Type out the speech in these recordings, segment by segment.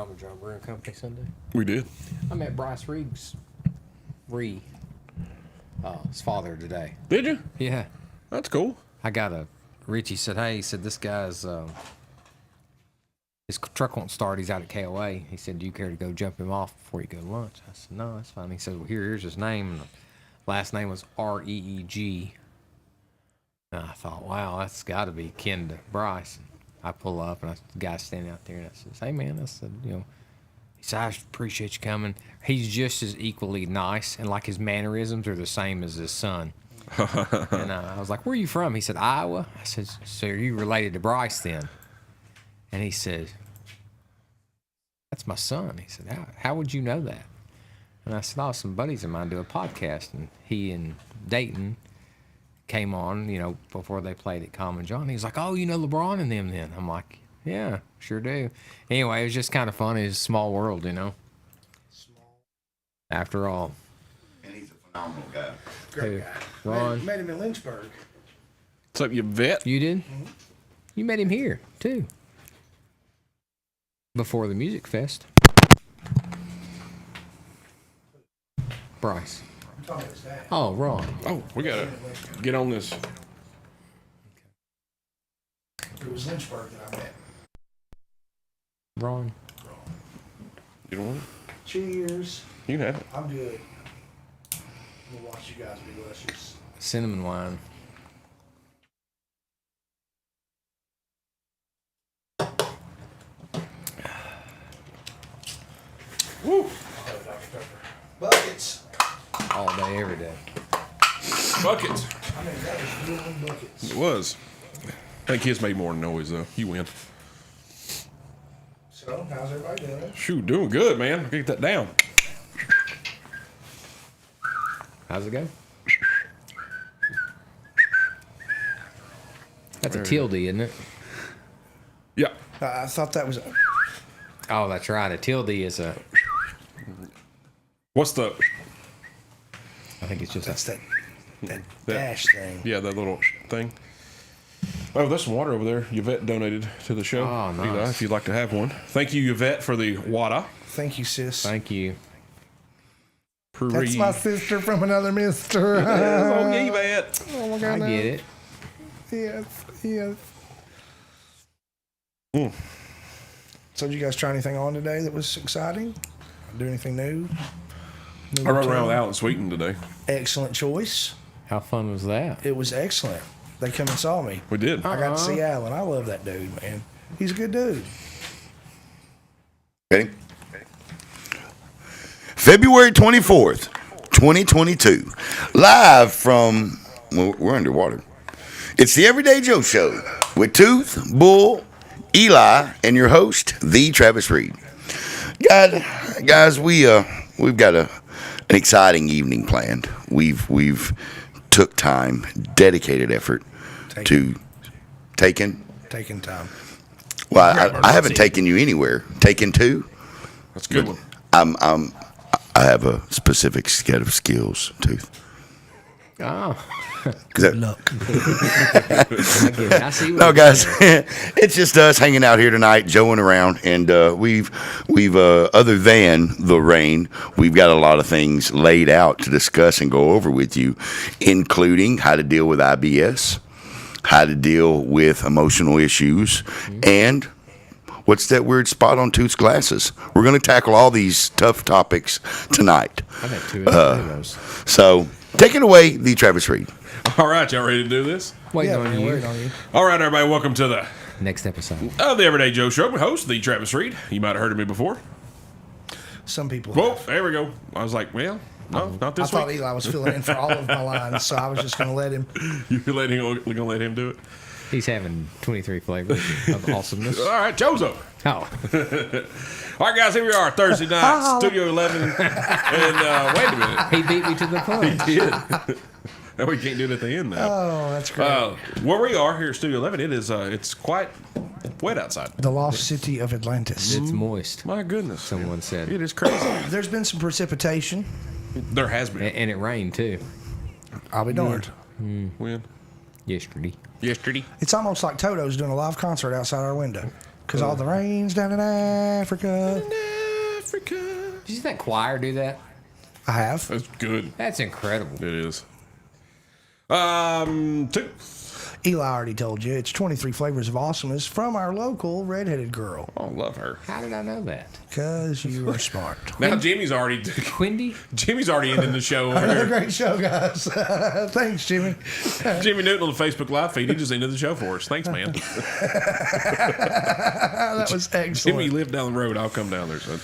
Common John Brewing Company Sunday. We did. I met Bryce his father today. Did you? Yeah. That's cool. Richie said, hey, he said, this guy's, his truck won't start. He's out at KOA. He said, do you care to go jump him off before you go to lunch? I said, no, that's fine. He said, well, here's his name. And the last name was Reeg. And I thought, wow, that's got to be kin to Bryce. And I pull up, and the guy's standing out there, and I says, hey, man, I said, he said, I appreciate you coming. He's just as equally nice, and like his mannerisms are the same as his son. And I was like, where are you from? He said, Iowa. I said, so are you related to Bryce then? And he said, that's my son. He said, how would you know that? And I said, oh, some buddies of mine do a podcast, and he and Dayton came on, before they played at Common John. He was like, oh, you know LeBron and them then? I'm like, yeah, sure do. Anyway, it was just kind of funny. It's a small world, Small. After all. And he's a phenomenal guy. Great guy. Ron. Met him in Lynchburg. What's up, you vet? You did? Mm-hmm. You met him here, too. Before the music fest. Bryce. Oh, Ron. Oh, we got to get on this. It was Lynchburg that I met. Ron. You don't want it? Cheers. You can have it. I'm good. We'll watch you guys be delicious. Cinnamon wine. Woo! Buckets. All day, every day. Buckets. I mean, that was really buckets. It was. I think his made more noise, though. You win. So, how's everybody doing? Shoot, doing good, man. Get that down. How's it go? That's a tilde, isn't it? Yeah. I thought that was a... Oh, that's right. A tilde is a... What's the... I think it's just That's that dash thing. Yeah, that little thing. Oh, there's some water over there. Yvette donated to the show. Oh, nice. Eli, if you'd like to have one. Thank you, Yvette, for the water. Thank you, sis. Thank you. That's my sister from another mister. Oh, Yvette. Oh, my God. I get it. Yes, yes. Mm. So did you guys try anything on today that was exciting? Do anything new? I rode around with Alan Sweeten today. Excellent choice. How fun was that? It was excellent. They come and saw me. We did. I got to see Alan. I love that dude, man. He's a good dude. Ready? February 24th, 2022. Live from, well, we're underwater. It's the Everyday Joe Show with Tooth, Bull, Eli, and your host, the Travis Reed. Guys, we've got an exciting evening planned. We've took time, dedicated effort taking time. Well, I haven't taken you anywhere. Taken two. That's a good one. I have a specific set of skills, Tooth. Oh. Good luck. I get it. I see what No, you're guys, saying. it's just us hanging out here tonight, joeing around, and we've other than the rain, we've got a lot of things laid out to discuss and go over with you, including how to deal with IBS, how to deal with emotional issues, and what's that weird spot on Tooth's glasses? We're going to tackle all these tough topics tonight. I've had two of those. So take it away, the Travis Reed. All right, y'all ready to do this? Waiting Yeah, on man, you. waiting on you. All right, everybody, welcome to the Next episode. the Everyday Joe Show. Host, the Travis Reed. You might have heard of me before. Some people. Whoa, have. there we go. I was like, well, no, not I this thought week. Eli was filling in for all of my lines, so I was just going to let him. You're gonna let him do it? He's having 23 flavors of awesomeness. All right, Joe's over. Oh. All right, guys, here we are, Thursday night, Studio 11. And wait a minute. He beat me to the punch. He did. Now we can't do it at the end now. Oh, that's great. Where we are here at Studio 11, it is it's quite wet outside. The lost city of Atlantis. It's moist, My goodness. someone said. It is crazy. There's been some precipitation. There has been. And it rained, too, I'll be darned. When? yesterday. Yesterday. It's almost like Toto's doing a live concert outside our window. Because all the rain's down in Africa. Africa. Did you see that choir do that? I have. That's good. That's incredible. It is. 2. Eli already told you. It's 23 Flavors of Awesomeness from our local redheaded girl. Oh, love her. How did I know that? Because you are smart. Now Jimmy's already Quindy? Jimmy's already ending the show over Another here. great show, guys. Thanks, Jimmy. Jimmy Newton on the Facebook Live feed. He just ended the show for us. Thanks, man. That was excellent. Jimmy, you live down the road. I'll come down there, son.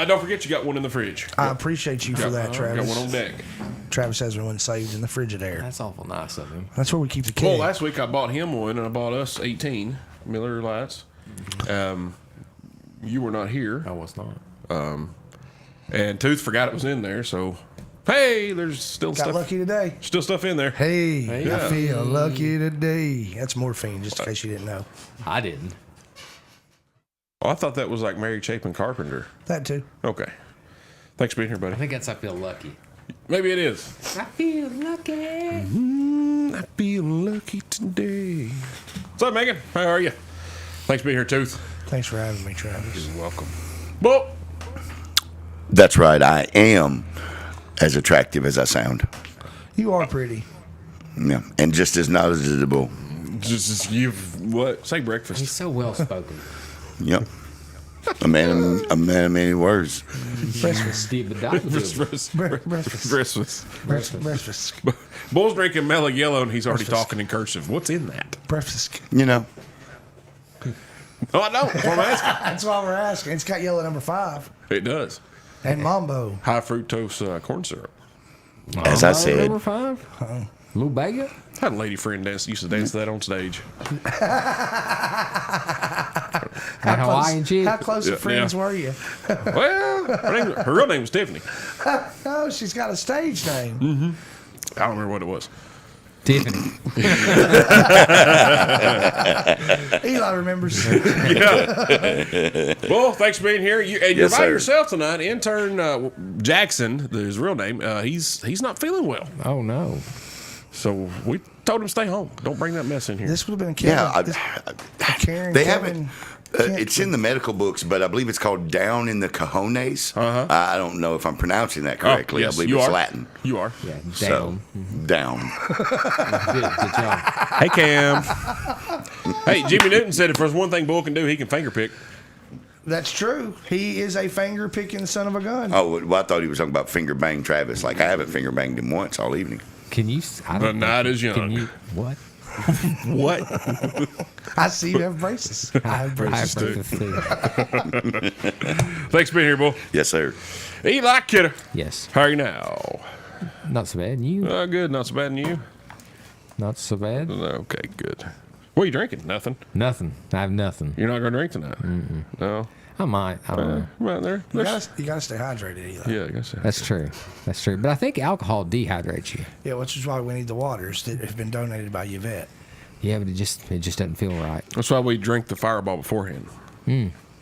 Don't forget you got one in the fridge. I appreciate you for that, Travis. Got one on deck. Travis has one saved in the Frigidaire. That's awful nice of him. That's where we keep the Well, keg. last week I bought him one, and I bought us 18 Miller Lights. You were not here, I was not. and Tooth forgot it was in there. So, hey, there's still Got stuff. lucky today. Still stuff in there. Hey, I Yeah. feel lucky today. That's morphine, just in case you didn't know. I didn't. Oh, I thought that was like Mary Chapin Carpenter. That too. Okay. Thanks for being here, buddy. I think that's I feel lucky. Maybe it is. I feel lucky. I feel lucky today. What's up, Megan? How are you? Thanks for being here, Tooth. Thanks for having me, Travis. You're welcome. Well, That's right. I am as attractive as I sound. You are pretty. Yeah, and just as knowledgeable. just you've what? Say breakfast. He's so well spoken. Yep. A man of many words. Breakfast. Breakfast. Breakfast. Breakfast. Bull's drinking mellow yellow, and he's already talking in cursive. What's in that? Breakfast. You know. Oh, I don't. That's what I'm asking. That's why we're asking. It's got yellow number 5 It does. and Mambo. High fructose corn syrup. As I said. Number 5? Lou Bega? I had a lady friend used to dance that on stage. That Hawaiian chick? How close of friends were you? Well, her real name was Tiffany. Oh, she's got a stage name. I don't remember what it was. Tiffany. Yeah. Eli remembers. Well, thanks for being here. You're Yes, by sir. yourself tonight. Intern Jackson, his real name, he's not feeling well. Oh, no. So we told him to stay home. Don't bring that mess in here. This would have been Kevin. Yeah, Karen, they Kevin, haven't. It's in the medical books, but I believe it's called down in the cojones. I don't know if I'm pronouncing that correctly. yes, I believe you it's are. Latin. You are. Yeah, So, down. down. Good job. Hey, Cam. Hey, Jimmy Newton said if there's one thing Bull can do, he can finger pick. That's true. He is a finger picking son of a gun. Oh, well, I thought he was talking about finger bang Travis. Like I haven't finger banged him once all evening. Can you? I The don't night know. is young. Can you? What? What? I see you have braces. I have braces. I have too. Thanks for being here, Bull. Yes, sir. Eli Kidder. Yes. How are you now? Not so bad. You? Good. Not so bad. And you? Not so bad. Okay, good. What are you drinking? Nothing. Nothing. I have nothing. You're not going to drink tonight? No. I might. I don't know. Right there. You gotta stay hydrated, Eli. Yeah, I guess so. That's true. That's true. But I think alcohol dehydrates you. Yeah, which is why we need the waters that have been donated by Yvette. Yeah, but it just doesn't feel right. That's why we drink the Fireball beforehand.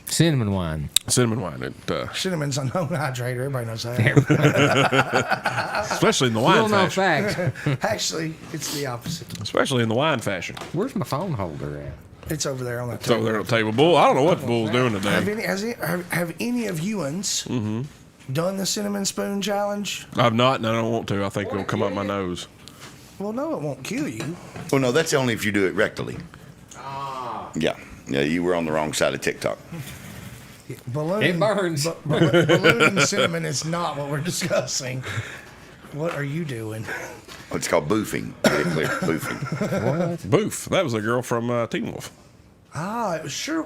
Cinnamon wine. Cinnamon wine. Cinnamon's a known hydrator. Everybody knows that. Especially in the Little wine known fashion. fact. Actually, it's the opposite. Especially in the wine fashion. Where's my phone holder at? It's over there on that It's over there on the table. Bull, I don't know what Bull's doing today. Have any of you done the cinnamon spoon challenge? I've not, and I don't want to. I think it'll come up my nose. Well, no, it won't kill you. Well, no, that's only if you do it rectally. Yeah. Yeah, you were on the wrong side of TikTok. Balloon, It burns. Balloon cinnamon is not what we're discussing. What are you doing? Oh, it's called boofing. Get it clear. Boofing. What? Boof. That was a girl from Teen Wolf. Ah, it was sure.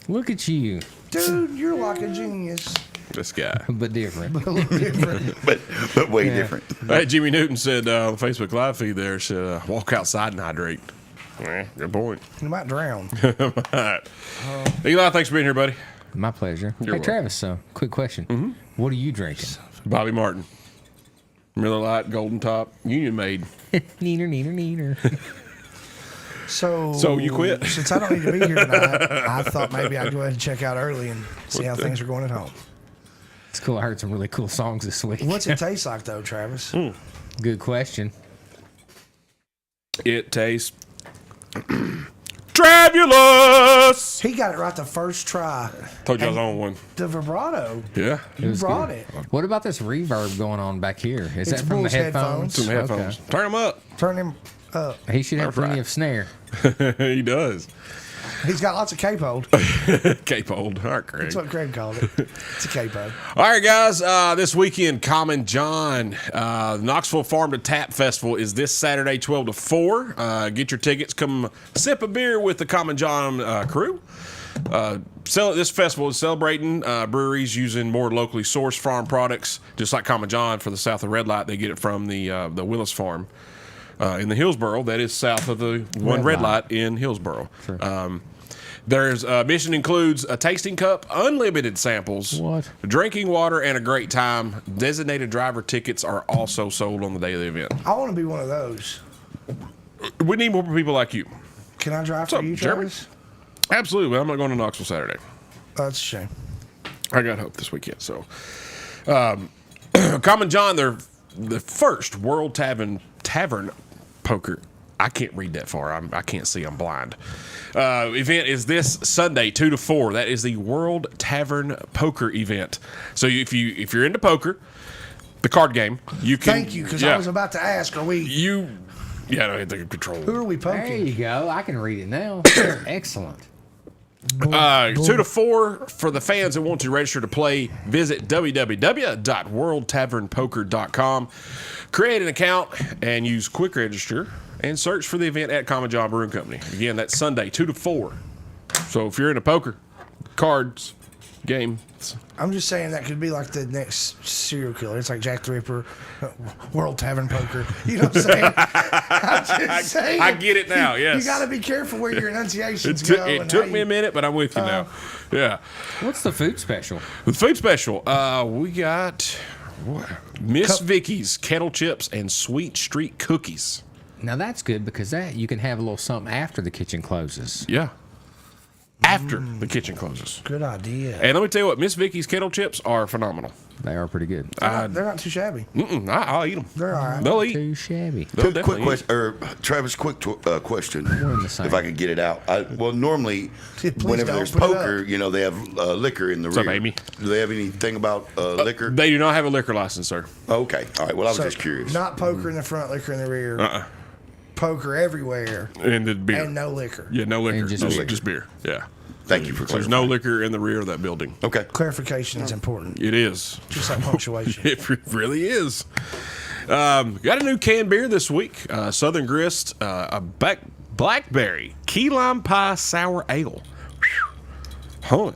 Look at you. Dude, you're like a genius. This guy. But different. A little different. but way different. Hey, Jimmy Newton said on the Facebook Live feed there, said, walk outside and hydrate. Good point. You might drown. All right. Eli, thanks for being here, buddy. My pleasure. You're Hey, welcome. Travis, quick question. What are you drinking? Bobby Martin. Miller Lite, Golden Top, Union Made. Neener. So you quit? Since I don't need to be here tonight, I thought maybe I'd go ahead and check out early and see how things are going at home. It's cool. I heard some really cool songs this week. What's it taste like, though, Travis? Good question. It tastes Trabulous. He got it right the first try. Told you I was on one. The vibrato. Yeah. You brought it. What about this reverb going on back here? Is It's that from the Bull's headphones? Some headphones. Turn them up. Turn him up. He should have plenty of snare. He does. He's got lots of capo. Cape old. All right, Craig. That's what Craig called it. It's a capo. All right, guys. This weekend, Common John, Knoxville Farm to Tap Festival is this Saturday, 12 to 4. Get your tickets. Come sip a beer with the Common John crew. This festival is celebrating breweries using more locally sourced farm products, just like Common John for the south of Red Light. They get it from the Willis Farm in the Hillsboro. That is south of the one Red Light in Hillsboro. Sure. There's mission includes a tasting cup, unlimited samples, drinking water, and a great time. Designated driver tickets are also sold on the day of the event. I want to be one of those. We need more people like you. Can I drive What's for up, you, Jeremy? Travis? Absolutely, but I'm not going to Knoxville Saturday. Oh, that's a shame. I got hope this weekend. So, Common John, they're the first World Tavern Poker. I can't read that far. I can't see. I'm blind. Event is this Sunday, 2 to 4. That is the World Tavern Poker event. So if you're into poker, the card game, you can. Thank you, because I was about to ask, are we? Yeah, I don't have the control. Who are we poking? There you go. I can read it now. Excellent. 2 to 4 for the fans that want to register to play. Visit www.worldtavernpoker.com. Create an account and use Quick Register and search for the event at Common John Brewing Company. Again, that's Sunday, 2 to 4. So if you're into poker, cards, games. I'm just saying that could be like the next serial killer. It's like Jack the Ripper, World Tavern Poker. You know what I'm saying? I'm just saying. I get it now, yes. You got to be careful where your enunciations go. It took me a minute, but I'm with you now. Yeah. What's the food special? The food special, we got Miss Vicky's kettle chips and sweet street cookies. Now that's good because that you can have a little something after the kitchen closes. Yeah. After the kitchen closes. Good idea. And let me tell you what, Miss Vicky's kettle chips are phenomenal. They are pretty good. They're not too shabby. I'll eat them. They're all right. They'll eat. Too shabby. They'll Quick definitely eat. question, Travis. Quick question. We're in the same. If I could get it out. Normally, Please whenever don't there's put it poker, they have liquor in the What's up, rear. Amy? Do they have anything about liquor? They do not have a liquor license, sir. Okay. All right. Well, I was So, just curious. Not poker in the front, liquor in the rear. Poker everywhere, And the beer. and no liquor. Yeah, no liquor. And just No beer. Just beer. Yeah. Thank you for There's clarifying. no liquor in the rear of that building. Okay. Clarification is important, It is. just like punctuation. It really is. Got a new canned beer this week. Southern Grist, a blackberry key lime pie sour ale. Hun.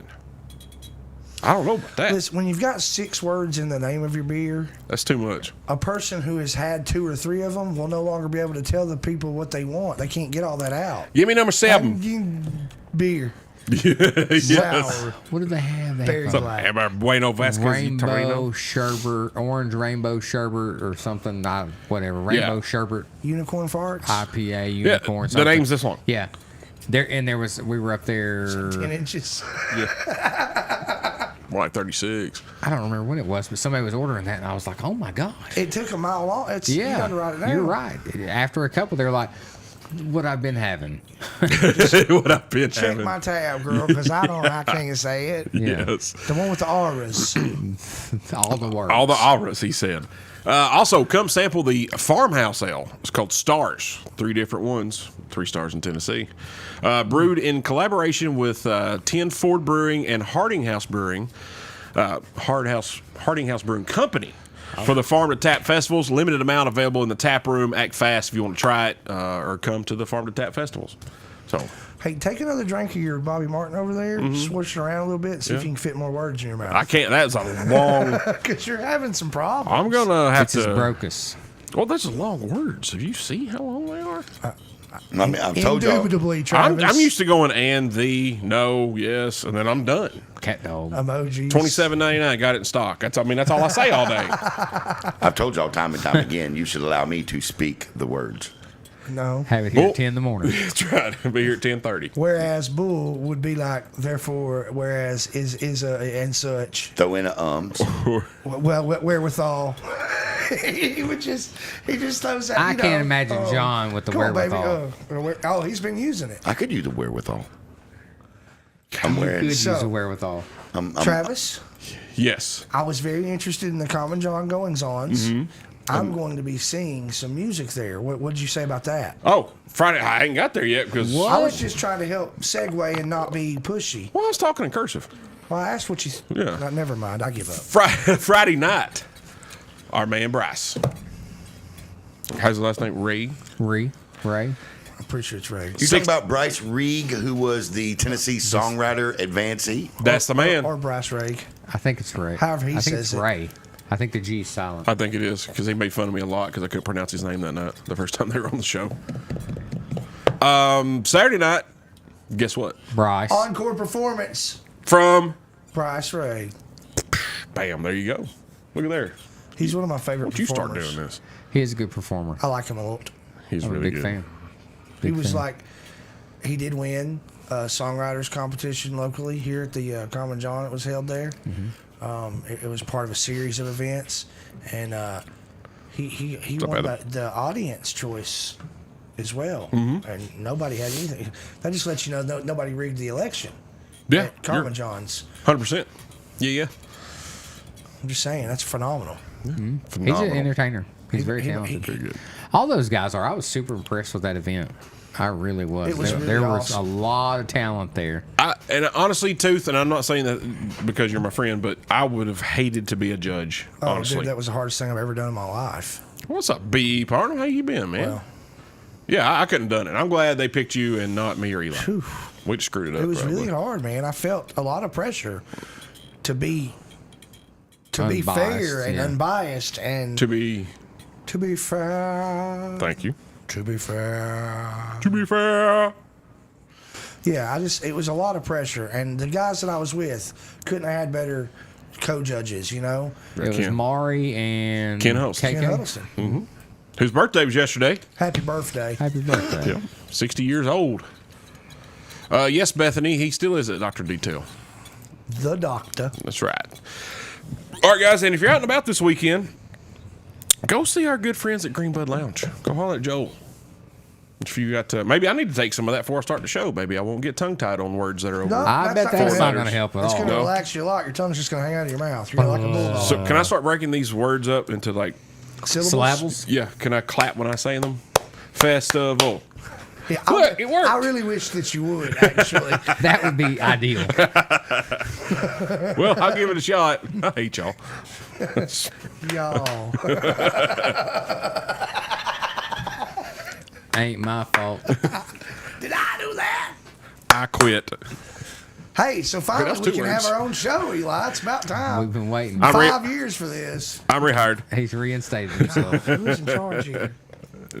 I don't know about that. Listen, when you've got 6 words in the name of your beer, That's too much. a person who has had 2 or 3 of them will no longer be able to tell the people what they want. They can't get all that out. Give me number 7. Beer. Yes. Sour. What do they have? They Berry have So, black. am I Bueno Vasquez rainbow Torino? sherbet, orange rainbow sherbet, or something. Whatever. Rainbow Yeah. sherbet, Unicorn farts. IPA, Yeah, unicorn. the something. name's this one. Yeah. We were up there. 10 inches. More like 36. I don't remember what it was, but somebody was ordering that, and I was like, "Oh my god!" It took a mile long. You Yeah, got to write it down. you're right. After a couple, they're like, "What I've been having." What I've been Check having. my tab, girl, because I can't say it. Yeah. Yes. The one with the auras. All the words. All the auras, he said. Also, come sample the farmhouse ale. It's called Stars. 3 different ones. 3 stars in Tennessee. Brewed in collaboration with 10 Ford Brewing and Harding House Brewing. Harding House Brewing Company. For the Farm to Tap festivals, limited amount available in the tap room. Act fast if you want to try it, or come to the Farm to Tap festivals. So, Hey, take another drink of your Bobby Martin over there. Switch it around a little bit. See if you can fit more words in your I mouth. can't. That's a long. Because you're having some problems. I'm gonna have It's his to. Brocus. Well, that's long words. Have you seen how long they are? I mean, I've told y'all. Indubitably, Travis. I'm used to going and the no yes, and then I'm done. Cat dog. Emojis. $27.99. Got it in stock. That's all I say all day. I've told y'all time and time again. You should allow me to speak the words. No. Have it here Well- at 10 in the morning. That's right. I'll be here at 10:30. Whereas bull would be like, therefore, whereas is and such. Throw in a ums. Well, wherewithal. he just throws that. I you know, can't imagine John with the come on, baby. wherewithal. He's been using it. I could use the wherewithal. I'm You wearing. could use So- the wherewithal. Travis, Yes. I was very interested in the Common John goings-ons. I'm going to be seeing some music there. What did you say about that? Oh, Friday. I ain't got there yet because I was just trying to help segue and not be pushy. well, I was talking in cursive. Well, I asked what you. Yeah. No, never mind. I give up. Friday night, our man Bryce. How's the last name? Ray. Ray. I'm pretty sure it's Ray. You're talking about Bryce Reeg, who was the Tennessee songwriter advancee. That's the man. Or Bryce Ray. I think it's Ray. However he I think says it's it. Ray. I think the G is silent. I think it is because he made fun of me a lot because I couldn't pronounce his name that night. The first time they were on the show. Saturday night. Guess what? Bryce. Encore performance. From Bryce Ray. bam. There you go. Look at there. He's one of my favorite Don't you start performers. doing this. He is a good performer. I like him a lot. He's I'm really a big good. fan. He Big was fan. like, he did win a songwriters competition locally here at the Common John. It was held there. It was part of a series of events, and he won the audience choice as well. And nobody had anything. That just lets you know nobody rigged the election. Yeah, at Common John's. 100%. Yeah. I'm just saying that's phenomenal. He's an Phenomenal. entertainer. He's very he- talented. Very good. All those guys are. I was super impressed with that event. I really was. It was really there was awesome. a lot of talent there. And honestly, Tooth, and I'm not saying that because you're my friend, but I would have hated to be a judge. Oh, Honestly. dude, that was the hardest thing I've ever done in my life. What's up, B partner? How you been, man? Well, Yeah, I couldn't have done it. I'm glad they picked you and not me or Eli. We just screwed it up. it was probably. really hard, man. I felt a lot of pressure to be Unbiased, fair and yeah. unbiased and To be, to be fair. thank you. To be fair. To be fair. Yeah, it was a lot of pressure, and the guys that I was with couldn't have had better co-judges. You know, It was Ken. Mari and Ken Huddleston. Ken KK. Huddleston. Whose birthday was yesterday. Happy birthday. Happy birthday. Yeah, 60 years old. Yes, Bethany, he still is at Dr. Detail. The doctor. That's right. All right, guys, and if you're out and about this weekend, go see our good friends at Greenbud Lounge. Go holler at Joel. If you got maybe I need to take some of that before I start the show. Maybe I won't get tongue-tied on words that are over. No. I bet that's gonna not help. going to help at It's all. going to No. relax you a lot. Your tongue's just going to hang out of your mouth. You're like a bulldog. So can I start breaking these words up into like, Syllables? Syllables? yeah, can I clap when I say them? Festival. Yeah, Look, it worked. I really wish that you would, actually. That would be ideal. Well, I'll give it a shot. I hate y'all. Y'all. Ain't my fault. Did I do that? I quit. Hey, so finally that's we two can have words. our own show, Eli. It's about We've time. been waiting. I'm 5 years for this. I'm rehired. He's reinstated himself. Who's in charge here?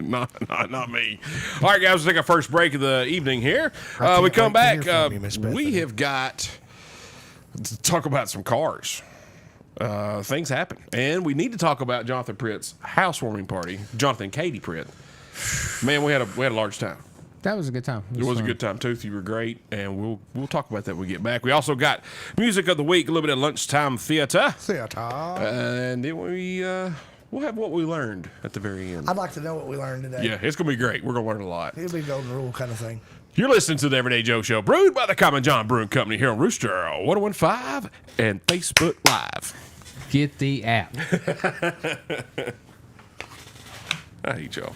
Not me. All right, guys, we'll take our first break of the evening here. can't We come wait to back. hear from you, Miss Bethany. We have got to talk about some cars. Things happen. And we need to talk about Jonathan Pritt's housewarming party. Jonathan and Katie Pritt. Man, we had a large time. That was a good time. It was a fun. good time, Tooth. You were great, and we'll talk about that when we get back. We also got music of the week, a little bit of Lunchtime Theater, Theater. and then we'll have what we learned at the very end. I'd like to know what we learned today. Yeah, it's gonna be great. We're gonna learn a lot. It'll be golden rule kind of thing. You're listening to the Everyday Joe Show, brewed by the Common John Brewing Company here on Rooster 1015 and Facebook Live. Get the app. I hate y'all.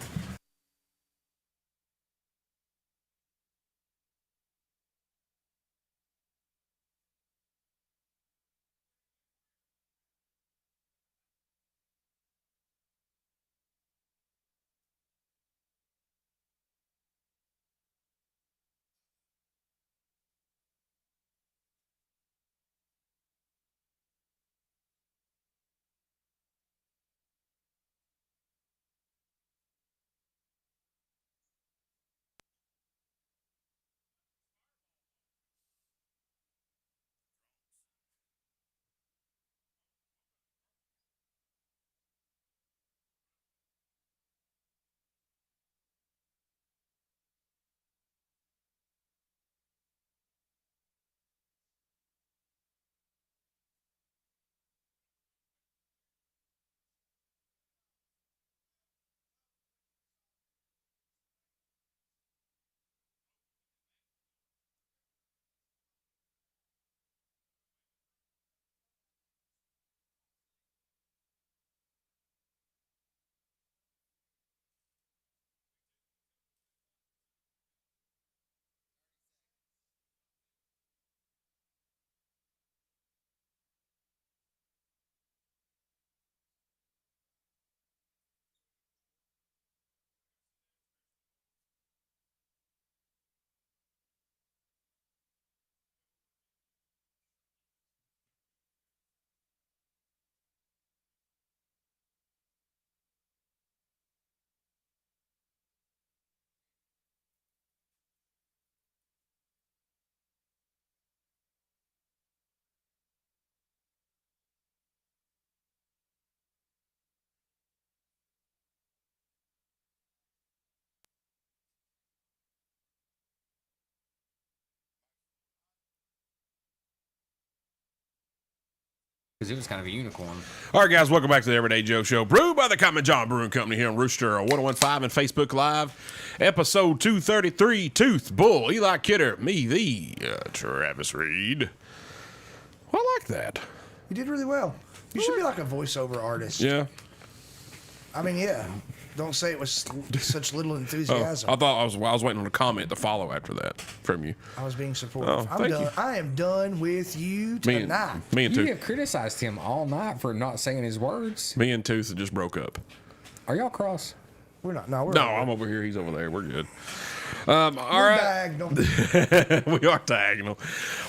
Because it was kind of a unicorn. All right, guys, welcome back to the Everyday Joe Show, brewed by the Common John Brewing Company here on Rooster 1015 and Facebook Live. Episode 233, Tooth, Bull, Eli Kidder, me, the Travis Reed. Well, I like that. You did really well. You should be like a voiceover artist. Yeah. I mean, yeah. Don't say it was such little Oh, enthusiasm. I thought I was waiting on a comment to follow after that from you. I was being supportive. Oh, I'm thank done. you. I am done with you Me tonight. and, me and You Tooth. have criticized him all night for not saying his words. Me and Tooth just broke up. Are y'all cross? We're not. No, we're No, not. I'm over here. He's over there. We're good. All We're right. diagonal. We are diagonal.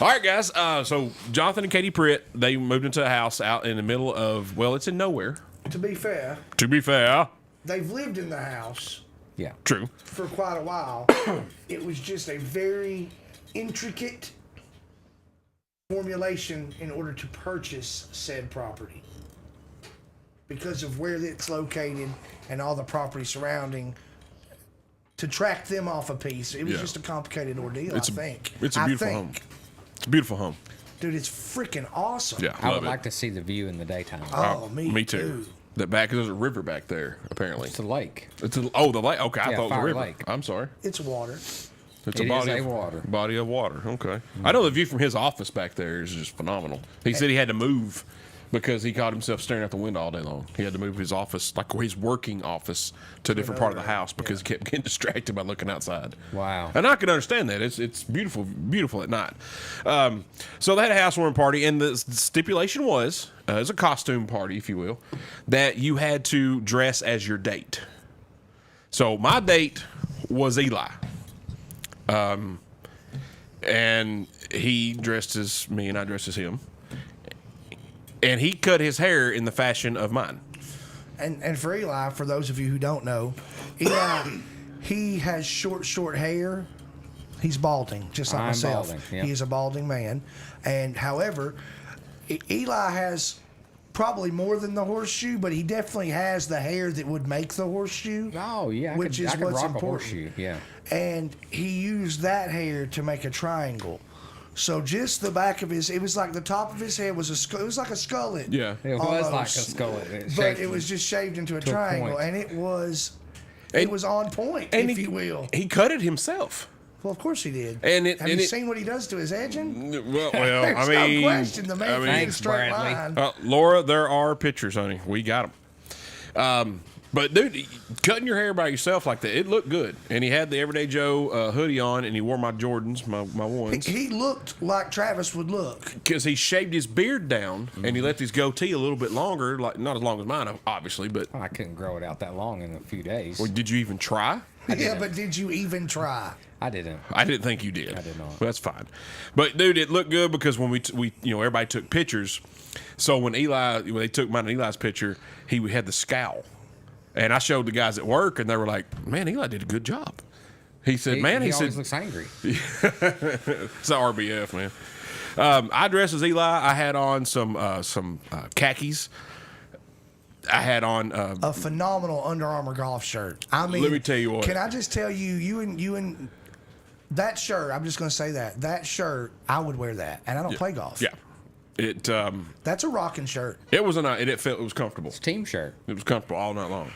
All right, guys. So Jonathan and Katie Pritt, they moved into a house out in the middle of, well, it's in nowhere. To be fair, To be fair. they've lived in the house Yeah. True. for quite a while. It was just a very intricate formulation in order to purchase said property. Because of where it's located and all the property surrounding, to track them off a piece, it was Yeah. just a complicated ordeal, It's I think. It's a beautiful home. It's a beautiful home. Dude, it's freaking awesome. Yeah, I love would it. like to see the view in the daytime. Oh, Me too. That back, there's a river back there, apparently. It's a lake. The lake. Okay, I Yeah, thought it was a Fire river. Lake. I'm sorry. It's water. It's It is body a of water. Body of water. Okay. I know the view from his office back there is just phenomenal. He said he had to move because he caught himself staring out the window all day long. He had to move his office, like his working office, to a different part of the house because he kept getting distracted by looking outside. Wow. And I can understand that. It's beautiful, beautiful at night. So they had a housewarming party, and the stipulation was, as a costume party, if you will, that you had to dress as your date. So my date was Eli. And he dressed as me and I dressed as him. And he cut his hair in the fashion of mine. And for Eli, for those of you who don't know, Eli, he has short hair. He's balding, just like I'm myself. balding, yeah. He is a balding man. And however, Eli has probably more than the horseshoe, but he definitely has the hair that would make the horseshoe. Oh, yeah. Which is I could what's rock important. a horseshoe. Yeah. And he used that hair to make a triangle. So just the back of his, it was like the top of his head was a skull. It was like a skullet. Yeah. It was like a almost. skull. But it was just shaved into a to a triangle, point. and it was And- on point, And if you will. He cut it himself. Well, of course he did. And it- Have and you it- seen what he does to his edging? Well, There's I mean, no question. The man I can mean, get a Thanks, straight Bradley. line. Laura, there are pictures, honey. We got them. But dude, cutting your hair by yourself like that, it looked good. And he had the Everyday Joe hoodie on, and he wore my Jordans, my ones, He looked like Travis would look. because he shaved his beard down and he left his goatee a little bit longer, like not as long as mine, obviously. But I couldn't grow it out that long in a few days. well, did you even try? Yeah, but did you even try? I didn't. I didn't think you did. I did not. Well, that's fine. But dude, it looked good because when we everybody took pictures. So when they took mine and Eli's picture, he had the scowl, and I showed the guys at work, and they were like, "Man, Eli did a good job." He said, He he always said, looks angry. it's the RBF, man. I dressed as Eli. I had on some khakis. I had on A phenomenal Under Armour golf shirt. I mean, Let me tell you what. Can I just tell you, you and that shirt? I'm just going to say that shirt, I would wear that, and I don't play golf. yeah. It That's a rocking shirt. it was it was comfortable. Team shirt. It was comfortable all night long.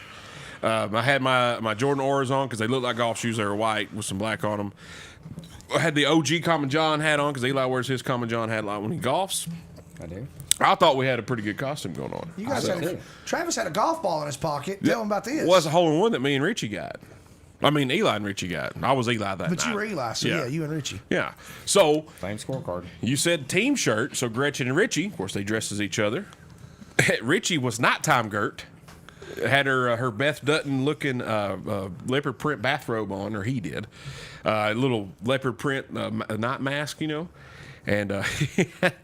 I had my Jordan Auras on because they looked like golf shoes. They were white with some black on them. I had the OG Common John hat on because Eli wears his Common John hat like when he golfs. I do. I thought we had a pretty good costume going on. You guys I had do. Travis had a golf ball in his pocket. Tell him about this. Well, that's a hole in one that me and Richie got. I mean, Eli and Richie got. I was Eli that night. But you were Eli, so yeah, you and Richie. Yeah. So Same scorecard. you said team shirt. So Gretchen and Richie, of course, they dressed as each other. Richie was nighttime Gert. Had her Beth Dutton looking leopard print bathrobe on, or he did. A little leopard print night mask, and he had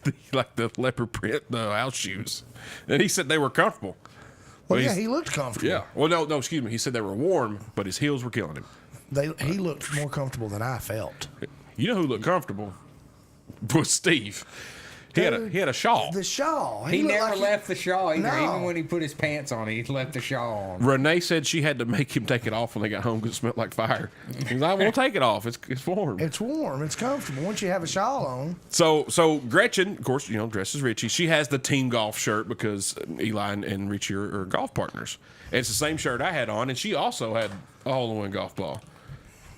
the leopard print house shoes. And he said they were comfortable. Well, yeah, he's- he looked comfortable. Yeah. Well, no, excuse me. He said they were warm, but his heels were killing him. He looked more comfortable than I felt. You know who looked comfortable? Was Steve. He had a shawl. The shawl. He looked never like left the shawl either. No. Even when he put his pants on, he left the shawl on. Renee said she had to make him take it off when they got home because it smelled like fire. He's like, I won't take it off. It's warm. It's warm. It's comfortable. Once you have a shawl on. So Gretchen, of course, dresses Richie. She has the team golf shirt because Eli and Richie are golf partners. And it's the same shirt I had on, and she also had a hole-in-one golf ball.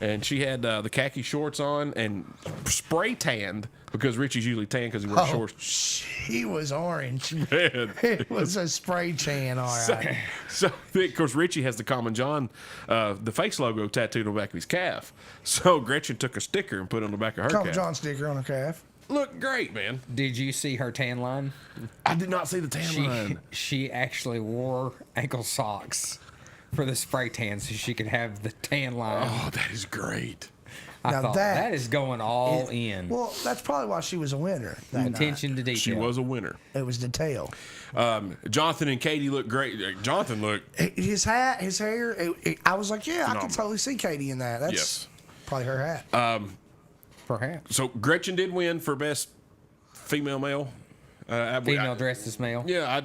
And she had the khaki shorts on and spray tanned because Richie's usually tan because he wears shorts. She was orange. Man. It was a spray tan, all right. So, of course, Richie has the Common John, the face logo tattooed on the back of his calf. So Gretchen took a sticker and put it on the back of her Common calf. John sticker on her calf. Look great, man. Did you see her tan line? I did not see the tan line. She actually wore ankle socks for the spray tan so she could have the tan line. Oh, that is great. I Now thought that is going all in. Well, that's probably why she was a winner. That Attention to detail. She was a winner. night. It was detail. Jonathan and Katie look great. Jonathan looked. His hat, his hair. I was like, yeah, I Phenomenal. can totally see Katie in that. That's Yes. probably her hat. Perhaps. So Gretchen did win for best female male. Female dressed as male. Yeah,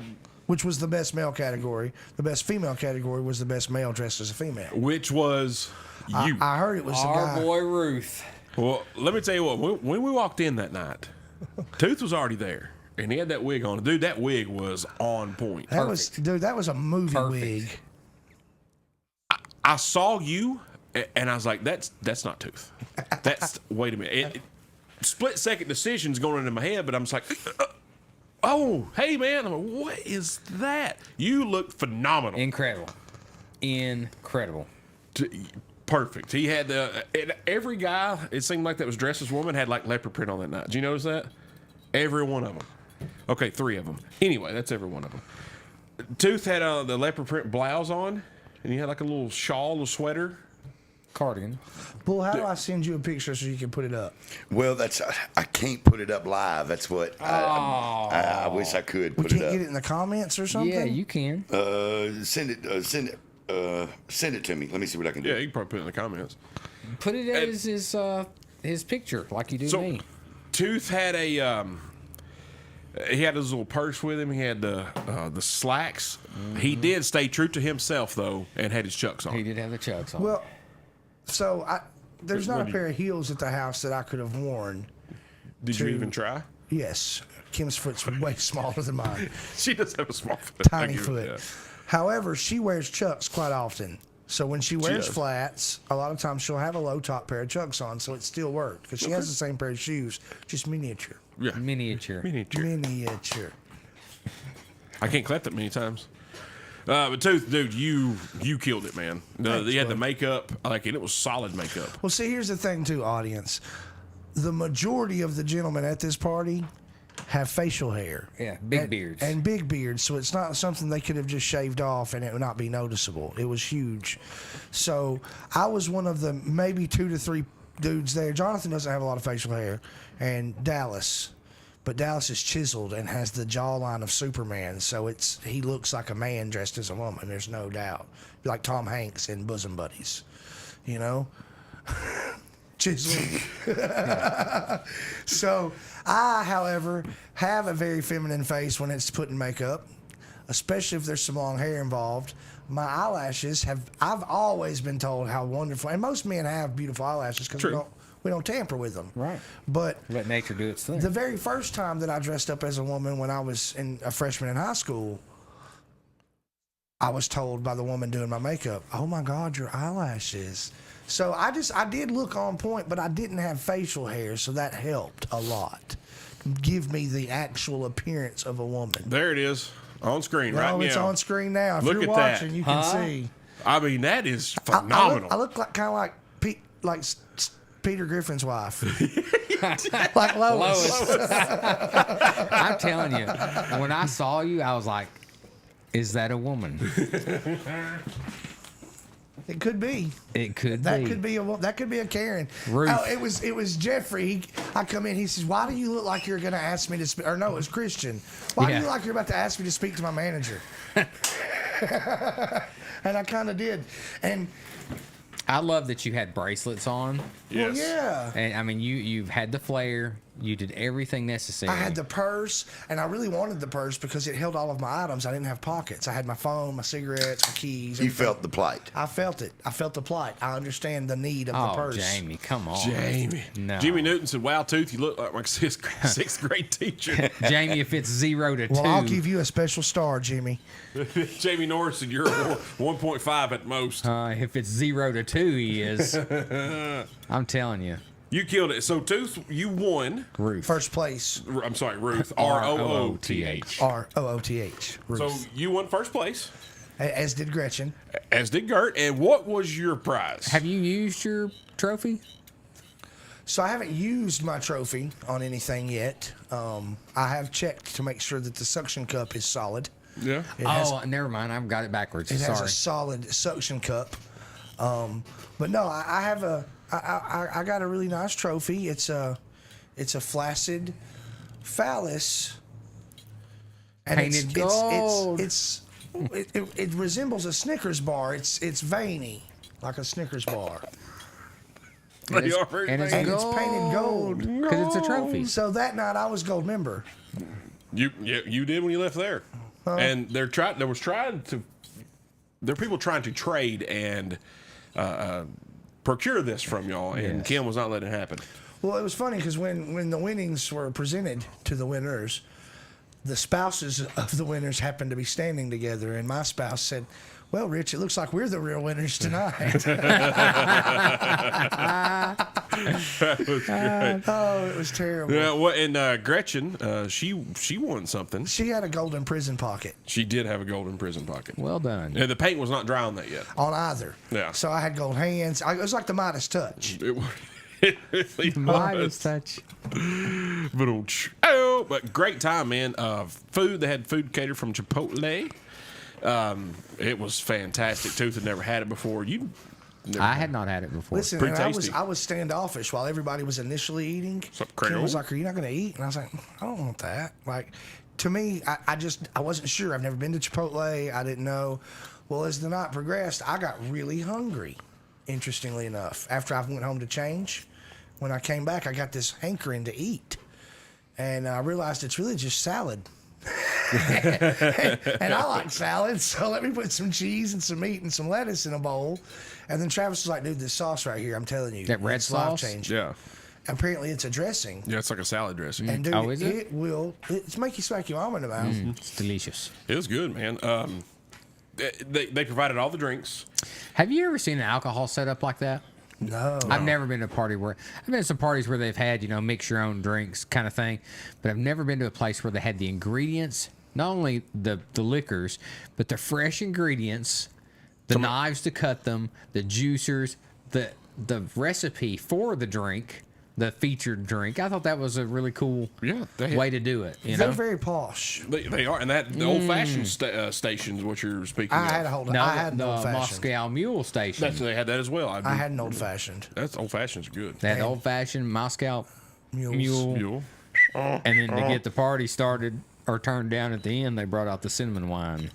Which was the best male category. The best female category was the best male dressed as a female. which was you. I heard it was the Our guy. boy Ruth. Well, let me tell you what. When we walked in that night, Tooth was already there, and he had that wig on. Dude, that wig was on point. That was a movie Perfect. wig. I saw you, and I was like, "That's not Tooth. That's wait a minute." Split second decisions going into my head, but I'm just like, "Oh, hey man, I'm like, what is that? You look phenomenal." Incredible. Perfect. He had every guy. It seemed like that was dressed as a woman had like leopard print on that night. Did you notice that? Every one of them. Okay, 3 of them. Anyway, that's every one of them. Tooth had the leopard print blouse on, and he had like a little shawl, a sweater. Cardigan. Bull, how do I send you a picture so you can put it up? Well, I can't put it up live. That's what I wish I could We put can't it up. get it in the comments or something? Yeah, you can. Send it to me. Let me see what I can do. Yeah, you can probably put it in the comments. Put it as his picture, like you do So, me. Tooth had he had his little purse with him. He had the slacks. He did stay true to himself though, and had his chucks on. He did have the chucks on. Well, so there's not a pair of heels at the house that I could have worn. Did you even try? Yes. Kim's foot's way smaller than mine. She does have a small foot. I Tiny give foot. it that. However, she wears chucks quite often. So when she wears does. flats, a lot of times she'll have a low top pair of chucks on, so it still worked because she has the same pair of shoes, just miniature. Yeah. Miniature. Miniature. I can't clap that many times. But Tooth, dude, you killed it, man. Thanks, You had the bud. makeup, like it was solid makeup. Well, see, here's the thing, too, audience. The majority of the gentlemen at this party have facial hair. Yeah, big beards. And big beards, so it's not something they could have just shaved off and it would not be noticeable. It was huge. So I was one of the maybe 2 to 3 dudes there. Jonathan doesn't have a lot of facial hair, and Dallas. But Dallas is chiseled and has the jawline of Superman, so he looks like a man dressed as a woman, there's no doubt. Like Tom Hanks in Bosom Buddies, you know? Chiseled. So I, however, have a very feminine face when it's putting makeup, especially if there's some long hair involved. My eyelashes I've always been told how wonderful, and most men have beautiful eyelashes because we don't tamper with them. Right. But Let nature do its thing. the very first time that I dressed up as a woman when I was a freshman in high school, I was told by the woman doing my makeup, "Oh my God, your eyelashes." So I did look on point, but I didn't have facial hair, so that helped a lot. Give me the actual appearance of a woman. There it is on screen right now. It's on screen now. If Look you're at that. watching, you can see. I mean, that is I phenomenal. look like kind of like Peter Griffin's wife, like Lois. I'm telling you, when I saw you, I was like, is that a woman? It could be. It could That be. could be a Karen. Ruth. Oh, it was Jeffrey. I come in. He says, "Why do you look like you're going to ask me to speak?" Or no, it's Christian. Why do you Yeah. look like you're about to ask me to speak to my manager? And I kind of did. And I love that you had bracelets on. Yes. well, yeah. And I mean, you've had the flare. You did everything necessary. I had the purse, and I really wanted the purse because it held all of my items. I didn't have pockets. I had my phone, my cigarettes, my keys. You everything. felt the plight. I felt it. I felt the plight. I understand the need of the Oh, purse. Jamie, come on. Jamie. No. Jimmy Newton said, "Wow, Tooth, you look like my sixth grade teacher." Jamie, if it's 0 to 2. Well, I'll give you a special star, Jimmy. Jamie Norris said, "You're a 1.5 at most." If it's 0 to 2, he is. I'm telling you. You killed it. So, Tooth, you won. Ruth. First place. I'm sorry, Ruth. ROOTH. ROOTH. So, you won first place, As did Gretchen. as did Gert. And what was your prize? Have you used your trophy? So I haven't used my trophy on anything yet. I have checked to make sure that the suction cup is solid. Yeah. It has, Never mind. I've got it backwards. it has Sorry. a solid suction cup. But no, I have I got a really nice trophy. It's a flaccid phallus. And Painted gold. It resembles a Snickers bar. It's veiny, like a Snickers bar. And it's, are very and it's And gold. it's painted gold. Because it's a trophy. So that night I was gold member. You did when you left there. And there are people trying to trade and procure this from y'all, and Yes. Kim was not letting it happen. Well, it was funny because when the winnings were presented to the winners, the spouses of the winners happened to be standing together, and my spouse said, "Well, Rich, it looks like we're the real winners tonight." Oh, it was terrible. Yeah, well, and Gretchen, she won something. She had a golden prison pocket She did have a golden prison pocket. Well done. And the paint was not dry on that yet. on either. Yeah. So I had gold hands. It was like the Midas touch. It was. It really Midas was. touch. But great time, man. Food. They had food catered from Chipotle. It was fantastic. Tooth had never had it before. I had not had it before. Listen, Pretty and tasty. I was standoffish while everybody was initially eating. up, Kim Craig? was like, "Are you not going to eat?" And I was like, "I don't want that." Like, to me, I wasn't sure. I've never been to Chipotle. I didn't know. Well, as the night progressed, I got really hungry. Interestingly enough, after I went home to change, when I came back, I got this hankering to eat, and I realized it's really just salad. And I like salad, so let me put some cheese and some meat and some lettuce in a bowl. And then Travis was like, "Dude, this sauce right here, I'm telling you, That red it's sauce? life-changing." Yeah. Apparently, it's a dressing. Yeah, it's like a salad dressing. And dude, Oh, is it? it's make you smack your arm in the mouth. It's delicious. It was good, man. They provided all the drinks. Have you ever seen an alcohol setup like that? No. I've never been to a party where I've been to some parties where they've had, mix your own drinks kind of thing, but I've never been to a place where they had the ingredients, not only the liquors, but the fresh ingredients, the knives to cut them, the juicers, the recipe for the drink, the featured drink. I thought that was a really cool way to do it. They're very posh. They are, and that the old fashioned station is what you're speaking I of. had a hold. No, I had an the old fashioned. Moscow Mule station. They had that as well. I had an old fashioned. That's old fashioned's good. They had old fashioned Moscow Mules. Mule. And then to get the party started or turned down at the end, they brought out the cinnamon wine.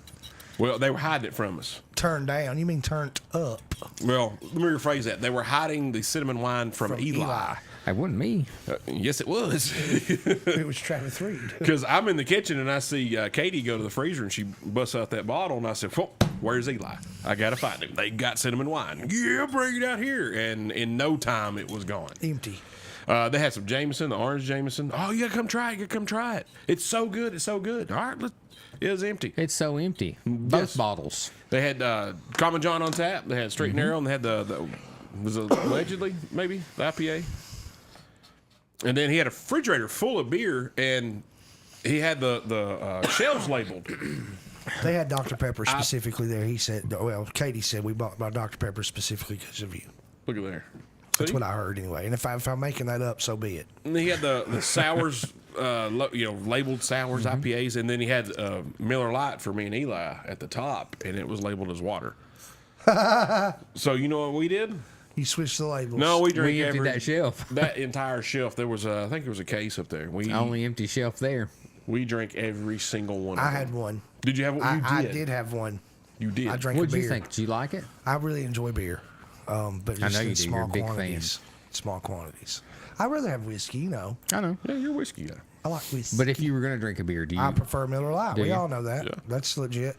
Well, they were hiding it from us. Turned down. You mean turned up? Well, let me rephrase that. They were hiding the cinnamon wine from Eli. It wasn't me. Yes, it was. It was Travis Reed. Because I'm in the kitchen and I see Katie go to the freezer and she busts out that bottle and I said, well, "Where's Eli? I got to find him. They got cinnamon wine. Yeah, bring it out here." And in no time, it was gone. Empty. They had some Jameson, the orange Jameson. "Oh, you got to come try it. You got to come try it. It's so good. It's so good." All right, it was empty. It's so empty. Both Yes. bottles. They had Common John on tap. They had Straight and Narrow, and they had the was it allegedly maybe the IPA. And then he had a refrigerator full of beer, and he had the shelves labeled. They had Dr. Pepper specifically there. He said, well, Katie said we bought my Dr. Pepper specifically because of you. Look at there. That's See? what I heard anyway. And if I'm making that up, so be it. And he had the sours, labeled sours IPAs, and then he had Miller Lite for me and Eli at the top, and it was labeled as water. So you know what we did? You switched the labels. No, we drank We emptied that shelf. that entire shelf. There was I think there was a case up there. Only empty shelf there. We drank every single one. I of had them. one. Did you have one? I You did. did have one. You did. I drank What'd a beer. you think? Did you like it? I really enjoy beer, but just know you in do. small You're a big fan. quantities. small quantities. I'd rather have whiskey, you know. I know. Yeah, you're a whiskey guy. I like whiskey. But if you were going to drink a beer, do you? I prefer Miller Lite. We you? all know that. Yeah. That's legit.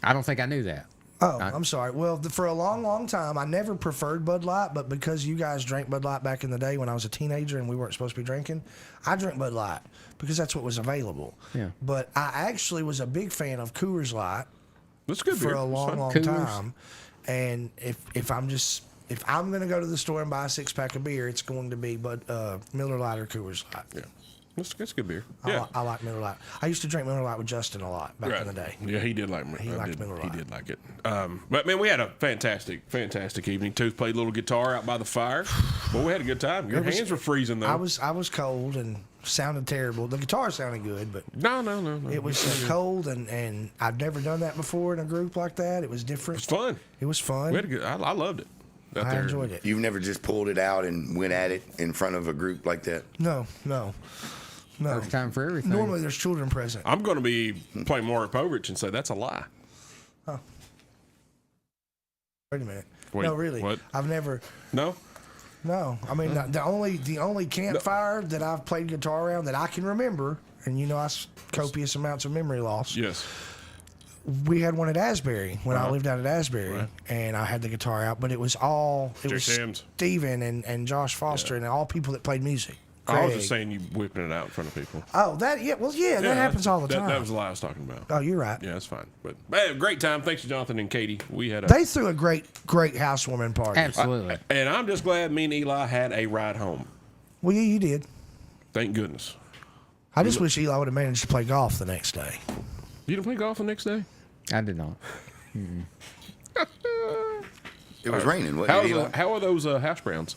I don't think I knew that. Oh, I'm sorry. Well, for a long, long time, I never preferred Bud Light, but because you guys drank Bud Light back in the day when I was a teenager and we weren't supposed to be drinking, I drank Bud Light because that's what was available. Yeah. But I actually was a big fan of Coors Light That's good for beer. a It's long, fine. long Coors. time. And if I'm gonna go to the store and buy a 6-pack of beer, it's going to be Miller Lite or Coors Light. Yeah. That's good beer. I, Yeah. I like Miller Lite. I used to drink Miller Lite with Justin a lot back in the day. Yeah, he did like He liked Miller He Lite. did like it. But man, we had a fantastic evening. Tooth played a little guitar out by the fire. Well, we had a good time. Your hands were freezing though. I was cold and sounded terrible. The guitar sounded good, but No. it was cold and I'd never done that before in a group like that. It was different. It was fun. It was fun. We had a good. I loved it. Out I there. enjoyed it. You've never just pulled it out and went at it in front of a group like that? No. First time for everything. Normally there's children present. I'm going to be playing Mark Povich and say that's a lie. Wait a minute. Wait, no, really. what? I've never. No. No, I mean the only campfire that I've played guitar around that I can remember, and you know copious amounts of memory loss. Yes. We had one at Asbury when I Uh-huh. lived out at Asbury, Right. and I had the guitar out, but it was Jay Shams. Steven and Josh Foster and all people that played music. I was Craig. just saying you whipping it out in front of people. Oh, that happens all the time. That was the lie I was talking about. Oh, you're right. Yeah, that's fine. But man, great time. Thanks to Jonathan and Katie. We had a. They threw a great housewarming party. Absolutely. And I'm just glad me and Eli had a ride home. Well, yeah, you did. Thank goodness. I just wish Eli would have managed to play golf the next day. You didn't play golf the next day? I did not. It was raining, wasn't it, Eli? How are those hash browns?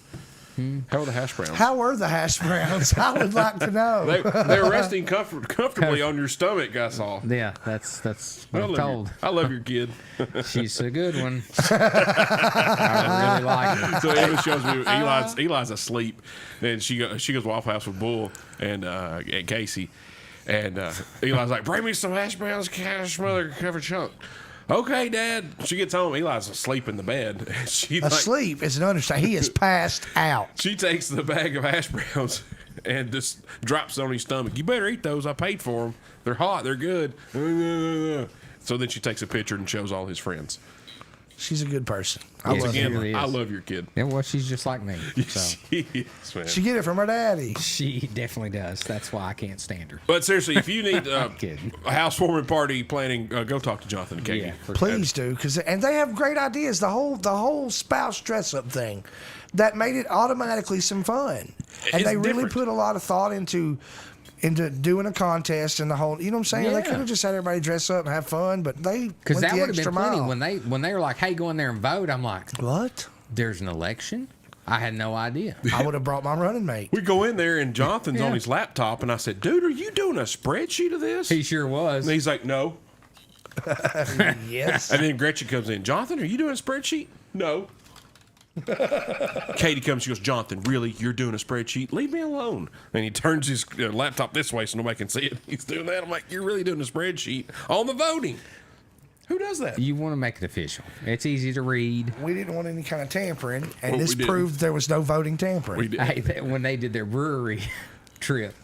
How are the hash browns? How were the hash browns? I would like to know. They're resting comfortably on your stomach, I saw. Yeah, that's what I'm I told. love your kid. She's a good one. I really like her. So Eva shows me Eli's asleep, and she goes Waffle House with Bull and Casey, and Eli's like, "Bring me some hash browns, cash mother covered chunk." Okay, Dad. She gets home. Eli's asleep in the bed. She Asleep is an understatement. He is passed out. She takes the bag of hash browns and just drops it on his stomach. You better eat those. I paid for them. They're hot. They're good. So then she takes a picture and shows all his friends. She's a good person. I Yeah, love she her. really is. I love your kid. Yeah, well, she's just like me. So She is, man. She get it from her daddy. she definitely does. That's why I can't stand her. But seriously, if you need kidding. a housewarming party planning, go talk to Jonathan and Katie. Yeah, for Please do, and they have great ideas. The whole spouse dress up thing, that made it automatically some fun, and It's they really different. put a lot of thought into doing a contest and the whole. You know what I'm saying? They Yeah. could have just had everybody dress up and have fun, but they Because went that the would have been extra plenty. mile. When they were like, "Hey, go in there and vote," I'm like, What? "There's an election." I had no idea. I would have brought my running mate. We go in there and Jonathan's Yeah. on his laptop, and I said, "Dude, are you doing a spreadsheet of this?" He sure was. And he's like, "No." Yes. And then Gretchen comes in. Jonathan, are you doing a spreadsheet? No. Katie comes. She goes, Jonathan, really? You're doing a spreadsheet? Leave me alone. And he turns his laptop this way so nobody can see it. He's doing that. I'm like, you're really doing a spreadsheet on the voting. Who does that? You want to make it official. It's easy to read. We didn't want any kind of tampering, and Well, this we didn't. proved there was no voting tampering. We did. Hey, when they did their brewery trip,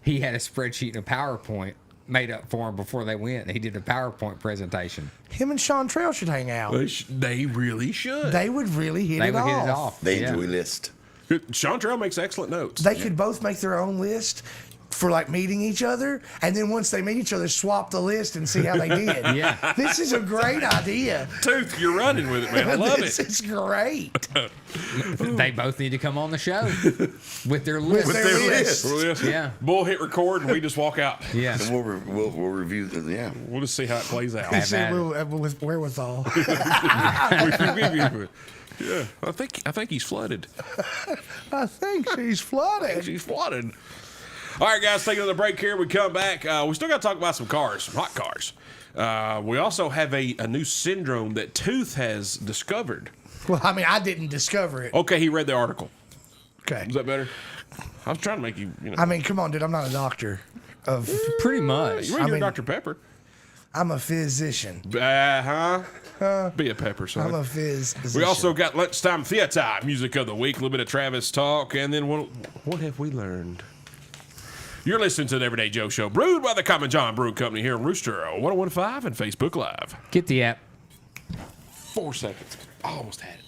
he had a spreadsheet and a PowerPoint made up for him before they went. He did a PowerPoint presentation. Him and Sean Trail should hang out. They really should. They would really hit They it would off. hit it off. They Yeah. enjoy list. Sean Trail makes excellent notes. They could both make their own list for like meeting each other, and then once they meet each other, swap the list and see how they did. Yeah. This is a great idea. Tooth, you're running with it, man. I love This it. is great. They both need to come on the show with their list. With their list. List. Yeah. Bull hit record and we just walk out. Yeah. And we'll review the, yeah. We'll just see how it plays out. He Have said at it. with wherewithal. Yeah, I think he's flooded. I think she's flooded. He's flooded. All right, guys, take another break here. We come back. We still got to talk about some cars, some hot cars. We also have a new syndrome that Tooth has discovered. Well, I mean, I didn't discover it. Okay, he read the article. Okay. Is that better? I was trying to make you, I mean, come on, dude. I'm not a doctor. Pretty much. You read I mean- Dr. Pepper. I'm a physician. Be a pepper, son. I'm a physician. We also got Lunchtime Theater, music of the week, a little bit of Travis talk, and then what have we learned? You're listening to the Everyday Joe Show, brewed by the Common John Brewing Company here in Rooster 1015 and Facebook Live. Get the app. 4 seconds. Almost had it.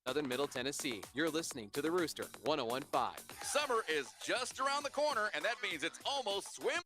Southern Middle Tennessee. You're listening to the Rooster 1015. Summer is just around the corner, and that means it's almost swim.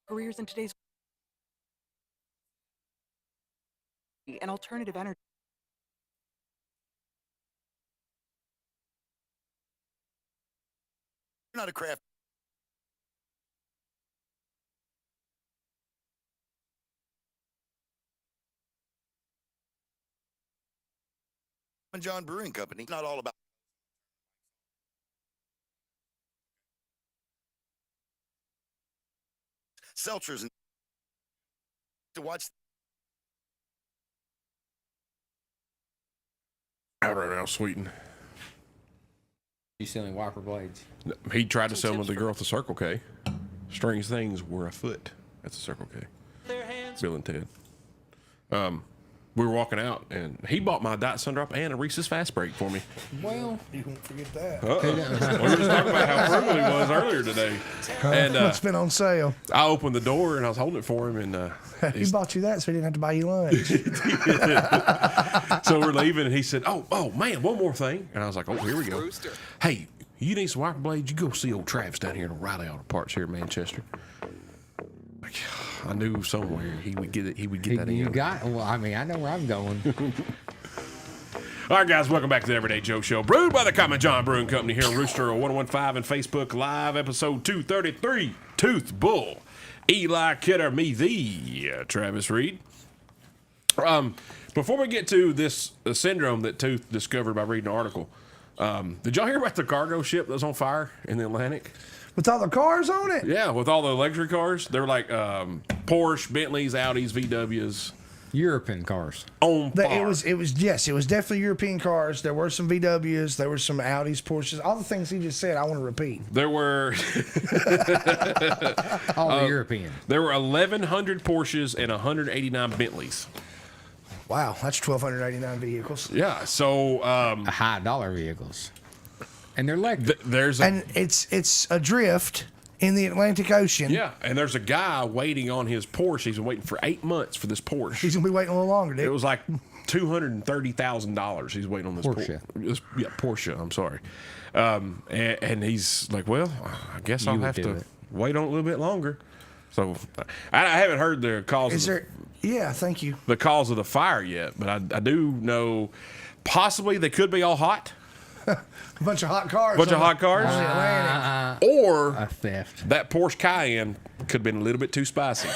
Careers in today's and alternative energy. You're not a craft. John Brewing Company. Not all about seltzers and to watch. Out right now, Sweeten. You selling wiper blades? He tried to sell them to the girl at the Circle K. Strange things were afoot at the Circle K. Bill and Ted. We were walking out, and he bought my Diet Sundrop and a Reese's Fast Break for me. Well, You won't forget that. We were just talking about how frugal he was earlier today. And It's been on sale. I opened the door, and I was holding it for him, and He bought you that so he didn't have to buy you lunch. so we're leaving, and he said, oh, man, one more thing. And I was like, oh, here we go. Rooster. Hey, you need some wiper blades? You go see old Travis down here in O'Reilly Auto Parts here in Manchester. Like, I knew somewhere he would get it. He would get that you in. got. Well, I mean, I know where I'm going. All right, guys, welcome back to the Everyday Joe Show, brewed by the Common John Brewing Company here in Rooster 1015 and Facebook Live, episode 233, Tooth Bull, Eli Kidder, me, the Travis Reed. Before we get to this syndrome that Tooth discovered by reading an article, did y'all hear about the cargo ship that was on fire in the Atlantic? With all the cars on it? Yeah, with all the luxury cars. They were like Porsche, Bentleys, Audis, VWs. European cars. On fire. It was definitely European cars. There were some VWs, there were some Audis, Porsches, all the things he just said. I want to repeat. There were All the European. there were 1,100 Porsches and 189 Bentleys. Wow, that's 1,289 vehicles. Yeah, so High dollar vehicles. And they're electric. there's a And it's adrift in the Atlantic Ocean. Yeah, and there's a guy waiting on his Porsche. He's been waiting for 8 months for this Porsche. He's gonna be waiting a little longer, dude. It was like $230,000. He's waiting on this Porsche. Porsche. I'm sorry. And he's like, well, I guess I'll would have do to it. wait on it a little bit longer. So I haven't heard the cause. Is there? Yeah, thank you. The cause of the fire yet, but I do know possibly they could be all hot. A bunch of hot cars. Bunch of on hot the- cars. on the Atlantic. Or A theft. that Porsche Cayenne could have been a little bit too spicy.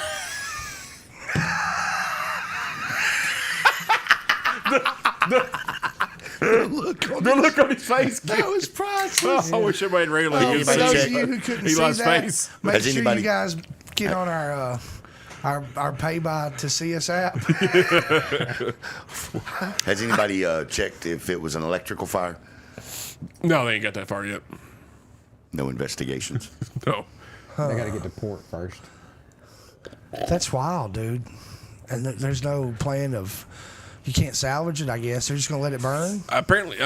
The look on his face. That was priceless. I wish everybody really Well, could for see those check of you who couldn't Eli's see that, face. make Has sure anybody- you guys get on our pay by to see us app. Has anybody checked if it was an electrical fire? No, they ain't got that far yet. No investigations. No. They got to get to port first. That's wild, dude. And there's no plan of. You can't salvage it, I guess. They're just gonna let it burn. Apparently,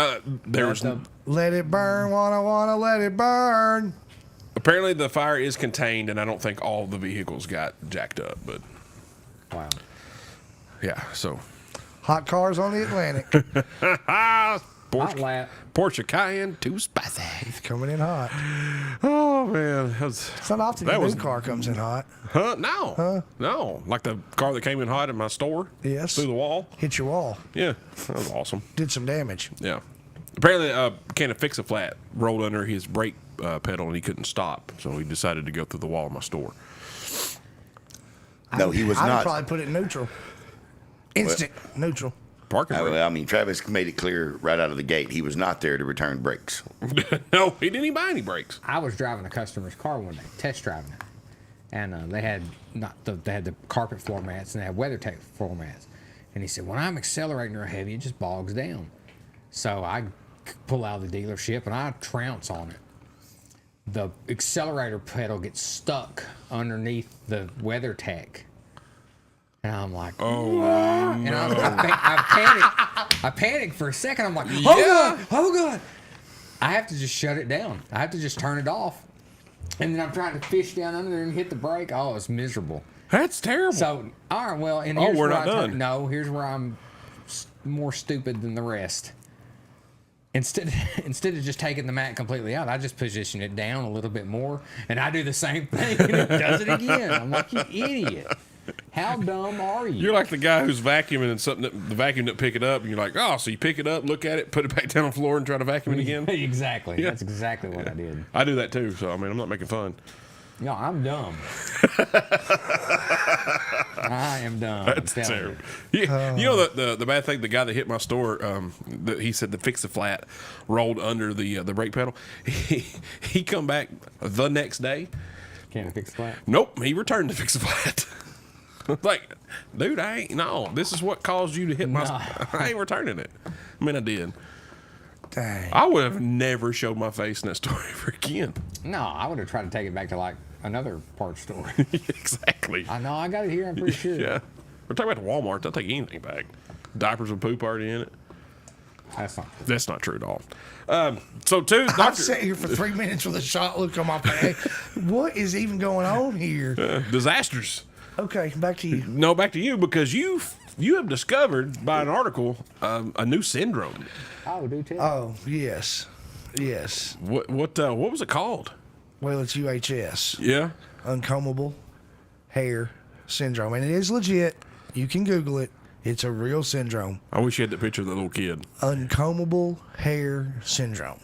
there's Let it burn, wanna let it burn. apparently the fire is contained, and I don't think all the vehicles got jacked up. But Wow. yeah, so Hot cars on the Atlantic. Hot Porsche, lap. Porsche Cayenne too spicy. It's coming in hot. Oh man, that was, It's not often That your was- new car comes in hot. huh? No, no, like the car that came in hot in my store. Yes. through the wall. Hit your wall. Yeah, that was awesome. Did some damage. Yeah. Apparently, can fix a flat rolled under his brake pedal and he couldn't stop, so he decided to go through the wall of my store. No, he was I would not. probably put it in neutral. Instant neutral. Parking brake. I mean, Travis made it clear right out of the gate he was not there to return brakes. No, he didn't even buy any brakes. I was driving a customer's car one day, test driving it, and they had they had the carpet floor mats and they had WeatherTech floor mats, and he said when I'm accelerating real heavy, it just bogs down. So I pull out of the dealership and I trounce on it. The accelerator pedal gets stuck underneath the WeatherTech. And I'm like, oh, and I panicked for a second. I'm like, oh God. I have to just shut it down. I have to just turn it off. And then I'm trying to fish down under there and hit the brake. Oh, it's miserable. That's terrible. So, all right, well, and Oh, here's we're where not done. No, here's where I'm more stupid than the rest. Instead of just taking the mat completely out, I just position it down a little bit more, and I do the same thing, and it does it again. I'm like, you idiot. How dumb are you? You're like the guy who's vacuuming and something that the vacuum didn't pick it up, and you're like, oh, so you pick it up, look at it, put it back down on the floor, and try to vacuum it again. Exactly. Yeah. That's exactly what I did. I do that too, so I mean, I'm not making fun. No, I'm dumb. I am dumb. That's I'm telling terrible. you. You know the bad thing. The guy that hit my store, he said the fix the flat rolled under the brake pedal. He come back the next day. Can't fix that. Nope, he returned the fix the flat. Like, dude, I ain't. No, this is what caused you to hit my. No. I ain't returning it. I mean, I did. Dang. I would have never showed my face in that store ever again. No, I would have tried to take it back to like another parts store. Exactly. I know, I got it here, I'm pretty sure. Yeah. We're talking about the Walmart. They'll take anything back. Diapers with poop already in it. That's not true. That's not true at all. So, two, I've Doctor. sat here for 3 minutes with a shot look on my face. What is even going on here? Disasters. Okay, back to you. No, back to you because you have discovered by an article a new syndrome. Oh, do tell. Oh, yes. Yes. What was it called? Well, it's UHS, Yeah. uncombable hair syndrome. And it is legit. You can Google it. It's a real syndrome. I wish you had the picture of the little kid. Uncombable hair syndrome.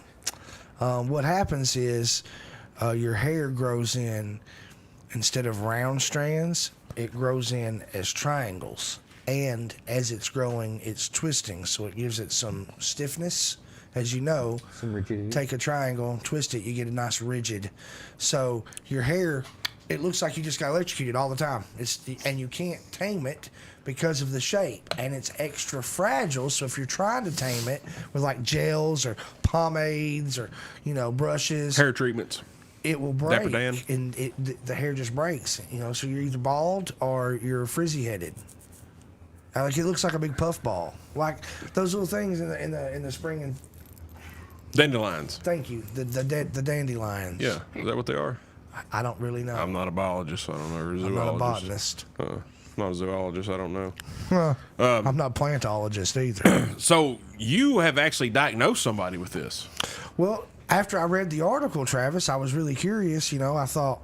What happens is your hair grows in, instead of round strands, it grows in as triangles. And as it's growing, it's twisting. So it gives it some stiffness. As you know, Some rigidity. take a triangle, twist it, you get a nice rigid. So your hair, it looks like you just got electrocuted all the time. And you can't tame it because of the shape, and it's extra fragile. So if you're trying to tame it with like gels or pomades or brushes, Hair treatments. it will break, Dapper Dan. and the hair just breaks. So you're either bald or you're frizzy headed. Like it looks like a big puff ball, like those little things in the spring and. Dandelions. Thank you. The dandelions. Yeah. Is that what they are? I don't really know. I'm not a biologist, so I don't know. Or a I'm not a zoologist. botanist. Not a zoologist, I don't know. I'm not a plantologist either. So you have actually diagnosed somebody with this. Well, after I read the article, Travis, I was really curious. You know, I thought,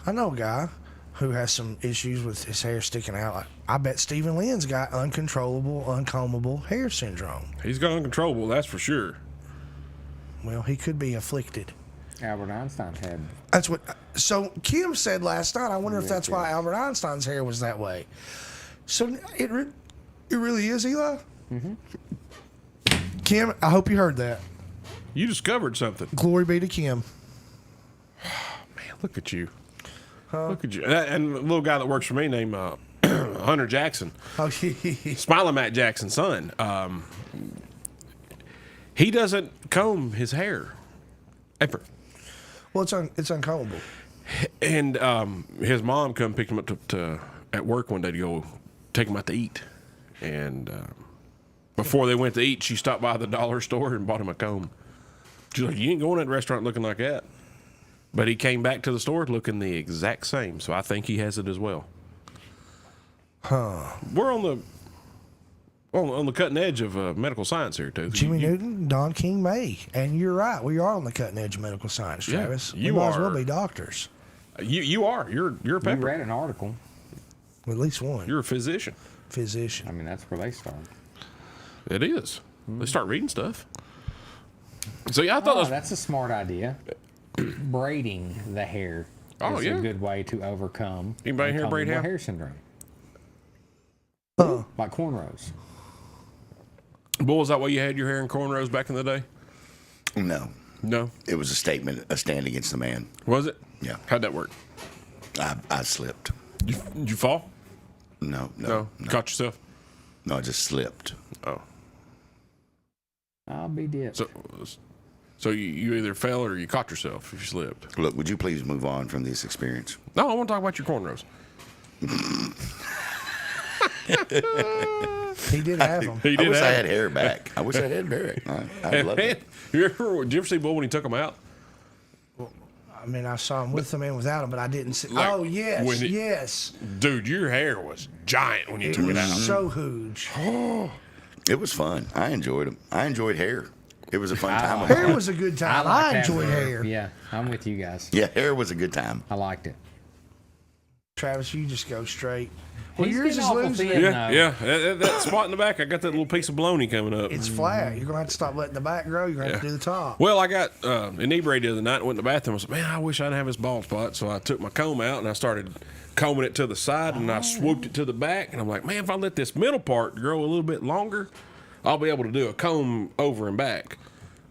I know a guy who has some issues with his hair sticking out. I bet Stephen Lynn's got uncontrollable, uncombable hair syndrome. He's got uncontrollable, that's for sure. Well, he could be afflicted. Albert Einstein had. That's what. So Kim said last night. I wonder if that's why Albert Einstein's hair was that way. So it really is, Eli. Mm-hmm. Kim, I hope you heard that. You discovered something. Glory be to Kim. Man, look at you. Look at you. And the little guy that works for me named Hunter Jackson. Oh, Smiling Matt Jackson's son. He doesn't comb his hair ever. well, it's uncombable. And his mom come pick him up to at work one day to go take him out to eat. And before they went to eat, she stopped by the dollar store and bought him a comb. She's like, you ain't going to that restaurant looking like that. But he came back to the store looking the exact same. So I think he has it as well. Huh. We're on the cutting edge of medical science here, too. Jimmy Newton, Don King May. And you're right. We are on the cutting edge of medical science, Yeah, Travis. you we might as well are. be doctors. You are. You're a You pepper. read an article. At least one. You're a physician. Physician. I mean, that's where they start. It is. They start reading stuff. So yeah, I thought Oh, that was, that's a smart idea. Braiding the hair is yeah. a good way to overcome Anybody here braid uncombable hair? syndrome. Huh. Like cornrows. Bull, is that why you had your hair in cornrows back in the day? No, No. it was a statement, a stand against the man. Was it? Yeah. How'd that work? I slipped. Did you fall? No. You caught yourself? No, I just slipped. Oh. I'll be dead. So you either fell or you caught yourself if you slipped. Look, would you please move on from this experience? No, I want to talk about your cornrows. He did have them. He I did wish I have had hair back. I wish I had hair back. I'd love it. Did you ever see Bull when he took them out? I mean, I saw him with them and without them, but I didn't see. Like, Oh, yes, when it- yes. Dude, your hair was giant when you It took it was out. so huge. It was fun. I enjoyed them. I enjoyed hair. It was a fun time. Hair was a good time. like I that enjoyed for- hair. Yeah, I'm with you guys. Yeah, hair was a good time. I liked it. Travis, you just go straight. Well, He's yours getting is awful losing. thin. Yeah, yeah. That spot in the back, I got that little piece of bologna coming up. It's flat. You're gonna have to stop letting the back grow. You're gonna have to do the top. Well, I got inebriated the other night and went in the bathroom. I was like, man, I wish I didn't have this bald spot. So I took my comb out and I started combing it to the side and I swooped it to the back. And I'm like, man, if I let this middle part grow a little bit longer, I'll be able to do a comb over and back.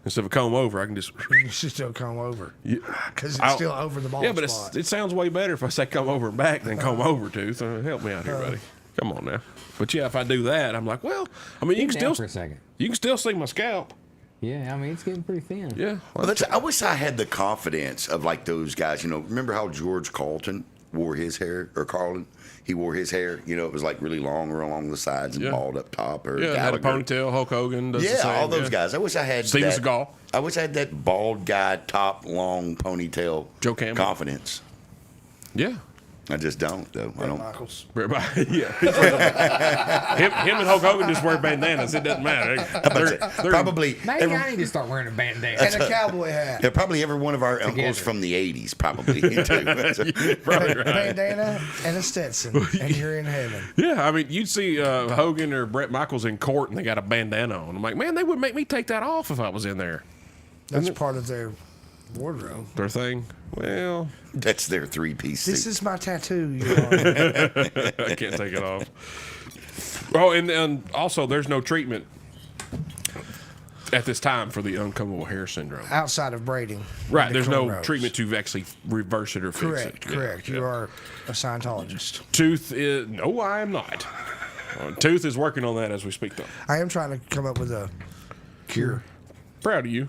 Instead of a comb over, I can just. You should still come over because it's I'll- still over the bald Yeah, but spot. it sounds way better if I say comb over and back than comb over to. So help me out here, buddy. Come on now. But yeah, if I do that, I'm like, well, I mean, you can Get down still for a second. you can still see my scalp. Yeah, I mean, it's getting pretty thin. Yeah. Well, I wish I had the confidence of like those guys. You know, remember how George Carlton wore his hair, or Carlin? He wore his hair. You know, it was like really long or along the sides and Yeah. bald up top. Or Yeah, had a Gallagher. ponytail. Hulk Hogan does the Yeah, same. all those yeah. guys. I wish I had Steven that. Seagal. I wish I had that bald guy, top, long ponytail. Joe Campbell. Confidence. Yeah. I just don't, though. I don't. Michaels. Yeah. him and Hulk Hogan just wear bandanas. It doesn't matter. They're- Probably. Maybe I need to start wearing a bandana. And a cowboy hat. Yeah, probably every one of our uncles from the '80s, probably too. probably right. Bandana and a Stetson, and you're in heaven. Yeah, I mean, you'd see Hogan or Brett Michaels in court and they got a bandana on. I'm like, man, they would make me take that off if I was in there. That's part of their wardrobe. Their thing. Well, That's their three-piece This suit. is my tattoo. Your Honor. I can't take it off. Oh, and also, there's no treatment at this time for the uncombable hair syndrome. Outside of braiding. Right, and the there's no cornrows. treatment to actually reverse it or fix Correct, it. Yeah, correct. yeah. You are a Scientologist. Tooth is no, I am not. Tooth is working on that as we speak, though. I am trying to come up with a cure. Proud of you.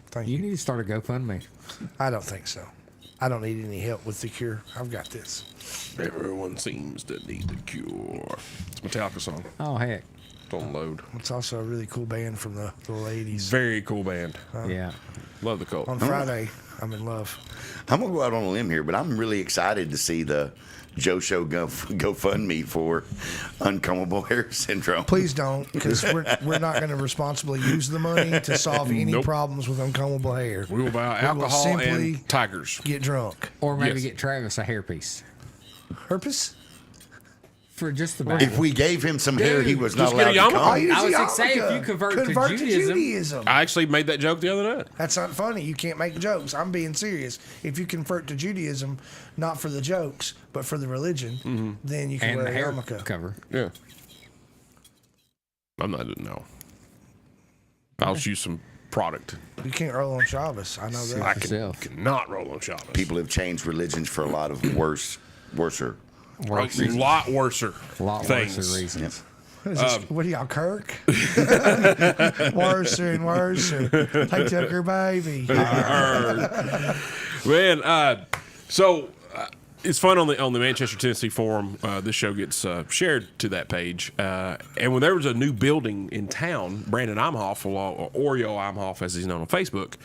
Thank You you. need to start a GoFundMe. I don't think so. I don't need any help with the cure. I've got this. Everyone seems to need the cure. It's a Metallica song. Oh, heck. Don't load. It's also a really cool band from the 80s. Very cool band. Yeah. Love the Cult. On Friday, I'm in love. I'm gonna go out on a limb here, but I'm really excited to see the Joe Show GoFundMe for uncombable hair syndrome. Please don't, because we're not going to responsibly use the money to solve any Nope. problems with uncombable hair. We will buy will alcohol simply and tigers. Get drunk. Or maybe Yes. get Travis a hairpiece Herpes? for just the back. If we gave him some hair, he was not just get allowed a to yarmulke. come. Use I was the gonna say, if yarmulke. you convert to Judaism- I actually made that joke the other night. That's not funny. You can't make jokes. I'm being serious. If you convert to Judaism, not for the jokes, but for the religion, then you can and wear the a hair yarmulke. cover. Yeah. I'm not, no. I'll use some product. You can't roll on Shabbos. I know that. I yourself. cannot roll on Shabbos. People have changed religions for a lot of worser. A lot worser A lot things. worse reasons. What, is this, what are y'all, Kirk? Worser and worser. Like Tucker Baby. Man, so it's fun on the Manchester, Tennessee forum. This show gets shared to that page. And when there was a new building in town, Brandon Imhoff, or Oreo Imhoff, as he's known on Facebook,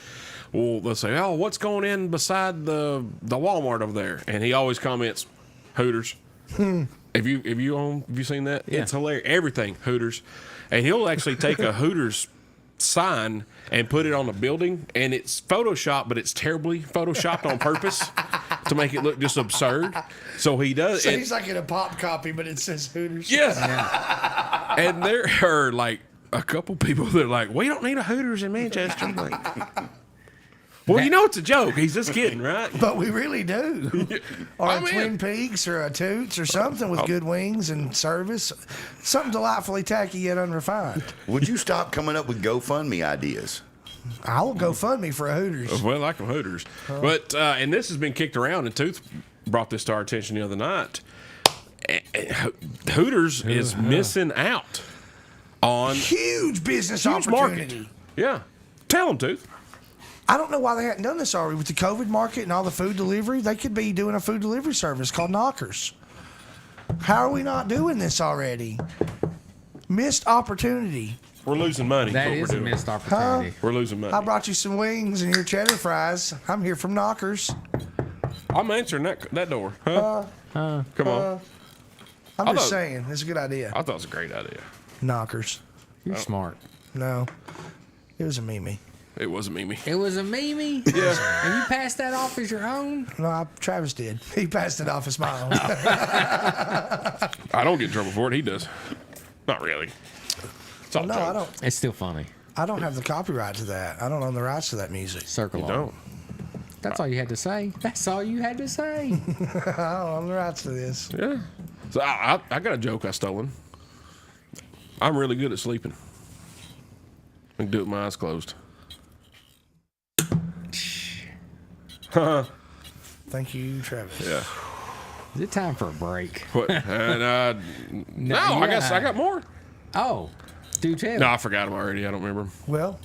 well, they'll say, "Oh, what's going in beside the Walmart over there?" And he always comments, "Hooters." Have you seen that? Yeah. It's hilarious. Everything Hooters, and he'll actually take a Hooters sign and put it on a building, and it's photoshopped, but it's terribly photoshopped on purpose to make it look just absurd. So he does. So and- he's like in a pop copy, but it says Hooters. Yes. And there are like a couple people that are like, "We don't need a Hooters in Manchester." I'm like, well, you know it's a joke. He's just kidding, right? But we really do. Or I'm a in. Twin Peaks or a Toots or something with good wings and service. Something delightfully tacky yet unrefined. Would you stop coming up with GoFundMe ideas? I will go fund me for a Hooters. Well, I like them Hooters. But, and this has been kicked around, and Tooth brought this to our attention the other night. Hooters is missing out on Huge business huge opportunity. market. Yeah. Tell them, Tooth. I don't know why they hadn't done this already. With the COVID market and all the food delivery, they could be doing a food delivery service called Knockers. How are we not doing this already? Missed opportunity. We're losing money. That what is we're a doing. missed opportunity. We're losing money. I brought you some wings and your cheddar fries. I'm here from Knockers. I'm answering that door. Huh? Come on. I'm I just thought- saying, it's a good idea. I thought it was a great idea. Knockers. You're smart. No, it was a Mimi. It wasn't Mimi. It was a Mimi. Yeah. And you passed that off as your own. No, Travis did. He passed it off as my own. I don't get in trouble for it. He does. Not really. It's all No, jokes. I don't. It's still funny. I don't have the copyright to that. I don't own the rights to that music. Circle You on. don't. That's all you had to say. That's all you had to say. I don't own the rights to this. Yeah. So I got a joke I stolen. I'm really good at sleeping. I can do it with my eyes closed. Thank you, Travis. Yeah. Is it time for a break? What? And no, I guess I got more. Oh, do tell. No, I forgot them already. I don't remember 'em. Well,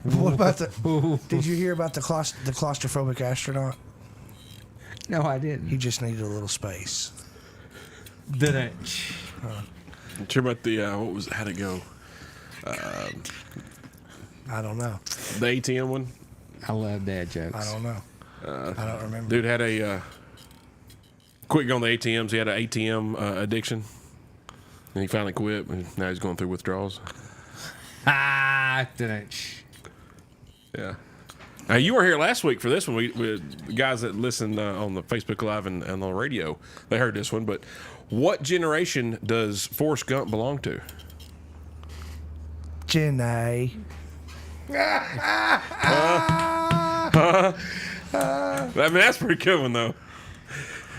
what about the? Did you hear about the claustrophobic astronaut? No, I didn't. He just needed a little space. Didn't. Sure about the what was how'd it go? I don't know. The ATM one. I love dad jokes. I don't know. I don't remember. Dude had a quit going to the ATMs. He had an ATM addiction, and he finally quit. And now he's going through withdrawals. Ah, didn't. Yeah. Now you were here last week for this one. We the guys that listened on the Facebook Live and on the radio, they heard this one. But what generation does Forrest Gump belong to? Jenny. I mean, that's a pretty good one though.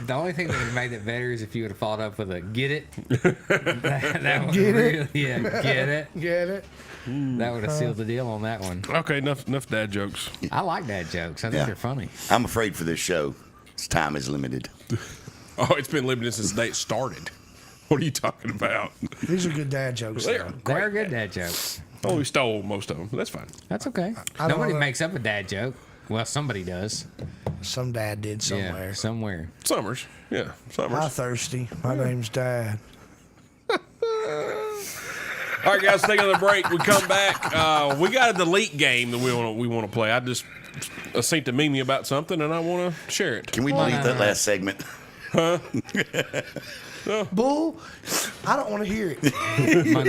The only thing that would have made it better is if you would have followed up with a "get it." that would Get really, it? yeah, get it. Get it? That would have sealed the deal on that one. Okay, enough dad jokes. I like dad jokes. I think Yeah. they're funny. I'm afraid for this show. Its time is limited. Oh, it's been limited since the day it started. What are you talking about? These are good dad jokes. They're though. They're good dad jokes. Oh, we stole most of them. But that's fine. That's okay. I don't Nobody know. makes up a dad joke. Well, somebody does. Some dad did somewhere. Yeah, somewhere. Summers. Yeah, Hi, Summers. thirsty. My name's Dad. All right, guys, take another break. We come back. We got a delete game that we want to play. I just sent to Mimi about something, and I want to share it. Can we delete that last segment? Bull, I don't want to hear it.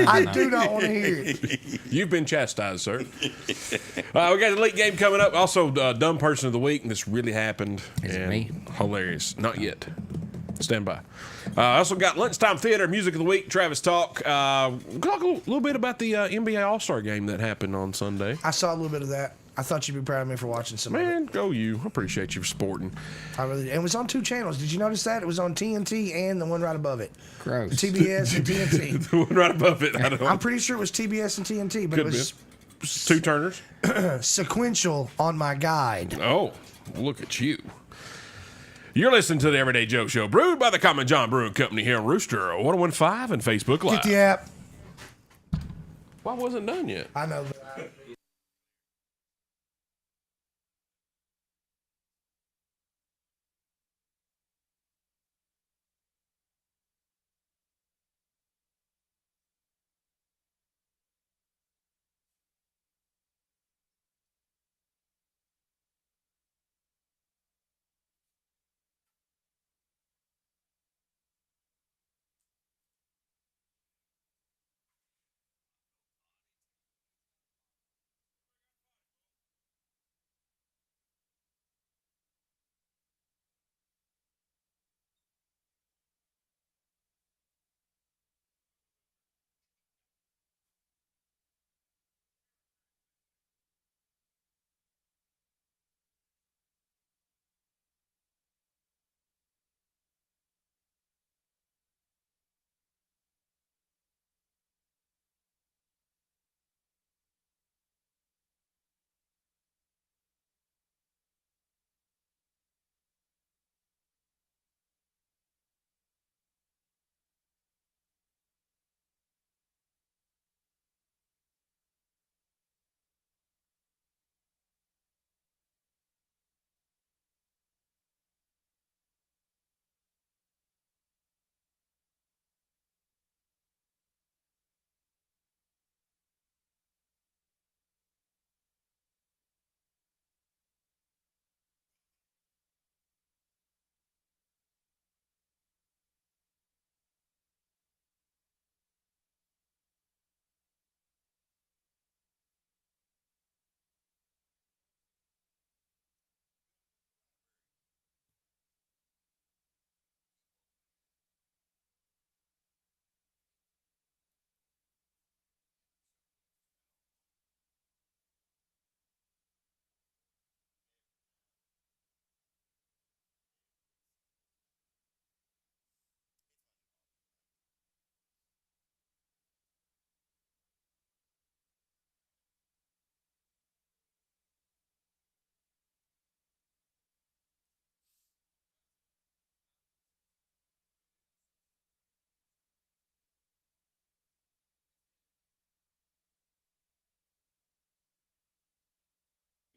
I do not want to hear it. You've been chastised, sir. We got a delete game coming up. Also, dumb person of the week, and this really happened. Is it and me? Hilarious. Not yet. Stand by. Also got Lunchtime Theater, Music of the Week, Travis Talk. Talk a little bit about the NBA All-Star game that happened on Sunday. I saw a little bit of that. I thought you'd be proud of me for watching some of it. Man, go you. I appreciate you for sporting. I really did. And it was on 2 channels. Did you notice that? It was on TNT and the one right above it. Gross. TBS and TNT. The one right above it. I don't I'm pretty sure it was TBS and TNT, but Could it was be. 2 turners. sequential on my guide. Oh, look at you. You're listening to the Everyday Joe Show, brewed by the Common John Brewing Company here on Rooster 1015 and Facebook Live. Get the app. Why wasn't done yet? I know that.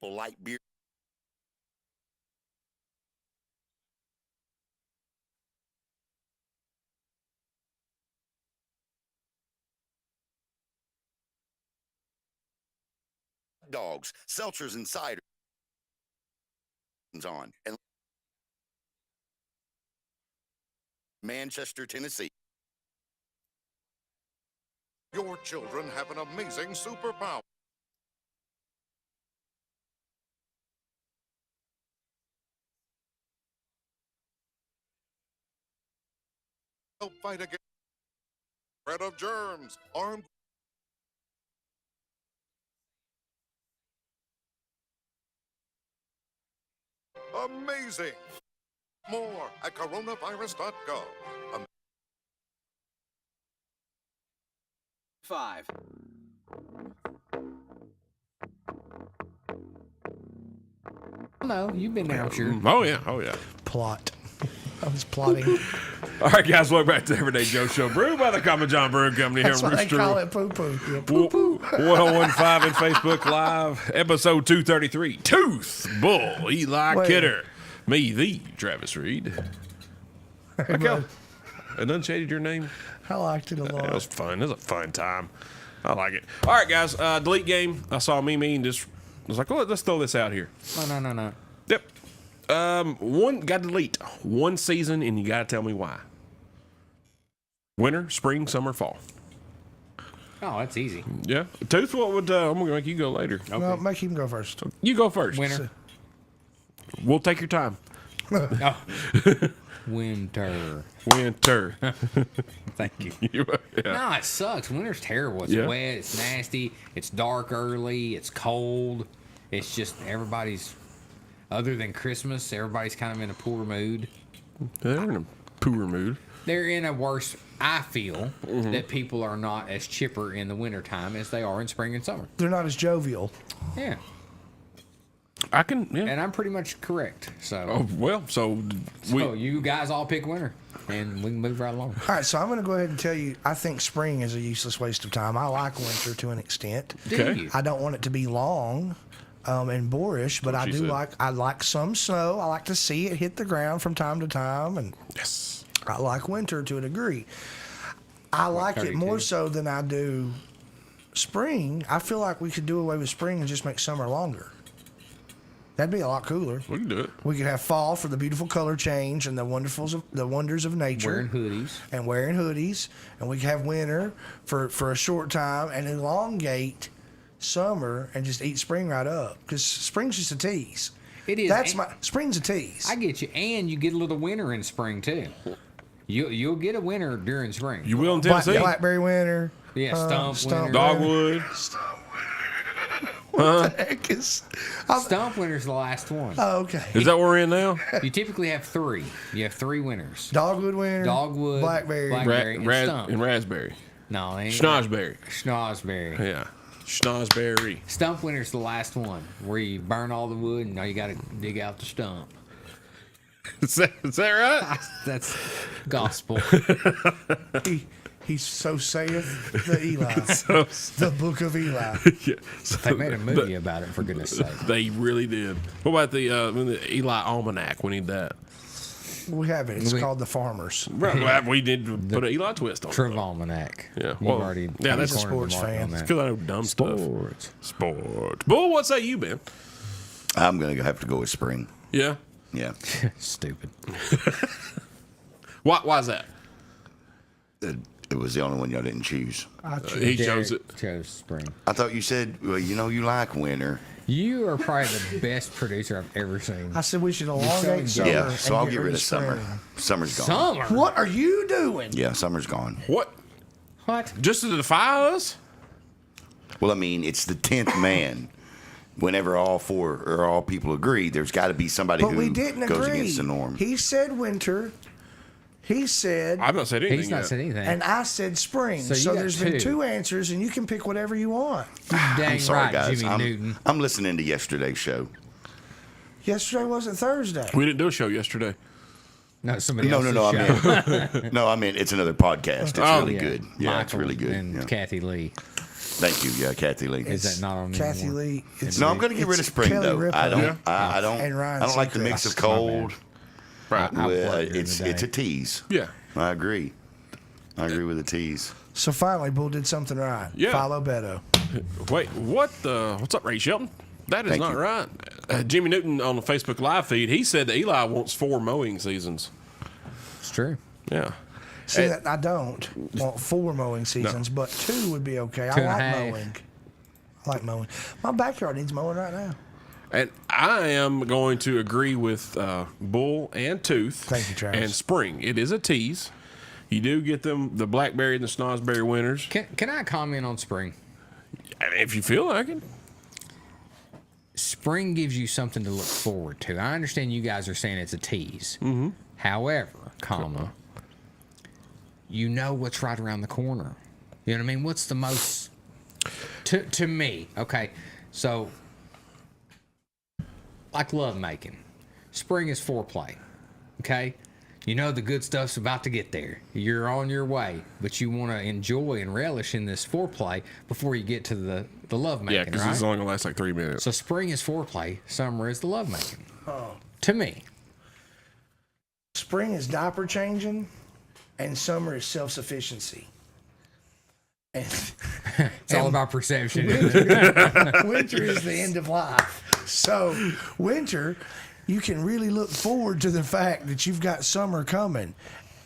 Light beer. Dogs, seltzers, and cider on and Manchester, Tennessee. Your children have an amazing superpower. Help fight against spread of germs. Armed. Amazing. More at coronavirus.gov. 5. No, you've been there, I'm sure. Oh, yeah. Oh, yeah. Plot. I was plotting. All right, guys, welcome back to the Everyday Joe Show, brewed by the Common John Brewing Company here That's on why they Rooster. call it poo-poo. Yeah, poo-poo. 1015 and Facebook Live, episode 233. Tooth Bull, Eli Wait. Kidder. Me, the Travis Reed. Enunciated your name? I liked it a lot. It was fun. It was a fun time. I like it. All right, guys. Delete game. I saw Mimi and just was like, well, let's throw this out here. No. Yep. Got to delete one season, and you got to tell me why. Winter, spring, summer, fall. Oh, that's easy. Yeah. Tooth, what would I'm gonna make you go later. No, make him go first. You go first. Winter. We'll take your time. Oh. Winter. Winter. Thank you. Yeah. No, it sucks. Winter's terrible. It's Yeah. wet. It's nasty. It's dark early. It's cold. It's just everybody's, other than Christmas, everybody's kind of in a poor mood. They're in a poor mood. They're in a worse, I feel, that people are not as chipper in the wintertime as they are in spring and summer. They're not as jovial. Yeah. I can, yeah. And I'm pretty much correct. So, Oh, well, so you guys all pick winter, and we can move right along. All right, so I'm going to go ahead and tell you, I think spring is a useless waste of time. I like winter to an extent. Do Okay. you? I don't want it to be long and boorish, but I she do said. I like some snow. I like to see it hit the ground from time to time, and yes. I like winter to a degree. I like it more 32? so than I do spring. I feel like we could do away with spring and just make summer longer. That'd be a lot cooler. We can do it. We could have fall for the beautiful color change and the wonders of nature. Wearing hoodies. And wearing hoodies. And we could have winter for a short time and elongate summer and just eat spring right up. Because spring's just a tease. It is. Spring's a tease. I get you, and you get a little winter in spring too. You'll get a winter during spring. You will in Tennessee? Blackberry winter. Yeah, stump winter. Dogwood. What the heck is? Stump winter's the last one. Oh, okay. Is that where we're in now? You typically have three. You have three winters. Dogwood winter. Dogwood, Blackberry. and stump. And raspberry. No, they ain't. Schnozberry. Schnozberry. Yeah. Schnozberry. Stump winter's the last one where you burn all the wood and now you got to dig out the stump. Is that right? That's gospel. He's so saith the Eli. The book of Eli. Yeah. They made a movie about it, for goodness sake. They really did. What about the Eli Almanac? We need that. We have it. It's called The Farmers. Right. Well, we need to put an Eli twist on it. Trivalmanac. Yeah, You've well, already yeah, that's a cornered the sports market fan. on that. Because I know dumb Sports. stuff. Sports. Bull, what say you, Ben? I'm going to have to go with spring. Yeah. Yeah. Stupid. Why is that? It was the only one y'all didn't choose. He chose it. Chose spring. I thought you said, well, you like winter. You are probably the best producer I've ever seen. I said we should elongate summer. Yeah, so and I'll get rid of summer. spring. Summer's gone. Summer? What are you doing? Yeah, summer's gone. What? What? Just to defy us? Well, I mean, it's the 10th man. Whenever all four or all people agree, there's got to be somebody But who we didn't goes agree. against the norm. He said winter. He said, I've not said anything He's not yet. said anything. and I said spring. So So, you got there's been two. two answers, and you can pick whatever you want. Dang I'm sorry, right, guys. Jimmy Newton. I'm listening to yesterday's show. Yesterday wasn't Thursday. We didn't do a show yesterday. No, somebody No, else's no, show. I mean, no, I mean it's another podcast. It's Oh, really Yeah. good. Yeah, it's Michael really good. And Yeah. Kathy Lee. Thank you. Yeah, Kathy Lee. Is that not on Kathy anymore? Lee. It's, No, I'm going to get rid of it's spring Kelly though. Ripa I don't. I don't. and Ryan I don't like the mix Seacrest. of cold. Right. I'll Well, plug during it's the it's a day. tease. Yeah. I agree. I agree with the tease. So finally, Bull did something right. Yeah. Follow Beto. Wait, what's up, Ray Shelton? That is Thank not you. right. Jimmy Newton on the Facebook live feed, he said that Eli wants 4 mowing seasons. It's true. Yeah. See, Hey. that I don't want 4 mowing seasons, but 2 would be okay. Two I and a like half. mowing. I like mowing. My backyard needs mowing right now. And I am going to agree with Bull and Tooth. Thank you, Travis. And Spring. It is a tease. You do get them the blackberry and the snozberry winters. Can I comment on spring? If you feel like it. Spring gives you something to look forward to. I understand you guys are saying it's a tease. Mm-hmm. However, you know what's right around the corner. You know what I mean? What's the most to me? Okay, so like love making, spring is foreplay. Okay, you know the good stuff's about to get there. You're on your way, but you want to enjoy and relish in this foreplay before you get to the love making. Yeah, because right? it's only going to last like 3 minutes. So spring is foreplay, summer is the love making. To me. Spring is diaper changing, and summer is self-sufficiency. And It's all about perception. Isn't it? winter is the end of life. So winter, you can really look forward to the fact that you've got summer coming.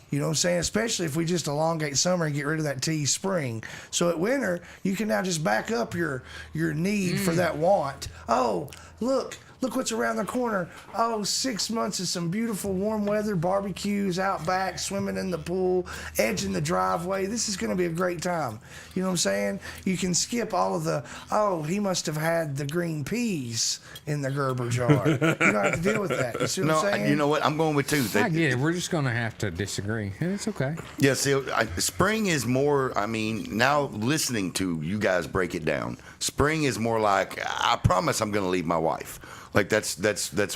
You know what I'm saying? Especially if we just elongate summer and get rid of that tease spring. So at winter, you can now just back up your need for that want. Oh, look what's around the corner. Oh, 6 months of some beautiful warm weather, barbecues out back, swimming in the pool, edging the driveway. This is going to be a great time. You know what I'm saying? You can skip all of the, oh, he must have had the green peas in the Gerber jar. You don't have to deal with that. You see what I'm saying? You know what? I'm going with two. I get it. We're just going to have to disagree. It's okay. Yeah, see, spring is more, now listening to you guys break it down, spring is more like, I promise I'm going to leave my wife. Like, that's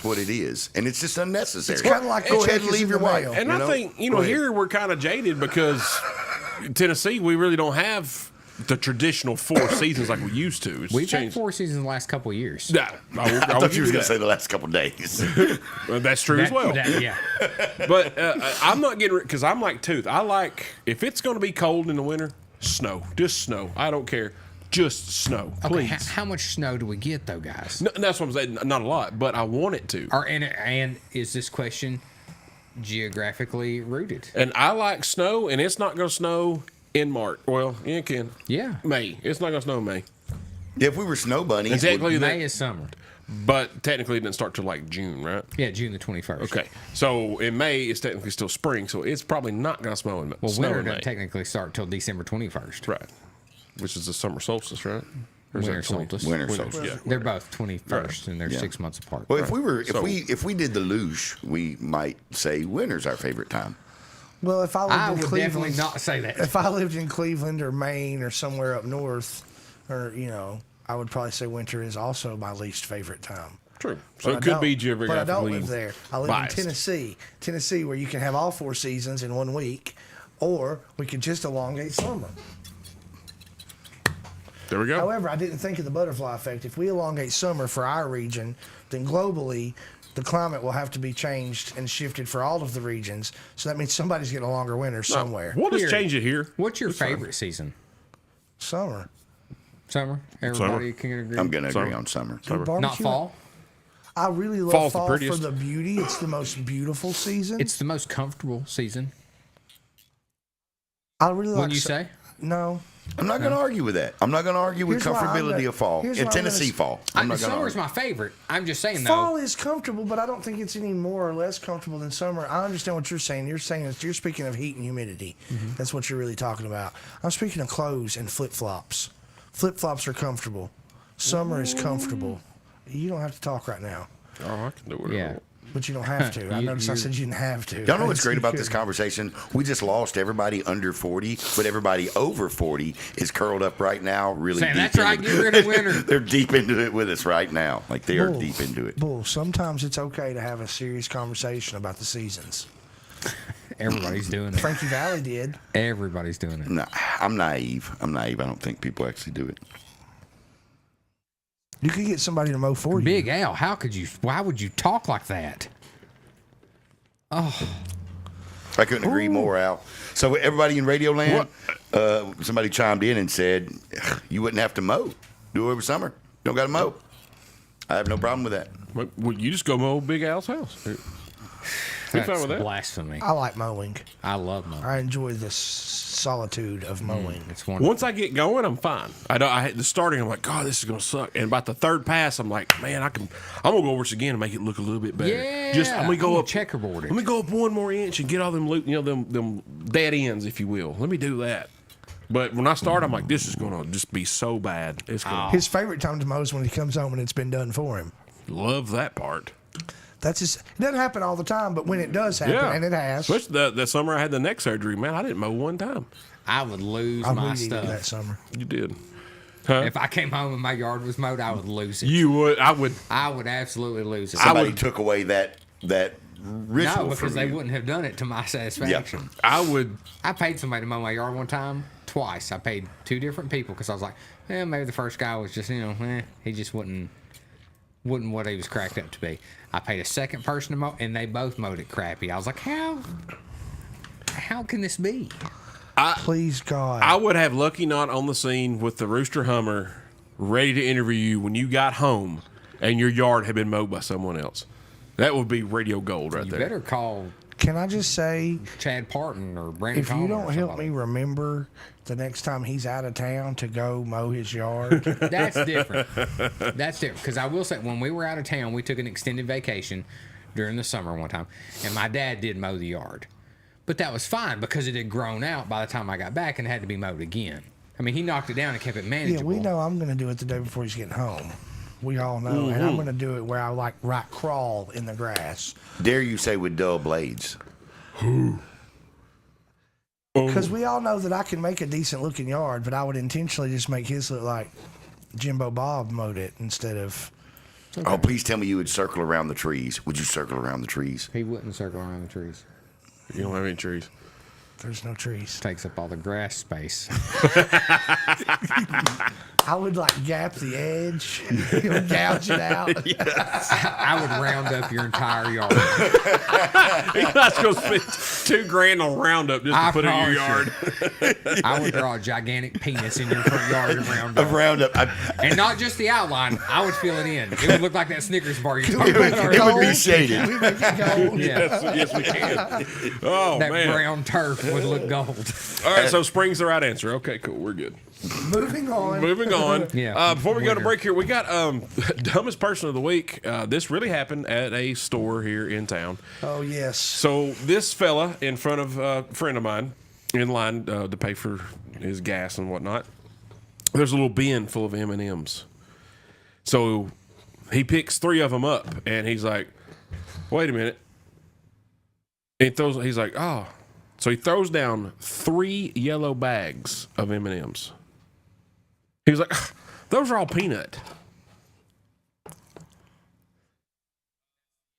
what it is. And it's just unnecessary. It's kind of like go a ahead check and is leave in your the wife. mail. And you I know? think, Go ahead. here we're kind of jaded because Tennessee, we really don't have the traditional 4 seasons like we used to. It's We've had changed. 4 seasons the last couple of years. Yeah, I thought you was going to say the last couple of days. That's true as well. Yeah. But I'm not getting because I'm like Tooth. I like if it's going to be cold in the winter, snow. Just snow. I don't care. Just snow, Okay, please. how much snow do we get, though, guys? No, that's what I'm saying. Not a lot, but I want it to. And is this question geographically rooted? And I like snow, and it's not going to snow in March. Well, yeah, it can. Yeah. May. It's not going to snow in May. If we were snow bunnies, And technically, May is summer. but technically, it didn't start till like June, right? Yeah, June the 21st. Okay, so in May it's technically still spring, so it's probably not going to snow in May. Well, snow winter in May. doesn't technically start till December 21st. Right, which is the summer solstice, right? Or is Winter that 20? solstice. Winter solstice. Yeah. They're both 21st, Right. and they're Yeah. 6 months apart. well, if we were, So- if we did the luge, we might say winter's our favorite time. Well, if I lived I in would Cleveland, definitely not say that. if I lived in Cleveland or Maine or somewhere up north, or I would probably say winter is also my least favorite time. True. So But it I could don't- be But I geographically don't live there. I live biased. in Tennessee, where you can have all 4 seasons in 1 week, or we could just elongate summer. There we go. However, I didn't think of the butterfly effect. If we elongate summer for our region, then globally, the climate will have to be changed and shifted for all of the regions. So that means somebody's getting a longer winter somewhere. We'll just Here. change it here. What's your It's fine. favorite season? Summer. Summer? Everybody can agree? I'm going to agree Summer. on summer. Barbecue. Not fall? I really love Fall's the fall for prettiest. the beauty. It's the most beautiful season. It's the most comfortable season. I really like. Wouldn't you say? No. I'm not going to argue with that. I'm not going to argue with Here's why I'm comfortability gonna- of fall. here's In why I'm gonna Tennessee s- fall. I'm not going to Summer's argue. my favorite. I'm just saying, Fall though. is comfortable, but I don't think it's any more or less comfortable than summer. I understand what you're saying. You're saying that you're speaking of heat and humidity. That's what you're really talking about. I'm speaking of clothes and flip flops. Flip flops are comfortable. Summer is comfortable. You don't have to talk right now, Oh, I can do whatever. I Yeah. want. but you don't have to. I noticed I said you didn't have to. Y'all know what's great about this conversation? conversation? We just lost everybody under 40, but everybody over 40 is curled up right now. Really Saying, deep "That's right, into get rid of winter." They're deep into it with us right now. Like they are Bull. deep into it. Bull, sometimes it's okay to have a serious conversation about the seasons. Everybody's doing it. Frankie Valli did. Everybody's doing it. No, I'm naive. I don't think people actually do it. You could get somebody to mow for you. Big Al, why would you talk like that? I couldn't agree more, Al. So everybody in Radio Land, somebody chimed in and said, you wouldn't have to mow. Do it over summer. You don't got to mow. I have no problem with that. Well, you just go mow Big Al's house. You fine That's with that? blasphemy. I like mowing. I love mowing. I enjoy the solitude of mowing. It's wonderful. Once I get going, I'm fine. The starting, I'm like, God, this is gonna suck. And about the third pass, I'm like, man, I'm gonna go over this again and make it look a little bit better. Yeah, I'm gonna go up checkerboard it. Let me go up 1 more inch and get all them, them dead ends, if you will. Let me do that. But when I start, I'm like, this is gonna just be so bad. It's gonna His favorite time to mow is when he comes home and it's been done for him. love that part. That's just, it doesn't happen all the time, but when it does happen, Yeah, and it has, Especially that summer I had the neck surgery. Man, I didn't mow one time. I would lose I my weed eated that stuff. summer. You did. If I came home and my yard was mowed, I would lose it. You would. I would. I would absolutely lose it. Somebody would- took away that ritual No, because from they you. wouldn't have done it to my satisfaction. I would. I paid somebody to mow my yard one time, twice. I paid 2 different people because I was like, maybe the first guy was just, he just wasn't what he was cracked up to be. I paid a second person to mow, and they both mowed it crappy. I was like, how? how can this be? Please, God. I would have Lucky Knot on the scene with the Rooster Hummer ready to interview you when you got home and your yard had been mowed by someone else. That would be radio gold right You there. better call Can I just say, Chad Parton or Brandon if you Coleman don't or help somebody. me remember the next time he's out of town to go mow his yard, That's different. That's different. Because I will say, when we were out of town, we took an extended vacation during the summer one time, and my dad did mow the yard. But that was fine because it had grown out by the time I got back and had to be mowed again. I mean, he knocked it down and kept it yeah, manageable. we know I'm going to do it the day before he's getting home. We all know, and I'm going to do it where I right crawl in the grass. Dare you say with dull blades? Because we all know that I can make a decent looking yard, but I would intentionally just make his look like Jimbo Bob mowed it instead of. Okay. Oh, please tell me you would circle around the trees. Would you circle around the trees? He wouldn't circle around the trees. You don't have any trees. There's no trees. Takes up all the grass space. I would gap the edge, gouge it out. I would round up your entire yard. You're not going to spend $2,000 on Roundup just to put it in your yard. I would draw a gigantic penis in your front yard and round up. Of Roundup. And not just the outline. I would fill it in. It would look like that Snickers bar you're talking It about. would be shaded. We make it gold. Yes, we can. Oh, That man. brown turf would look gold. All right, so spring's the right answer. Okay, cool. We're good. Moving on. Moving on. Yeah. Before we go to Winter. break here, we got dumbest person of the week. This really happened at a store here in town. Oh, yes. So this fella in front of a friend of mine in line to pay for his gas and whatnot, there's a little bin full of M&Ms. So he picks 3 of them up, and he's like, wait a minute. He's like, oh. So he throws down 3 yellow bags of M&Ms. He was like, those are all peanut.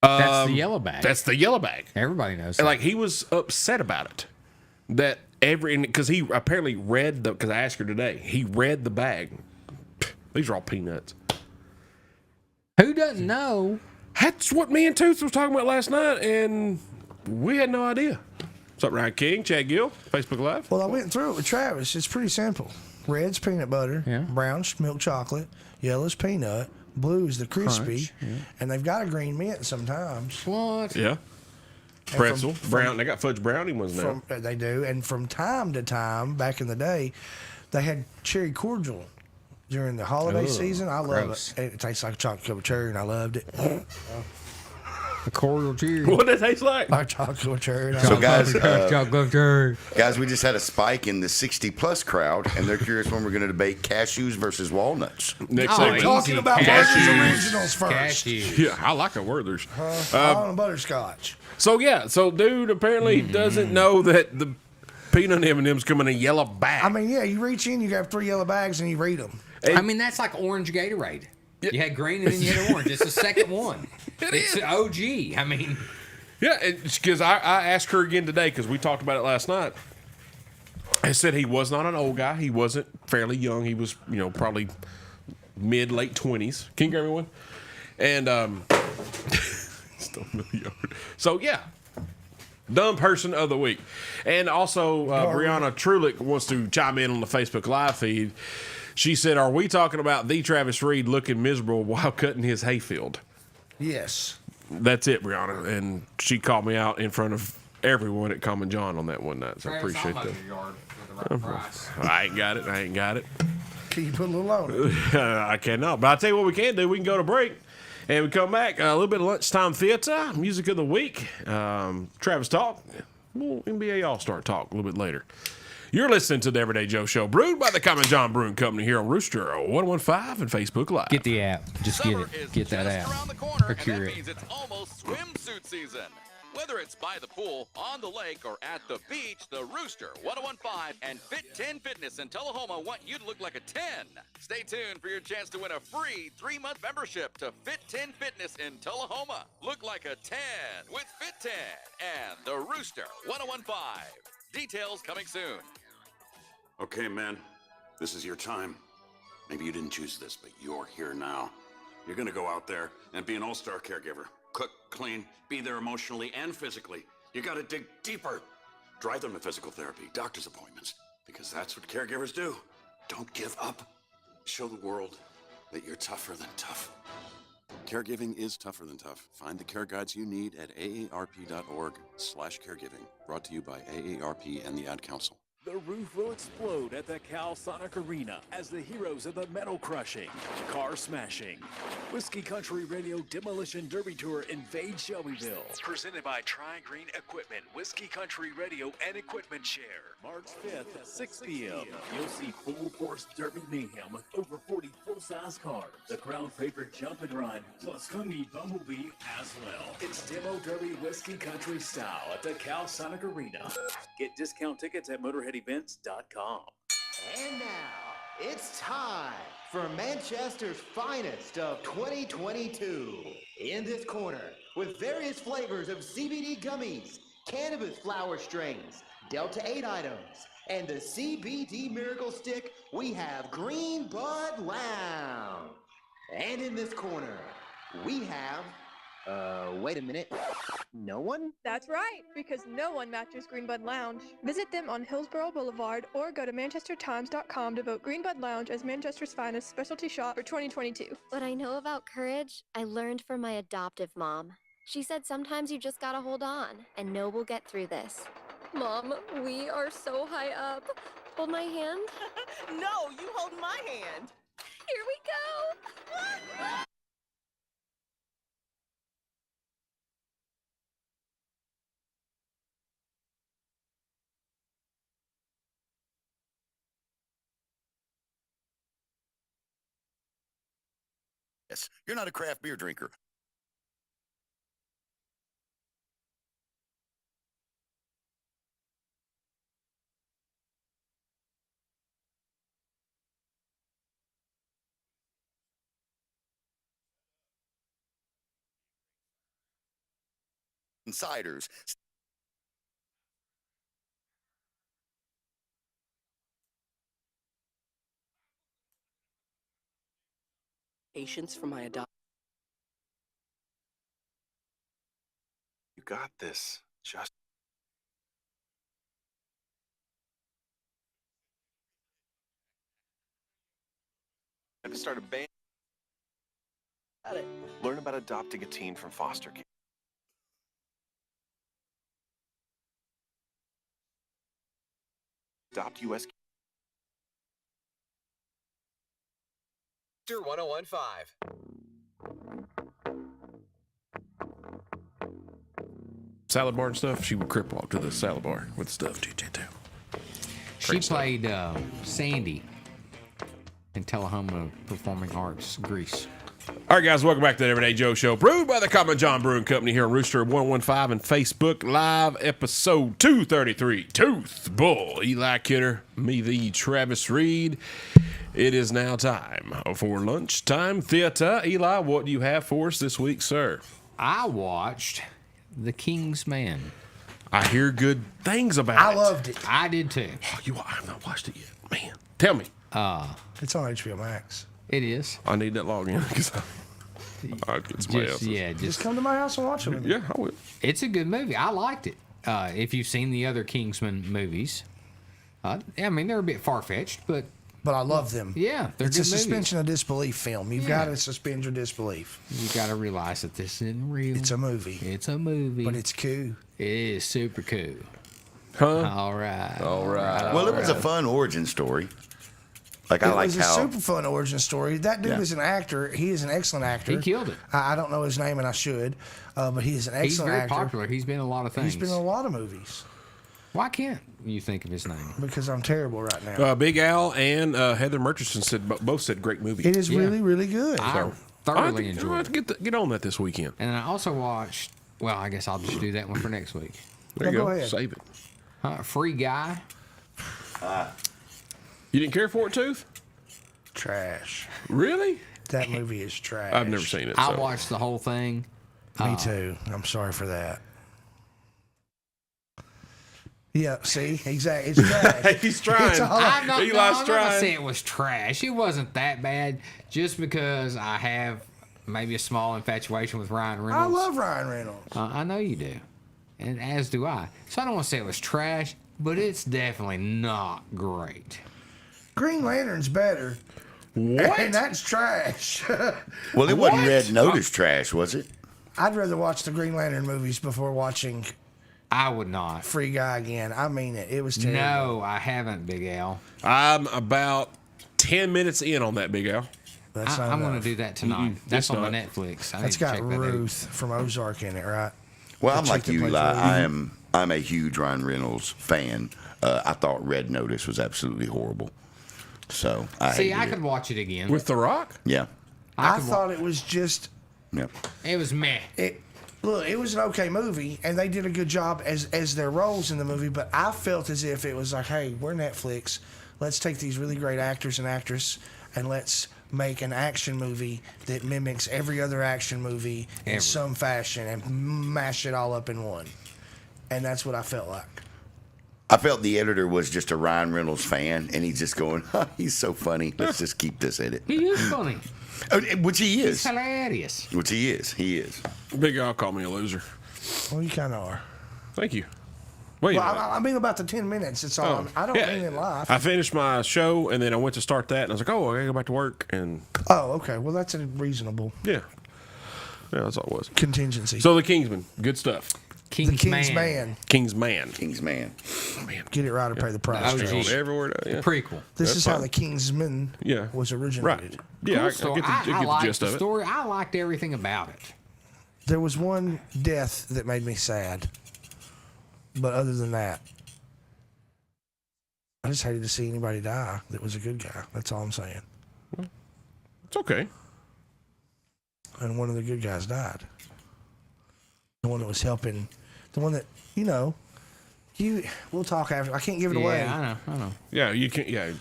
That's the yellow bag. That's the yellow bag. Everybody knows. And that. he was upset about it. That because he apparently read because I asked her today, he read the bag. These are all peanuts. Who doesn't know? That's what me and Toots was talking about last night, and we had no idea. What's up, Ryan King, Chad Gill, Facebook Live? Well, I went through it with Travis. It's pretty simple. Red's peanut butter, Yeah. brown's milk chocolate, yellow's peanut, blue is the crispy, Crunch, and they've got a green mint sometimes. What? Yeah. And Pretzel, brown. They got fudge brownie ones now. They do, and from time to time, back in the day, they had cherry cordial during the holiday season. I love gross. it. It tastes like a chocolate covered cherry, and I loved it. A cordial cherry. What does it taste like? Like chocolate covered cherry. And I So, love guys, Chocolate cherry. guys, we just had a spike in the 60-plus crowd, and they're curious when we're going to debate cashews versus walnuts. Next Oh, segment. talking easy. about Cashews. Werther's Originals first. Cashews. Yeah, I like a Werther's. On butterscotch. So dude apparently doesn't know that the peanut M&Ms come in a yellow bag. I mean, yeah, you reach in, you got 3 yellow bags, and you read them. I mean, that's like orange Gatorade. You had green and then you had orange. It's the second one. It's the OG. I mean, yeah, because I asked her again today because we talked about it last night. I said he was not an old guy. He wasn't fairly young. He was, probably late 20s. Can you hear me one? And still young. So yeah, dumb person of the week. And also Brianna Trulick wants to chime in on the Facebook Live feed. She said, "Are we talking about the Travis Reed looking miserable while cutting his hayfield?" Yes. That's it, Brianna. And she called me out in front of everyone at Common John on that one night. So I appreciate that. I ain't got it. Can you put a little on it? I cannot. But I'll tell you what we can do. We can go to break. And we come back, a little bit of Lunchtime Theater, music of the week, Travis Talk, well, NBA All-Star Talk a little bit later. You're listening to the Everyday Joe Show, brewed by the Common John Brewing Company here on Rooster 115 and Facebook Live. get the app. Just get Summer it. is Get that just app. around the corner, and Procure that it. means it's almost swimsuit season. Whether it's by the pool, on the lake, or at the beach, the Rooster 1015 and Fit 10 Fitness in Tullahoma want you to look like a 10. Stay tuned for your chance to win a free 3-month membership to Fit 10 Fitness in Tullahoma. Look like a 10 with Fit 10 and the Rooster 1015. Details coming soon. Okay, man, this is your time. Maybe you didn't choose this, but you're here now. You're gonna go out there and be an all-star caregiver. Cook, clean, be there emotionally and physically. You gotta dig deeper. Drive them to physical therapy, doctor's appointments, because that's what caregivers do. Don't give up. Show the world that you're tougher than tough. Caregiving is tougher than tough. Find the care guides you need at aarp.org/caregiving. Brought to you by AARP and the Ad Council. The roof will explode at the Cal Sonic Arena as the heroes of the metal crushing, car smashing, Whiskey Country Radio Demolition Derby Tour invade Shelbyville. Presented by Tri-Green Equipment, Whiskey Country Radio and Equipment Share. March 5th at 6 p.m. You'll see full force derby mayhem with over 40 full-size cars, the crowd favorite jump and run, plus come meet Bumblebee as well. It's Demo Derby Whiskey Country style at the Cal Sonic Arena. Get discount tickets at MotorheadEvents.com. And now, it's time for Manchester's finest of 2022. In this corner, with various flavors of CBD gummies, cannabis flower strains, Delta 8 items, and the CBD Miracle Stick, we have Green Bud Lounge. And in this corner, we have... wait a minute. No one? That's right, because no one matches Greenbud Lounge. Visit them on Hillsborough Boulevard or go to manchestertimes.com to vote Greenbud Lounge as Manchester's finest specialty shop for 2022. What I know about courage, I learned from my adoptive mom. She said sometimes you just gotta hold on and know we'll get through this. Mom, we are so high up. Hold my hand. No, you hold my hand. Here we go. Yes, you're not a craft beer drinker. Ciders. Patience for my adopt. You got this. Just. And to start a band. Got it. Learn about adopting a teen from foster care. Adopt US. 1015. Salad bar and stuff. She would crip walk to the salad bar with stuff. She played Sandy in Tullahoma Performing Arts, Greece. All right, guys, welcome back to the Everyday Joe Show, brewed by the Common John Brewing Company here on Rooster 115 and Facebook Live, episode 233. Tooth Bull, Eli Kenner, me, the Travis Reed. It is now time for Lunchtime Theater. Eli, what do you have for us this week, sir? I watched The King's Man. I hear good things about I it. loved it. I did too. Oh, I have not watched it yet. Man, tell me. It's on HBO Max. It is. I need that login because I get somebody else's. Just come to my house and watch it with me. Yeah, I will. It's a good movie. I liked it. If you've seen the other Kingsman movies, I mean, they're a bit far-fetched, but I love them. Yeah, they're it's good a suspension of disbelief film. You've got to suspend your disbelief. You got to realize that this isn't real. It's a movie. It's a movie. But it's cool. It is super cool. Huh? All right. Well, it was a fun origin story. Like I like how it was a how super fun origin story. That dude is an actor. He is an excellent actor. He killed it. I don't know his name, and I should, but he is an excellent actor. He's very popular. He's been in a lot of things. He's been in a lot of movies. Why can't you think of his name? Because I'm terrible right now. Big Al and Heather Murchison both said great movie. It is really, really good. I thoroughly enjoyed it. Get on that this weekend. And I also watched. Well, I guess I'll just do that one for next week. There you go go. ahead. Save it. Free Guy. You didn't care for it, Tooth? Trash. Really? That movie is trash. I've never seen it. I so. watched the whole thing. Me too. I'm sorry for that. Yeah, see? Exactly. It's trash. He's trying. I'm not Eli's gonna trying. say it was trash. It wasn't that bad just because I have maybe a small infatuation with Ryan Reynolds. I love Ryan Reynolds. I know you do. and as do I. So I don't want to say it was trash, but it's definitely not great. Green Lantern's better. What? And that's trash. Well, it wasn't Red Notice trash, was it? I'd rather watch the Green Lantern movies before watching I would not. Free Guy again. I mean it. It was terrible. No, I haven't, Big Al. I'm about 10 minutes in on that, Big Al. I'm going to do that tonight. That's it's on not. my Netflix. I need That's to got check that out. Ruth from Ozark in it, right? Well, The I'm chick like that you, plays Eli. Ruth. I'm a huge Ryan Reynolds fan. I thought Red Notice was absolutely horrible. So I See, hated I it. could watch it again. With The Rock? Yeah. I thought it was just. Yep. It was meh. Look, it was an okay movie, and they did a good job as their roles in the movie. But I felt as if it was like, hey, we're Netflix. Let's take these really great actors and actresses, and let's make an action movie that mimics every other action movie in some fashion and mash it all up in one. And that's what I felt like. I felt the editor was just a Ryan Reynolds fan, and he's just going, he's so funny. Let's just keep this in it. He is funny. Which he is. He's hilarious. Which he is. He is. Big Al called me a loser. Well, you kind of are. Thank you. Wait. Well, I mean about the 10 minutes. It's on. I don't mean in life. I finished my show, and then I went to start that, and I was like, oh, I got to go back to work. And Oh, okay. Well, that's a reasonable yeah, that's all it was. contingency. So The Kingsman, good stuff. the King's Man. King's Man. King's Man. Oh, man. Get it right or pay the price. OG. George. Every word. Yeah. Prequel. This That's is how fine. the Kingsman Yeah. was Right. originated. Yeah, I Cool get the, story. I get the liked gist the of it. story. I liked everything about it. There was one death that made me sad. But other than that, I just hated to see anybody die that was a good guy. That's all I'm saying. It's okay. And one of the good guys died. The one that was helping. The one that, we'll talk after. I can't give it away. Yeah, I know. Yeah, you can. Yeah,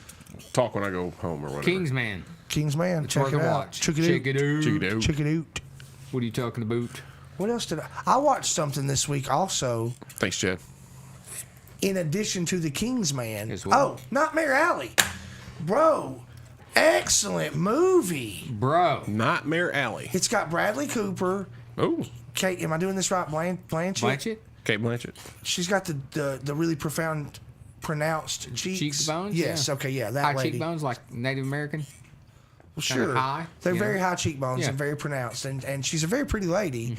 talk when I go home or whatever. Kingsman. King's Man. It's Check worth it a out. watch. Check it Check it out. out. Check it out. Check it out. What are you talking about? What else did I watched something this week also. Thanks, Chad. In addition to the King's Man. As well. Oh, Nightmare Alley. Bro, excellent movie. Bro. Nightmare Alley. It's got Bradley Cooper. Oh, Kate, am I doing this right? Blanchett? Blanchett? Kate Blanchett. She's got the really profound pronounced cheeks. Cheekbones? Yes, Yeah. okay, yeah, that High lady. cheekbones like Native American? Well, Kinda sure. high, They're you very know? high cheekbones Yeah. and very pronounced, and she's a very pretty lady.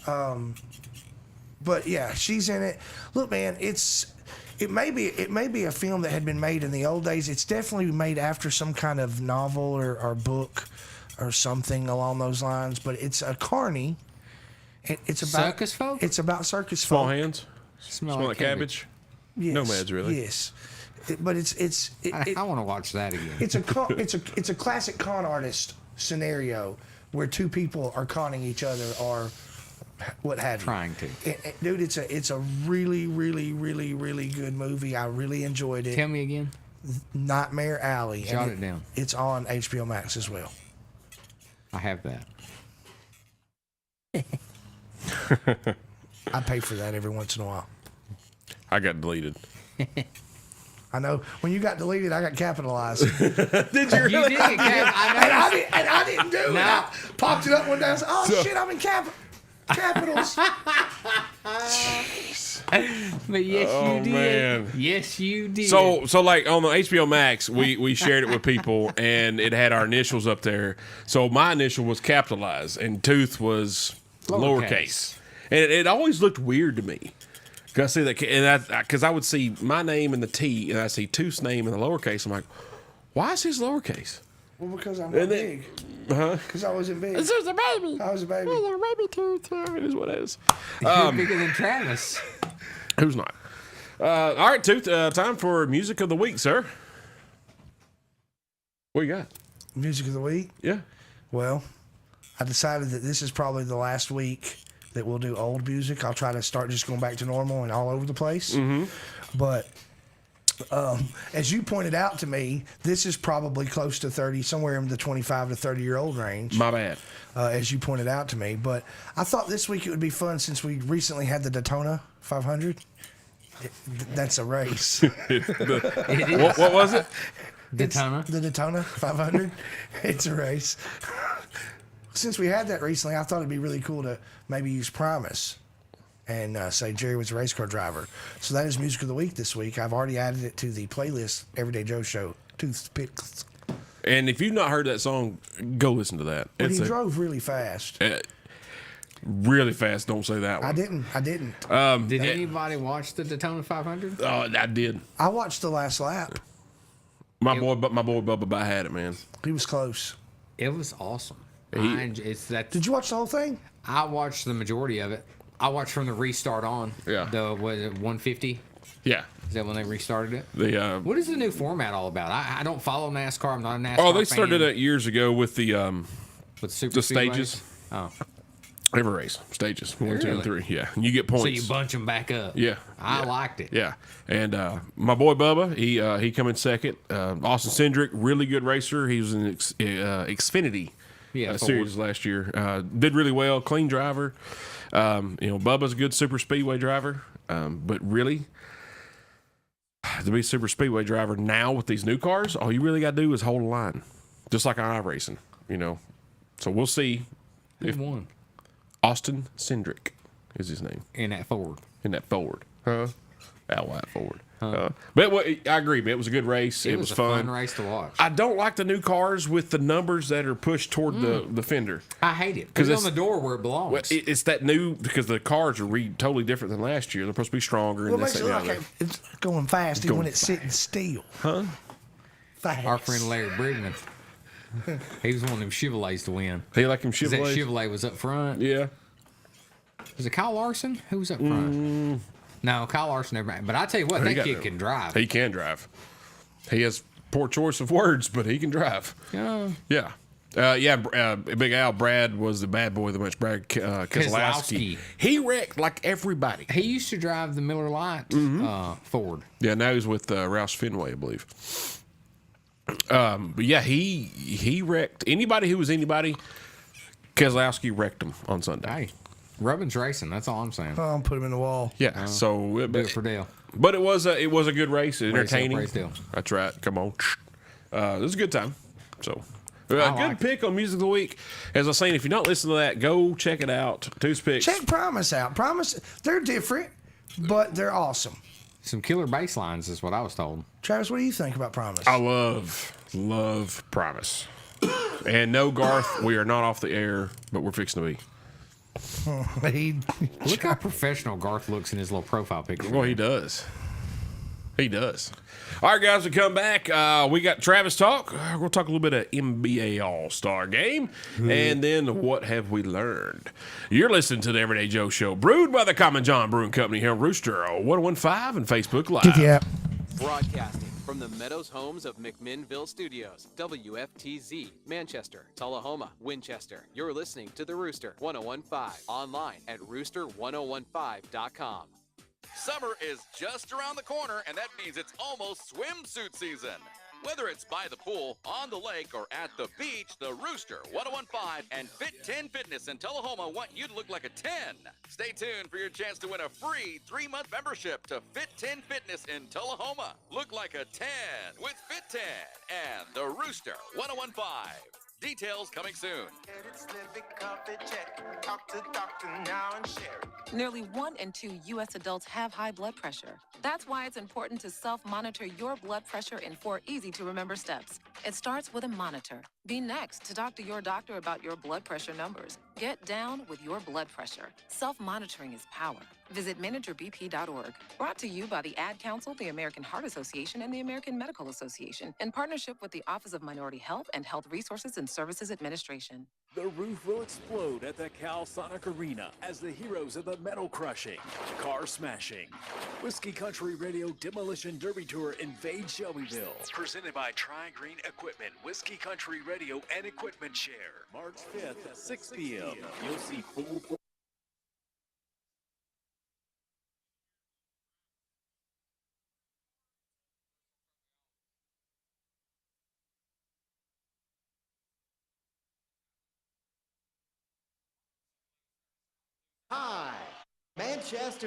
But yeah, she's in it. Look, man, it may be a film that had been made in the old days. It's definitely made after some kind of novel or book or something along those lines. But it's a carny. It's about Circus folk? It's about circus Small folk. hands. Smell Smell like cabbage. Yes, Nomads, really. Yes, but I want to watch that again. it's a classic con artist scenario where two people are conning each other or what have you. Trying to. Dude, it's a really, really, really, really good movie. I really enjoyed it. Tell me again. Nightmare Alley. Jot And it down. It's on HBO Max as well. I have that. I pay for that every once in a while. I got deleted. I know when you got deleted, I got capitalized. Did you You really? did get And I didn't do it. I popped it up one day. I said, "Oh shit, I'm in capitals." But yes, Oh, you did. man. Yes, you did. So like on the HBO Max, we shared it with people, and it had our initials up there. So my initial was capitalized, and Tooth was lowercase. And it always looked weird to me. Cause I see that, and because I would see my name in the T, and I see Tooth's name in the lowercase. I'm like, why is his lowercase? Well, because I'm not big. Because I wasn't big. This is a baby. I was a baby. Baby Tooth. It is what it is. You're bigger than Travis. Who's not? All right, Tooth. Time for music of the week, sir. What you got? Music of the week. Yeah. Well, I decided that this is probably the last week that we'll do old music. I'll try to start just going back to normal and all over the place. Mm-hmm. But as you pointed out to me, this is probably close to 30, somewhere in the 25 to 30-year-old range. My bad. As you pointed out to me. But I thought this week it would be fun since we recently had the Daytona 500. That's a race. What was it? Daytona. The Daytona 500. It's a race. Since we had that recently, I thought it'd be really cool to maybe use Primus and say Jerry was a race car driver. So that is Music of the Week this week. I've already added it to the playlist, Everyday Joe Show, Toothpicks. And if you've not heard that song, go listen to that. But he drove really fast. Really fast, don't say that one. I didn't. Did anybody watch the Daytona 500? Oh, I did. I watched the last lap. My boy Bubba had it, man. He was close. It was awesome. Did you watch the whole thing? I watched the majority of it. I watched from the restart on. Yeah. The 150. Yeah. Is that when they restarted it? What is the new format all about? I don't follow NASCAR. I'm not a NASCAR fan. Oh, they started it years ago with the super stages. Oh. Every race, stages, 1, 2, and Really? 3. Yeah, and you get points. So you bunch them back up. Yeah, I liked it. Yeah, and my boy Bubba, he come in second. Austin Cindric, really good racer. He was in Xfinity series last year. Did really well, clean driver. Bubba's a good super speedway driver, but really, to be a super speedway driver now with these new cars, all you really got to do is hold a line, just like iRacing. So we'll see. Who won? Austin Cindric is his name. In that Ford. Huh? Al White Ford. But I agree, man. It was a good race. It was a fun. race to watch. I don't like the new cars with the numbers that are pushed toward the fender. I hate it. Because it's on the door where it belongs. Well, it's that new, because the cars are totally different than last year. They're supposed to be stronger. Well, And it this, makes it that, and look the like other. it's going fast even when it's sitting still. Huh? Fast. Our friend Larry Brigman. He was one of them Chevrolets to win. He like him 'Cause that Chevrolets? Chevrolet was up front. Yeah. Was it Kyle Larson? Who was up front? No, Kyle Larson never. But I tell you what, that kid can drive. He can drive. He has poor choice of words, but he can drive. Yeah. Yeah. Big Al Brad was the bad boy of the bunch. Brad Keselowski. He wrecked like everybody. He used to drive the Miller Lite Ford. Yeah, now he's with Roush Fenway, I believe. But yeah, he wrecked anybody who was anybody. Keselowski wrecked him on Sunday. Hey, Rubin's racing. That's all I'm saying. Oh, put him in the wall. Yeah, so do it for Dale. But it was a good race, entertaining. Praise Dale. That's right. Come on, it was a good time. So. I Good pick on Music of the Week. As I was saying, if you're not listening to that, go check it out. Toothpicks. Check Promise out. Promise, they're different, but they're awesome. Some killer bass lines is what I was told. Travis, what do you think about Promise? I love Promise. And no, Garth, we are not off the air, but we're fixing to be. Look how professional Garth looks in his little profile picture. Well, he does. He does. All right, guys, we come back. We got Travis Talk. We'll talk a little bit of NBA All-Star Game. And then what have we learned? You're listening to the Everyday Joe Show, brewed by the Common John Brewing Company here on Rooster 1015 and Facebook Live. Get the app. Broadcasting from the Meadows homes of McMinnville Studios, WFTZ, Manchester, Tullahoma, Winchester. You're listening to The Rooster 1015, online at rooster1015.com. Summer is just around the corner, and that means it's almost swimsuit season. Whether it's by the pool, on the lake, or at the beach, the Rooster 1015 and Fit 10 Fitness in Tullahoma want you to look like a 10. Stay tuned for your chance to win a free 3-month membership to Fit 10 Fitness in Tullahoma. Look like a 10 with Fit 10 and the Rooster 1015. Details coming soon. Nearly 1 in 2 U.S. adults have high blood pressure. That's why it's important to self-monitor your blood pressure in 4 easy-to-remember steps. It starts with a monitor. Be next to talk to your doctor about your blood pressure numbers. Get down with your blood pressure. Self-monitoring is power. Visit managerbp.org. Brought to you by the Ad Council, the American Heart Association, and the American Medical Association, in partnership with the Office of Minority Health and Health Resources and Services Administration. The roof will explode at the Cal Sonic Arena as the heroes of the metal crushing, car smashing, Whiskey Country Radio Demolition Derby Tour invade Shelbyville. Presented by Tri-Green Equipment, Whiskey Country Radio and Equipment Share. March 5th at 6 p.m. You'll see full. Hi, Manchester.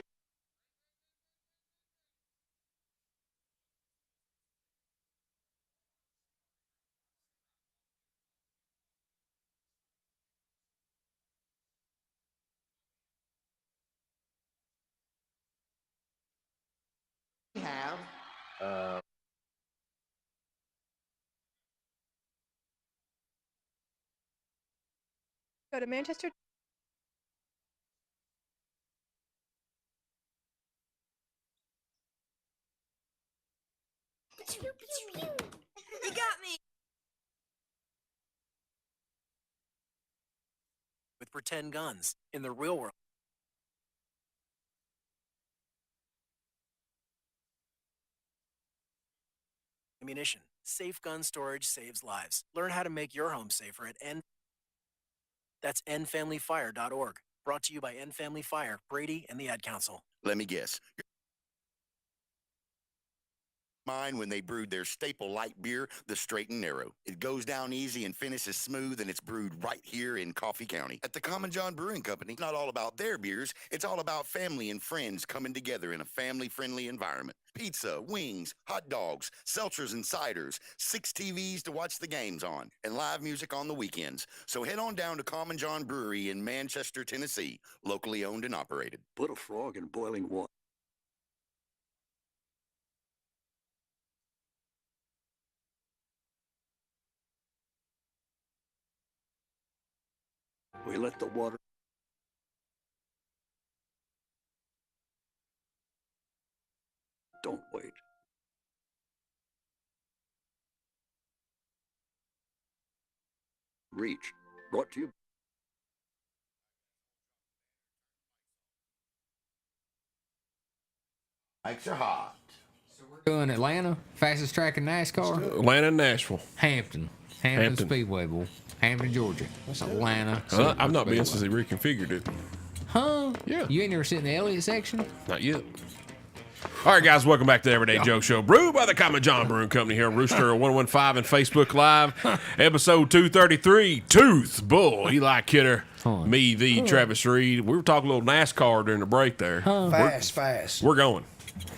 have Go to Manchester. You got me. With pretend guns in the real world. Ammunition. Safe gun storage saves lives. Learn how to make your home safer at That's nfamilyfire.org. Brought to you by N Family Fire, Brady, and the Ad Council. Let me guess. Mine when they brewed their staple light beer, the Straight and Narrow. It goes down easy and finishes smooth, and it's brewed right here in Coffee County. At the Common John Brewing Company, it's not all about their beers, it's all about family and friends coming together in a family-friendly environment. Pizza, wings, hot dogs, seltzers and ciders, 6 TVs to watch the games on, and live music on the weekends. So head on down to Common John Brewery in Manchester, Tennessee, locally owned and operated. Put a frog in boiling water. We let the water. Don't wait. Reach. Brought to you. Mics are hot. Doing Atlanta, fastest track in NASCAR. Atlanta and Nashville. Hampton Speedway, boy. Hampton, Georgia. That's Atlanta. I've not been since they reconfigured it. Huh? Yeah. You ain't never sit in the Elliott section? Not yet. All right, guys, welcome back to the Everyday Joe Show. Brewed by the Common John Brewing Company here on Rooster 115 and Facebook Live. Episode 233, Tooth, Bull, Eli Kidder, me, the Travis Reed. We were talking a little NASCAR during the break there. Fast. We're going.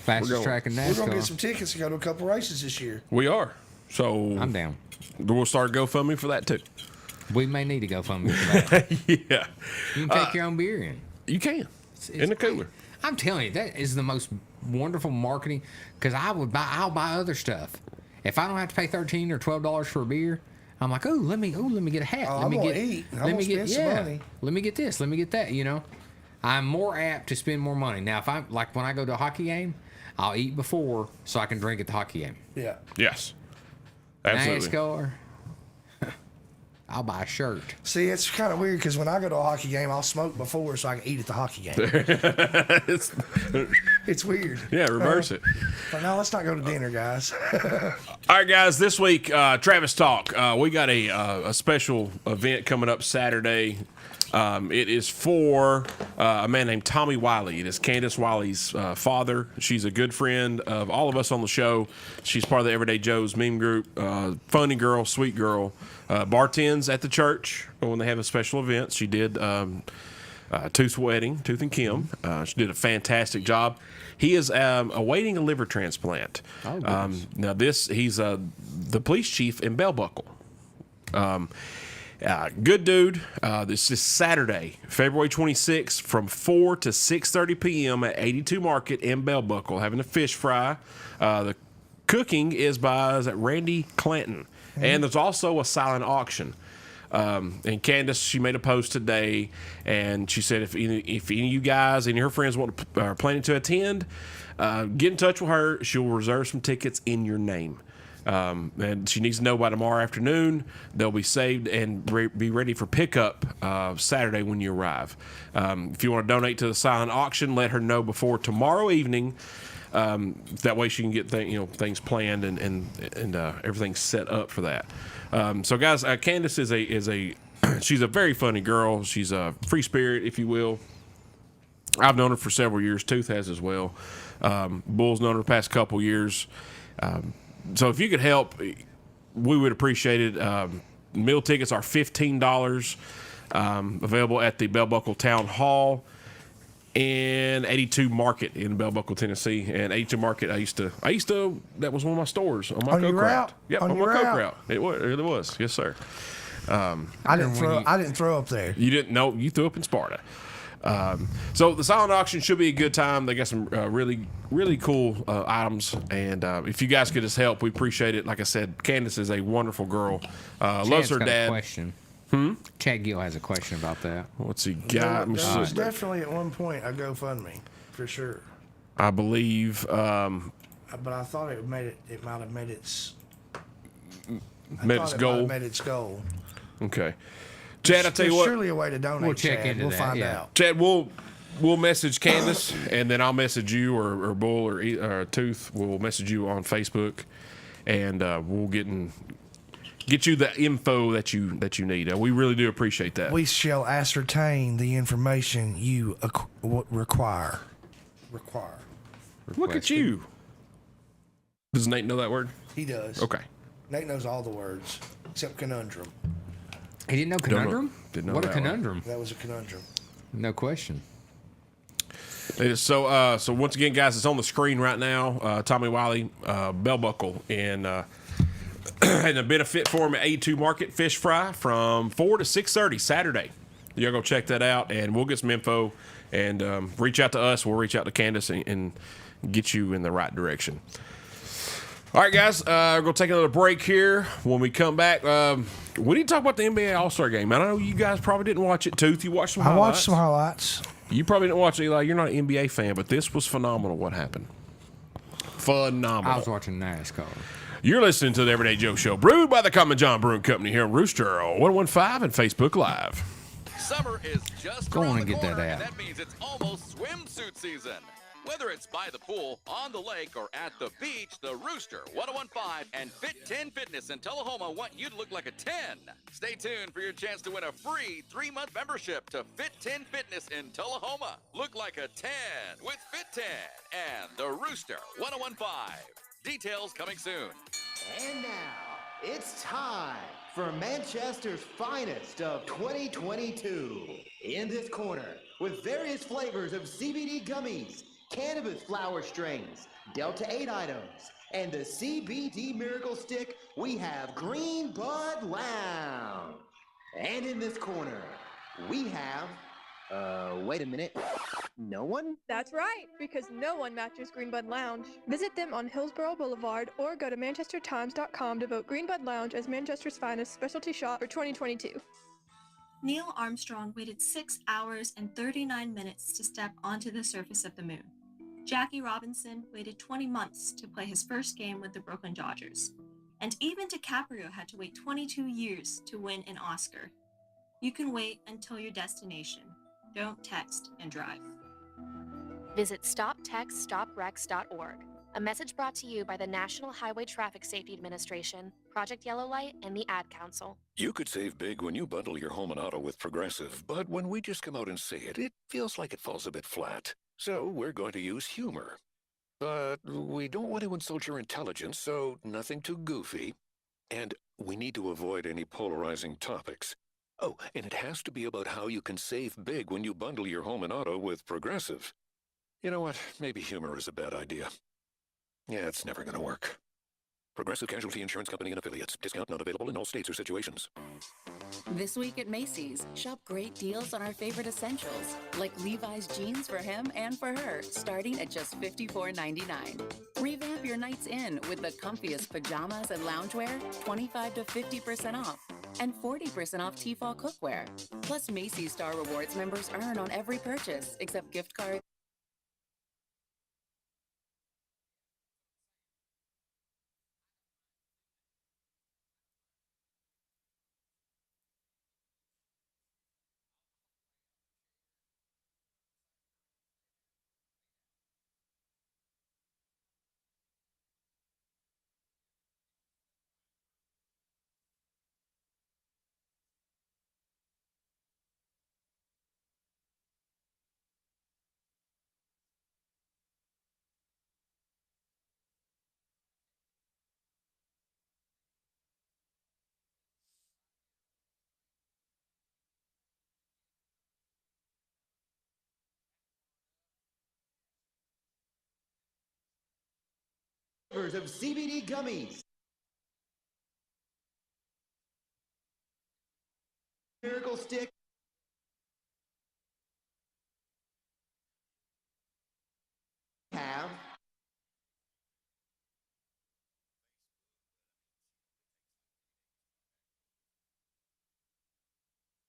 Fastest track in NASCAR. We're going to get some tickets to go to a couple races this year. We are. So I'm down. We'll start GoFundMe for that, too. We may need to GoFundMe for that. Yeah. You can take your own beer in. You can. In the cooler. I'm telling you, that is the most wonderful marketing, because I'll buy other stuff. If I don't have to pay $13 or $12 for a beer, I'm like, let me get a hat. I'm gonna eat. I'm gonna spend some money. Let me get this. Let me get that. I'm more apt to spend more money. Now, if I'm like when I go to a hockey game, I'll eat before so I can drink at the hockey game. Yeah. Yes. Absolutely. NASCAR, I'll buy a shirt. See, it's kind of weird because when I go to a hockey game, I'll smoke before so I can eat at the hockey game. It's weird. Yeah, reverse it. But no, let's not go to dinner, guys. All right, guys, this week, Travis Talk. We got a special event coming up Saturday. It is for a man named Tommy Wiley. It is Candace Wiley's father. She's a good friend of all of us on the show. She's part of the Everyday Joe's meme group. Funny girl, sweet girl. Bartends at the church when they have a special event. She did Tooth's wedding, Tooth and Kim. She did a fantastic job. He is awaiting a liver transplant. Oh, now he's the police chief in Bell Buckle. Good dude. This is Saturday, February 26th from 4 to 6:30 p.m. at 82 Market in Bell Buckle, having a fish fry. The cooking is by Randy Clanton. And there's also a silent auction. And Candace, she made a post today, and she said if any of you guys, any of her friends are planning to attend, get in touch with her. She'll reserve some tickets in your name. And she needs to know by tomorrow afternoon. They'll be saved and be ready for pickup Saturday when you arrive. If you want to donate to the silent auction, let her know before tomorrow evening. That way she can get things planned and everything set up for that. So guys, Candace is she's a very funny girl. She's a free spirit, if you will. I've known her for several years. Tooth has as well. Bull's known her the past couple years. So if you could help, we would appreciate it. Meal tickets are $15, available at the Bell Buckle Town Hall in 82 Market in Bell Buckle, Tennessee. And 82 Market, I used to. That was one of my stores on my On Coke your route. route? Yep, On on your my Coke route? route. It really was. Yes, sir. I didn't throw up there. You didn't know. You threw up in Sparta. So the silent auction should be a good time. They got some really, really cool items, and if you guys could just help, we appreciate it. Like I said, Candace is a wonderful girl. Loves Chad's her got dad. A question. Chad Gill has a question about that. What's he got? There was definitely at one point a GoFundMe for sure. I believe. But I thought it might have made its. Met its goal. Made its goal. Okay. Chad, I tell you what. There's surely a way to donate. We'll check Chad. into We'll that, find yeah. out. Chad, we'll message Candace, and then I'll message you or Bull or Tooth. We'll message you on Facebook, and we'll get you the info that you need. We really do appreciate that. We shall ascertain the information you require. Look at you. Does Nate know that word? He does. Okay. Nate knows all the words except conundrum. He didn't know conundrum? Didn't know what a that one. conundrum. That was a conundrum. No question. So once again, guys, it's on the screen right now. Tommy Wiley bell buckle and a benefit for him at 82 Market Fish Fry from 4 to 6:30 Saturday. Y'all go check that out, and we'll get some info and reach out to us. We'll reach out to Candace and get you in the right direction. All right, guys, we're going to take another break here. When we come back, we need to talk about the NBA All-Star Game. I know you guys probably didn't watch it, Tooth. You watched some highlights. I watched some highlights. You probably didn't watch it, Eli. You're not an NBA fan, but this was phenomenal what happened. Phenomenal. I was watching NASCAR. You're listening to the Everyday Joe Show, brewed by the Common John Brewing Company here on Rooster 1015 and Facebook Live. Summer is just Go on around and the get that corner, app. and that means it's almost swimsuit season. Whether it's by the pool, on the lake, or at the beach, the Rooster 1015 and Fit 10 Fitness in Tullahoma want you to look like a 10. Stay tuned for your chance to win a free 3-month membership to Fit 10 Fitness in Tullahoma. Look like a 10 with Fit 10 and the Rooster 1015. Details coming soon. And now, it's time for Manchester's finest of 2022. In this corner, with various flavors of CBD gummies, cannabis flower strains, Delta 8 items, and the CBD Miracle Stick, we have Green Bud Lounge. And in this corner, we have... wait a minute. No one? That's right, because no one matches Greenbud Lounge. Visit them on Hillsborough Boulevard or go to manchestertimes.com to vote Greenbud Lounge as Manchester's finest specialty shop for 2022. Neil Armstrong waited 6 hours and 39 minutes to step onto the surface of the moon. Jackie Robinson waited 20 months to play his first game with the Brooklyn Dodgers. And even DiCaprio had to wait 22 years to win an Oscar. You can wait until your destination. Don't text and drive. Visit StopTextStopWrecks.org. A message brought to you by the National Highway Traffic Safety Administration, Project Yellow Light, and the Ad Council. You could save big when you bundle your home and auto with Progressive, but when we just come out and say it, it feels like it falls a bit flat. So we're going to use humor. But we don't want to insult your intelligence, so nothing too goofy. And we need to avoid any polarizing topics. Oh, and it has to be about how you can save big when you bundle your home and auto with Progressive. You know what? Maybe humor is a bad idea. Yeah, it's never going to work. Progressive Casualty Insurance Company and Affiliates. Discount not available in all states or situations. This week at Macy's, shop great deals on our favorite essentials, like Levi's jeans for him and for her, starting at just $54.99. Revamp your nights in with the comfiest pajamas and loungewear, 25 to 50% off, and 40% off Tefal cookware. Plus, Macy's Star Rewards members earn on every purchase, except gift cards. Flavors of CBD gummies, Miracle Stick,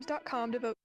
.com to vote.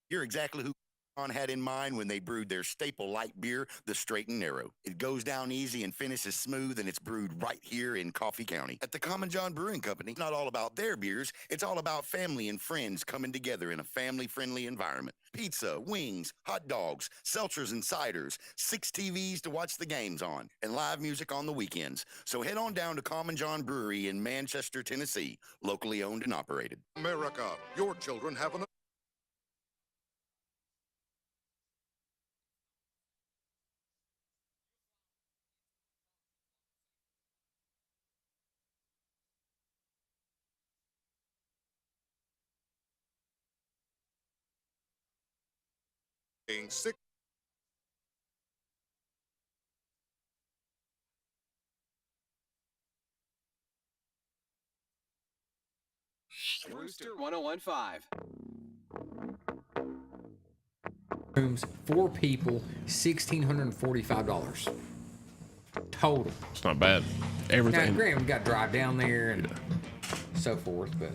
You're exactly who John had in mind when they brewed their staple light beer, the Straight and Narrow. It goes down easy and finishes smooth, and it's brewed right here in Coffee County. At the Common John Brewing Company, it's not all about their beers, it's all about family and friends coming together in a family-friendly environment. Pizza, wings, hot dogs, seltzers and ciders, 6 TVs to watch the games on, and live music on the weekends. So head on down to Common John Brewery in Manchester, Tennessee, locally owned and operated. America, your children have an six. Rooster 1015. Rooms, 4 people, $1,645 total. It's not bad. Now, Everything. granted, we got to drive down there and so forth, but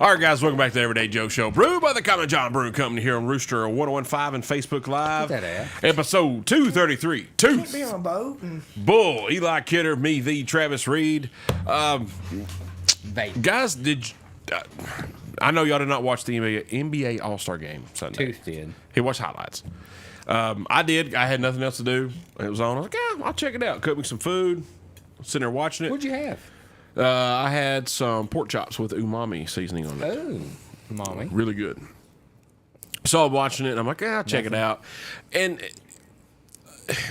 All right, guys, welcome back to the Everyday Joe Show. Brewed by the Common John Brewing Company here on Rooster 1015 and Facebook Live. Get that Episode 233. Can't be on a boat. Bull, Eli Kidder, me, the Travis Reed. Guys, I know y'all did not watch the NBA All-Star game Sunday. Tooth did. He watched highlights. I did. I had nothing else to do. It was on. I was like, yeah, I'll check it out. Cook me some food. Sitting there watching it. What'd you have? I had some pork chops with umami seasoning on it. Oh, umami. Really good. So I'm watching it, and I'm like, yeah, I'll check it out. And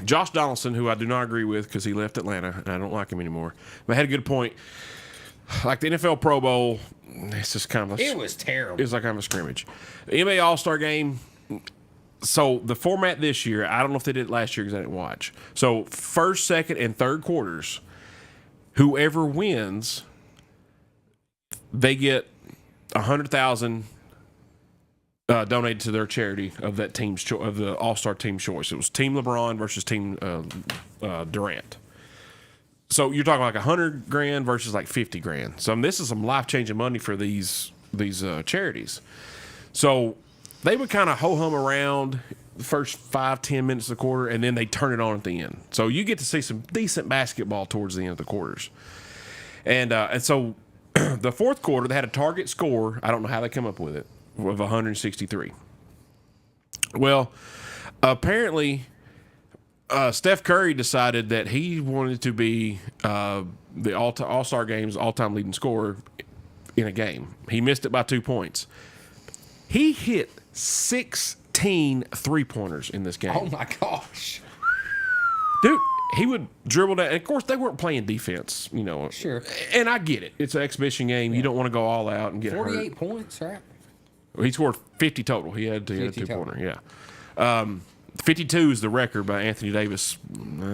Josh Donaldson, who I do not agree with because he left Atlanta, and I don't like him anymore, but had a good point. Like the NFL Pro Bowl, it's just kind of It was terrible. It was like kind of a scrimmage. The NBA All-Star Game. So the format this year, I don't know if they did it last year because I didn't watch. So first, second, and third quarters, whoever wins, they get $100,000 donated to their charity of that team's of the All-Star team's choice. It was Team LeBron versus Team Durant. So you're talking like $100,000 versus like $50,000. So this is some life-changing money for these charities. So they would kind of ho-hum around the first 5-10 minutes of the quarter, and then they turn it on at the end. So you get to see some decent basketball towards the end of the quarters. And so the fourth quarter, they had a target score. I don't know how they come up with it, of 163. Well, apparently Steph Curry decided that he wanted to be the All-Star Game's all-time leading scorer in a game. He missed it by 2 points. He hit 16 three-pointers in this game. Oh, my gosh. Dude, he would dribble down. And of course, they weren't playing defense, you know. Sure. And I get it. It's an exhibition game. Yeah. You don't want to go all out and get 48 hurt. points, right? Well, he scored 50 total. He had a two-pointer, yeah. 52 is the record by Anthony Davis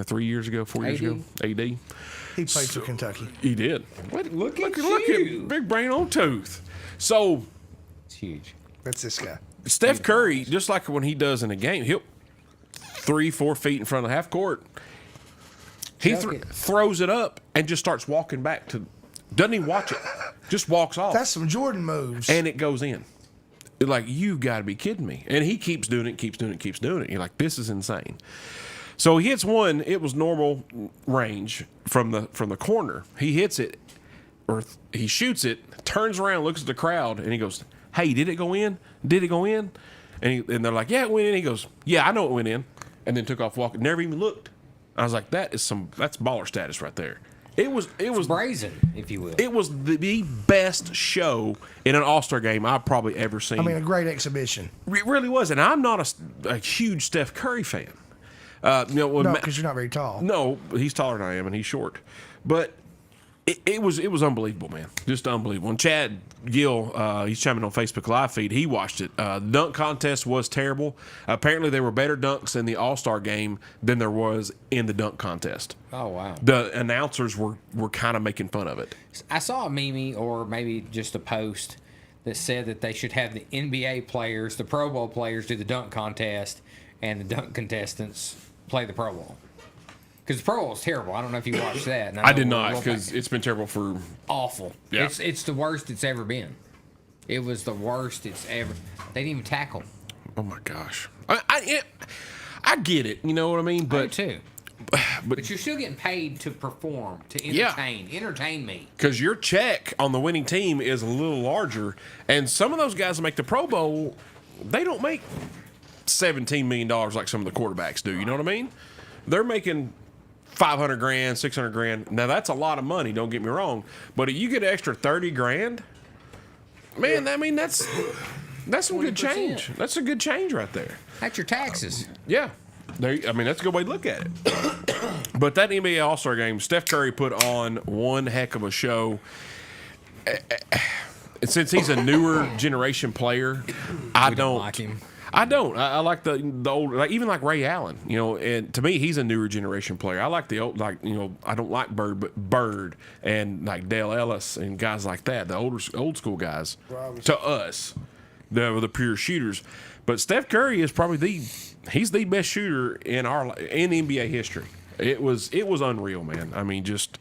4 years ago. AD. He played for Kentucky. He did. Look at big brain on tooth. So it's huge. That's this guy. Steph Curry, just like when he does in a game, he'll 3-4 feet in front of half court. He throws it up and just starts walking back to. Doesn't even watch it. Just walks off. That's some Jordan moves. And it goes in. Like, you got to be kidding me. And he keeps doing it. You're like, this is insane. So he hits one. It was normal range from the corner. He hits it, or he shoots it, turns around, looks at the crowd, and he goes, hey, did it go in? Did it go in? And they're like, yeah, it went in. He goes, yeah, I know it went in. And then took off walking. Never even looked. I was like, that's baller status right there. It was brazen, if you will. It was the best show in an All-Star game I've probably ever seen. I mean, a great exhibition. It really was, and I'm not a huge Steph Curry fan. No, because you're not very tall. No, he's taller than I am, and he's short. But it was unbelievable, man. Just unbelievable. And Chad Gill, he's chiming on Facebook Live feed. He watched it. The dunk contest was terrible. Apparently, there were better dunks in the All-Star game than there was in the dunk contest. Oh, wow. The announcers were kind of making fun of it. I saw a meme, or maybe just a post, that said that they should have the NBA players, the Pro Bowl players, do the dunk contest, and the dunk contestants play the Pro Bowl. Because the Pro Bowl was terrible. I don't know if you watched that. And I did know not, we'll because it's been terrible for. awful. Yeah. It's the worst it's ever been. It was the worst it's ever. They didn't even tackle. Oh my gosh. I get it. You know what I mean? But I do too. But you're still getting paid to perform, to entertain. Yeah. Entertain me. Because your check on the winning team is a little larger, and some of those guys that make the Pro Bowl, they don't make $17 million like some of the quarterbacks do. You know what I mean? They're making $500,000, $600,000. Now that's a lot of money. Don't get me wrong, but if you get an extra $30,000, man, I mean that's some good change. That's a good change right there. That's your taxes. Yeah. I mean, that's a good way to look at it. But that NBA All-Star game, Steph Curry put on one heck of a show. Since he's a newer generation player, I don't like him. I don't. I like the old, like even like Ray Allen, you know. And to me, he's a newer generation player. I like the old, like, you know, I don't like Bird, but Bird and like Dale Ellis and guys like that, the old school guys. To us, the pure shooters. But Steph Curry is probably he's the best shooter in NBA history. It was unreal, man. I mean, just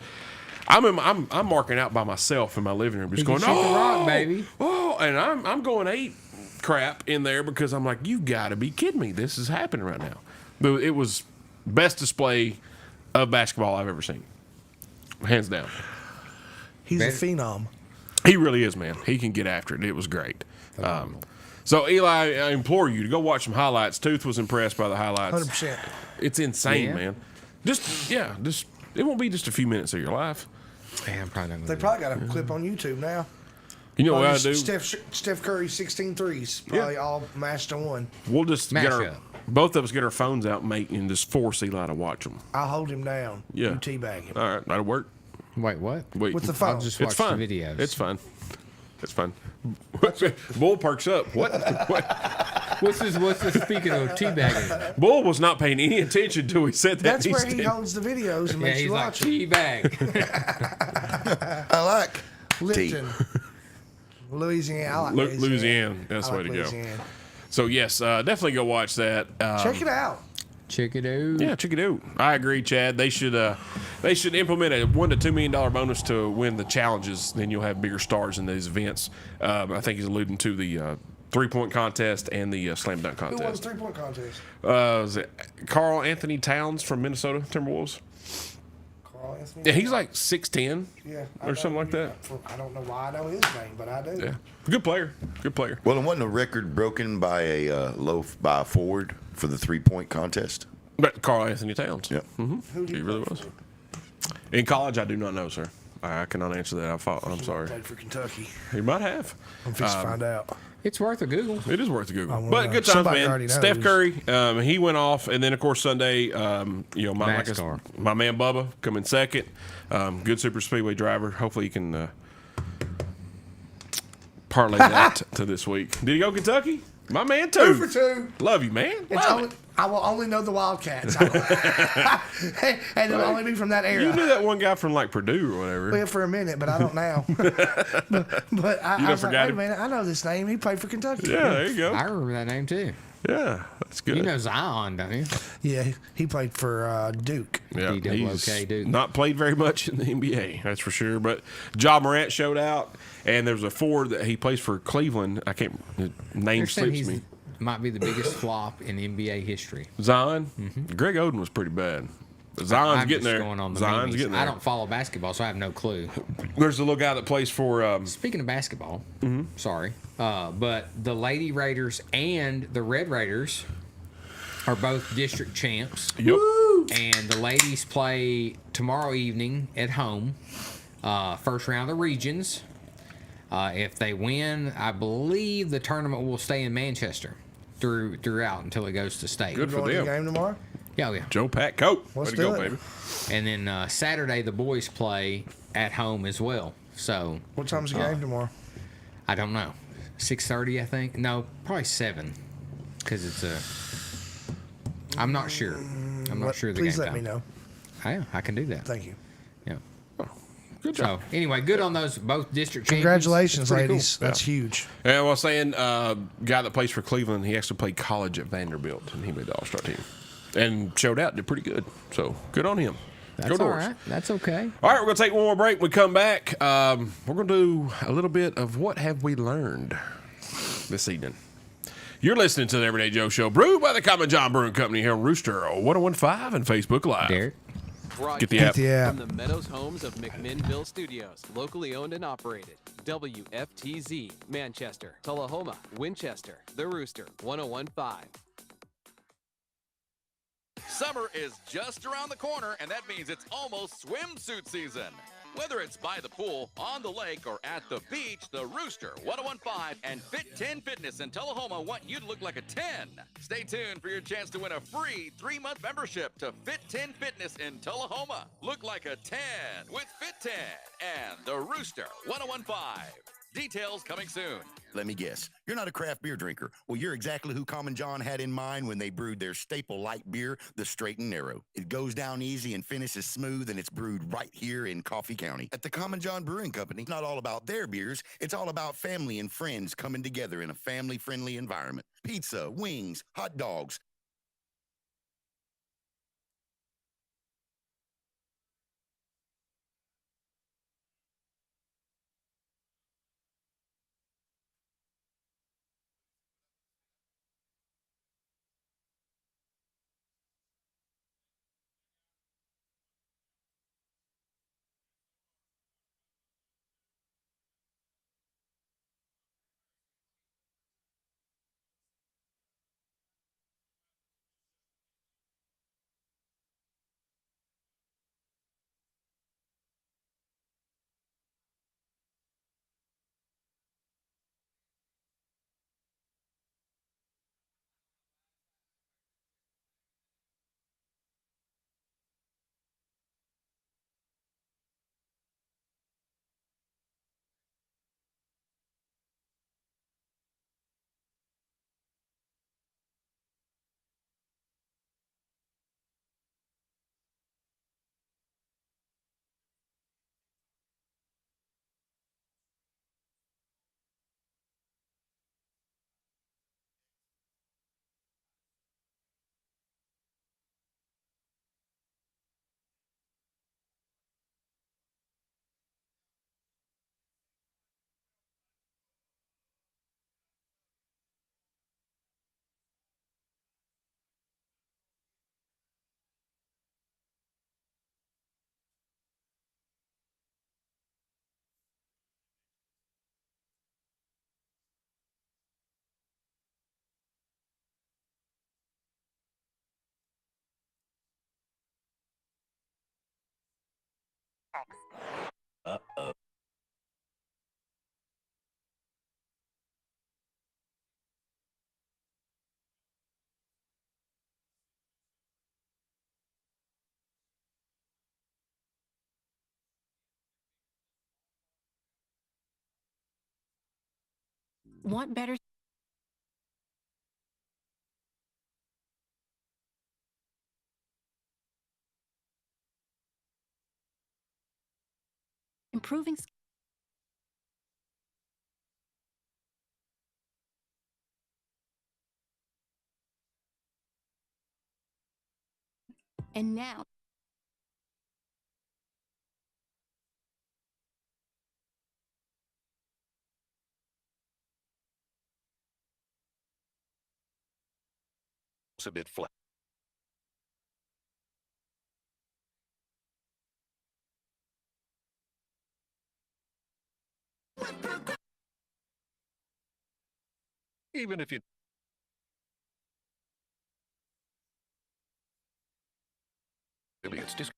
I'm marking out by myself in my living room, just going, shoot the rock, baby. Oh, and I'm going ape crap in there because I'm like, you've got to be kidding me. This is happening right now. But it was best display of basketball I've ever seen, hands down. He's a phenom. He really is, man. He can get after it. It was great. So, Eli, I implore you to go watch some highlights. Tooth was impressed by the highlights. 100%. It's insane, man. Just it won't be just a few minutes of your life. Yeah, I'm probably not They probably got a clip on YouTube now. You know what I do? Steph Curry 16 threes, probably all mashed on one. We'll just both of us get our phones out, mate, and just force Eli to watch them. I'll hold him down. Yeah. You teabag him. All right, that'll work. Wait, what? Wait, with the phone. I'll just watch it's fun. the videos. It's fun. It's fun. Bull perks up. What? What's this speaking of teabagging? Bull was not paying any attention till he said that. That's where he holds the videos and makes you watch it. Teabag. I like Lipton. Louisiana. I like Louisiana. That's the way to go. So, yes, definitely go watch that. Check it out. Check it out. Yeah, check it out. I agree, Chad. They should implement a $1 to $2 million bonus to win the challenges. Then you'll have bigger stars in these events. I think he's alluding to the 3-point contest and the slam dunk contest. Who won the 3-point contest? Was it Karl Anthony Towns from Minnesota Timberwolves? Karl Anthony? Yeah, he's like 6'10", or something like that. I don't know why I know his name, but I do. Yeah, good player. Good player. Well, it wasn't a record broken by a forward for the 3-point contest. But Karl Anthony Towns. Yeah. Who He really was. In college, I do not know, sir. I cannot answer that. I'm sorry. Played for Kentucky. He might have. I'm fixing to find out. It's worth a Google. It is worth a Google. wanna But know. good times, Somebody man. already Steph knows. Curry, he went off, and then of course Sunday, NASCAR. my man Bubba coming second. Good super speedway driver. Hopefully he can parlay that to this week. Did he go Kentucky? My man too. 2 for 2. Love you, man. I will only know the Wildcats. And it'll only be from that era. You knew that one guy from like Purdue or whatever. Well, for a minute, but I don't now. but I was like, wait a minute, I know this name. He played for Kentucky. Yeah, there you go. I remember that name too. Yeah, that's good. You know Zion, don't you? Yeah, he played for Duke. Yeah, DWOK he's Duke. not played very much in the NBA, that's for sure. But Ja Morant showed out, and there's a forward that he plays for Cleveland. I can't name They're saying slips me. Might be the biggest flop in NBA history. Zion, Greg Oden was pretty bad. Zion's I'm getting just there. Going on the Zion's memes. getting there. I don't follow basketball, so I have no clue. There's a little guy that plays for. Speaking of basketball, sorry, but the Lady Raiders and the Red Raiders are both district champs. Yep. And the ladies play tomorrow evening at home. First round of the regions. If they win, I believe the tournament will stay in Manchester throughout until it goes to state. Good for Going to them. the game tomorrow? Yeah. Joe Pat Coat. Let's Way to go, do it. baby. And then Saturday, the boys play at home as well. So What time's the game tomorrow? I don't know. 6:30, I think. No, probably 7, because it's a. I'm not sure. I'm not sure the Please game let time. me know. Yeah, I can do that. Thank you. Yeah. Good job. So anyway, good on those both district champions. Congratulations, It's pretty ladies. cool. That's huge. Yeah, well, saying guy that plays for Cleveland, he actually played college at Vanderbilt, and he made the All-Star team. and showed out, did pretty good. So good on him. That's Go all Doors. right. That's okay. All right, we're going to take one more break. When we come back, we're going to do a little bit of what have we learned this evening. You're listening to the Everyday Joe Show, brewed by the Common John Brewing Company here on Rooster 1015 and Facebook Live. Derek. Get the app. From the Meadows Homes of McMinnville Studios, locally owned and operated. WFTZ, Manchester, Tullahoma, Winchester, The Rooster, 1015. Summer is just around the corner, and that means it's almost swimsuit season. Whether it's by the pool, on the lake, or at the beach, the Rooster, 1015, and Fit 10 Fitness in Tullahoma want you to look like a 10. Stay tuned for your chance to win a free 3-month membership to Fit 10 Fitness in Tullahoma. Look like a 10 with Fit 10 and the Rooster, 1015. Details coming soon. Let me guess. You're not a craft beer drinker. Well, you're exactly who Common John had in mind when they brewed their staple light beer, the Straight and Narrow. It goes down easy and finishes smooth, and it's brewed right here in Coffee County. At the Common John Brewing Company, it's not all about their beers. It's all about family and friends coming together in a family-friendly environment. Pizza, wings, hot dogs. Uh-oh. Want better? Improving. And now. It's a bit flat. Even if you it's just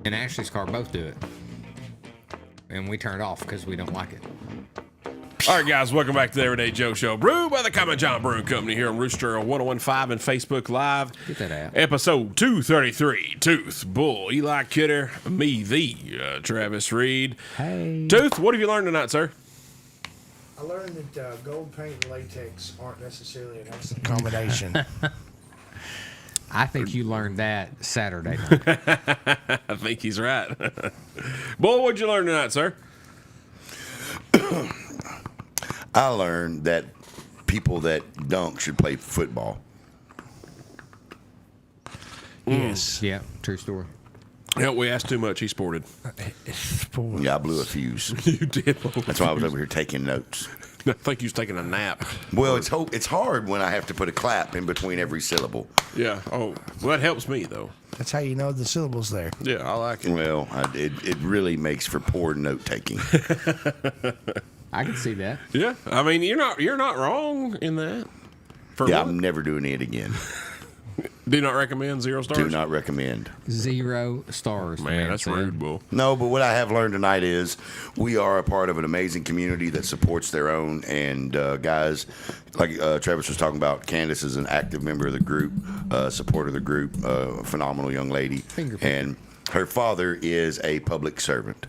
And Ashley's car both do it. And we turn it off because we don't like it. All right, guys, welcome back to the Everyday Joe Show, brewed by the Common John Brewing Company here on Rooster 1015 and Facebook Live. Get that out. Episode 233, Tooth, Bull, Eli Kidder, me, the Travis Reed. Hey. Tooth, what have you learned tonight, sir? I learned that gold paint and latex aren't necessarily an excellent combination. I think you learned that Saturday night. I think he's right. Boy, what'd you learn tonight, sir? I learned that people that dunk should play football. Yes. Yeah, true story. Yeah, we asked too much. He sported. Yeah, I blew a fuse. You did. That's why I was over here taking notes. I think you was taking a nap. Well, it's hard when I have to put a clap in between every syllable. Yeah. Oh, well, that helps me, though. That's how you know the syllables there. Yeah, I like it. Well, it really makes for poor note taking. I can see that. Yeah. I mean, you're not wrong in that. Yeah, I'm never doing it again. Do not recommend 0 stars? Do not recommend. 0 stars. Man, that's said. rude, Bull. No, but what I have learned tonight is we are a part of an amazing community that supports their own. And guys, like Travis was talking about, Candace is an active member of the group, supporter of the group, phenomenal young lady. And her father is a public servant.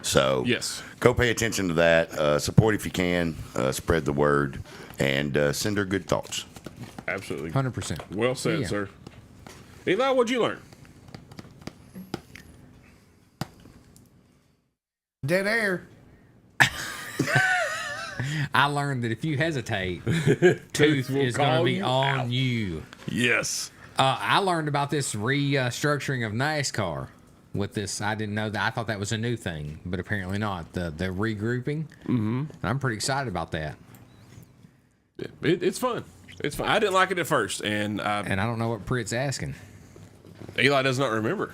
So yes, go pay attention to that. Support if you can. Spread the word. And send her good thoughts. Absolutely. 100%. Well said, Yeah. sir. Eli, what'd you learn? Dead air. I learned that if you hesitate, Tooth will is going call to be you on out. you. Yes. I learned about this restructuring of NASCAR with this. I didn't know that. I thought that was a new thing, but apparently not. The regrouping. Mm-hmm. I'm pretty excited about that. It's fun. It's fun. I didn't like it at first, and I don't know what Pritt's asking. Eli does not remember.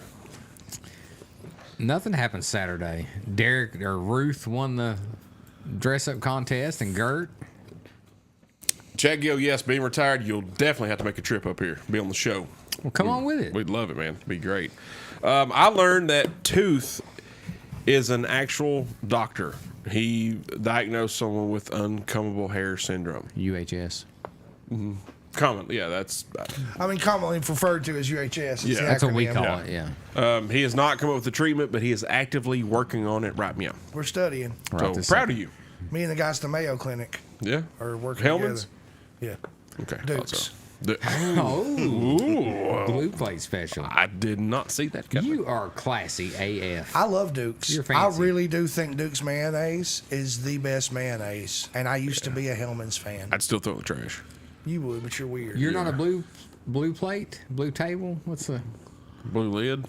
Nothing happened Saturday. Derek or Ruth won the dress-up contest, and Gert. Chad Gill, yes, being retired, you'll definitely have to make a trip up here, be on the show. Well, come on with it. We'd love it, man. It'd be great. I learned that Tooth is an actual doctor. He diagnosed someone with uncombable hair syndrome. UHS. Mm-hmm. Common, yeah, that's. I mean, commonly referred to as UHS. It's Yeah, the That's what we acronym. call it. Yeah. He has not come up with the treatment, but he is actively working on it right now. We're studying. So proud of you. Me and the guys at the Mayo Clinic Yeah. are working Hellman's? together. Yeah. Okay. Dukes. Oh, blue plate special. I did not see that coming. You are classy AF. I love Dukes. You're I fancy. really do think Dukes mayonnaise is the best mayonnaise, and I used to be a Hellman's fan. I'd still throw it in the trash. You would, but you're weird. You're not a blue plate, blue table. What's the Blue lid?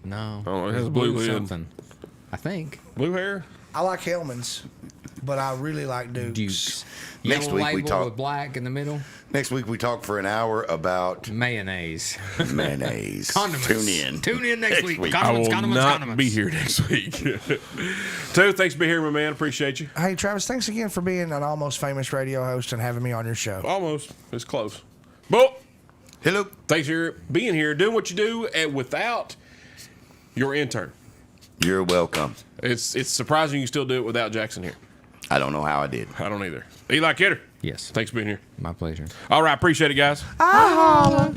no? Oh, it has It's a blue lid. something. I think Blue hair? I like Hellman's, but I really like Dukes. Dukes. Next Yellow week we label talk- with black in the middle. Next week we talk for an hour about Mayonnaise. mayonnaise. Condiments. Tune in. Tune in next week. I will Condiments, not condiments. be here next week. Tooth, thanks for being here, my man. Appreciate you. Hey, Travis, thanks again for being an almost famous radio host and having me on your show. Almost. It's close. Well, hello. Thanks for being here, doing what you do, and without your intern. You're welcome. It's surprising you still do it without Jackson here. I don't know how I did. I don't either. Eli Kidder. Yes. Thanks for being here. My pleasure. All right. Appreciate it, guys. I holla.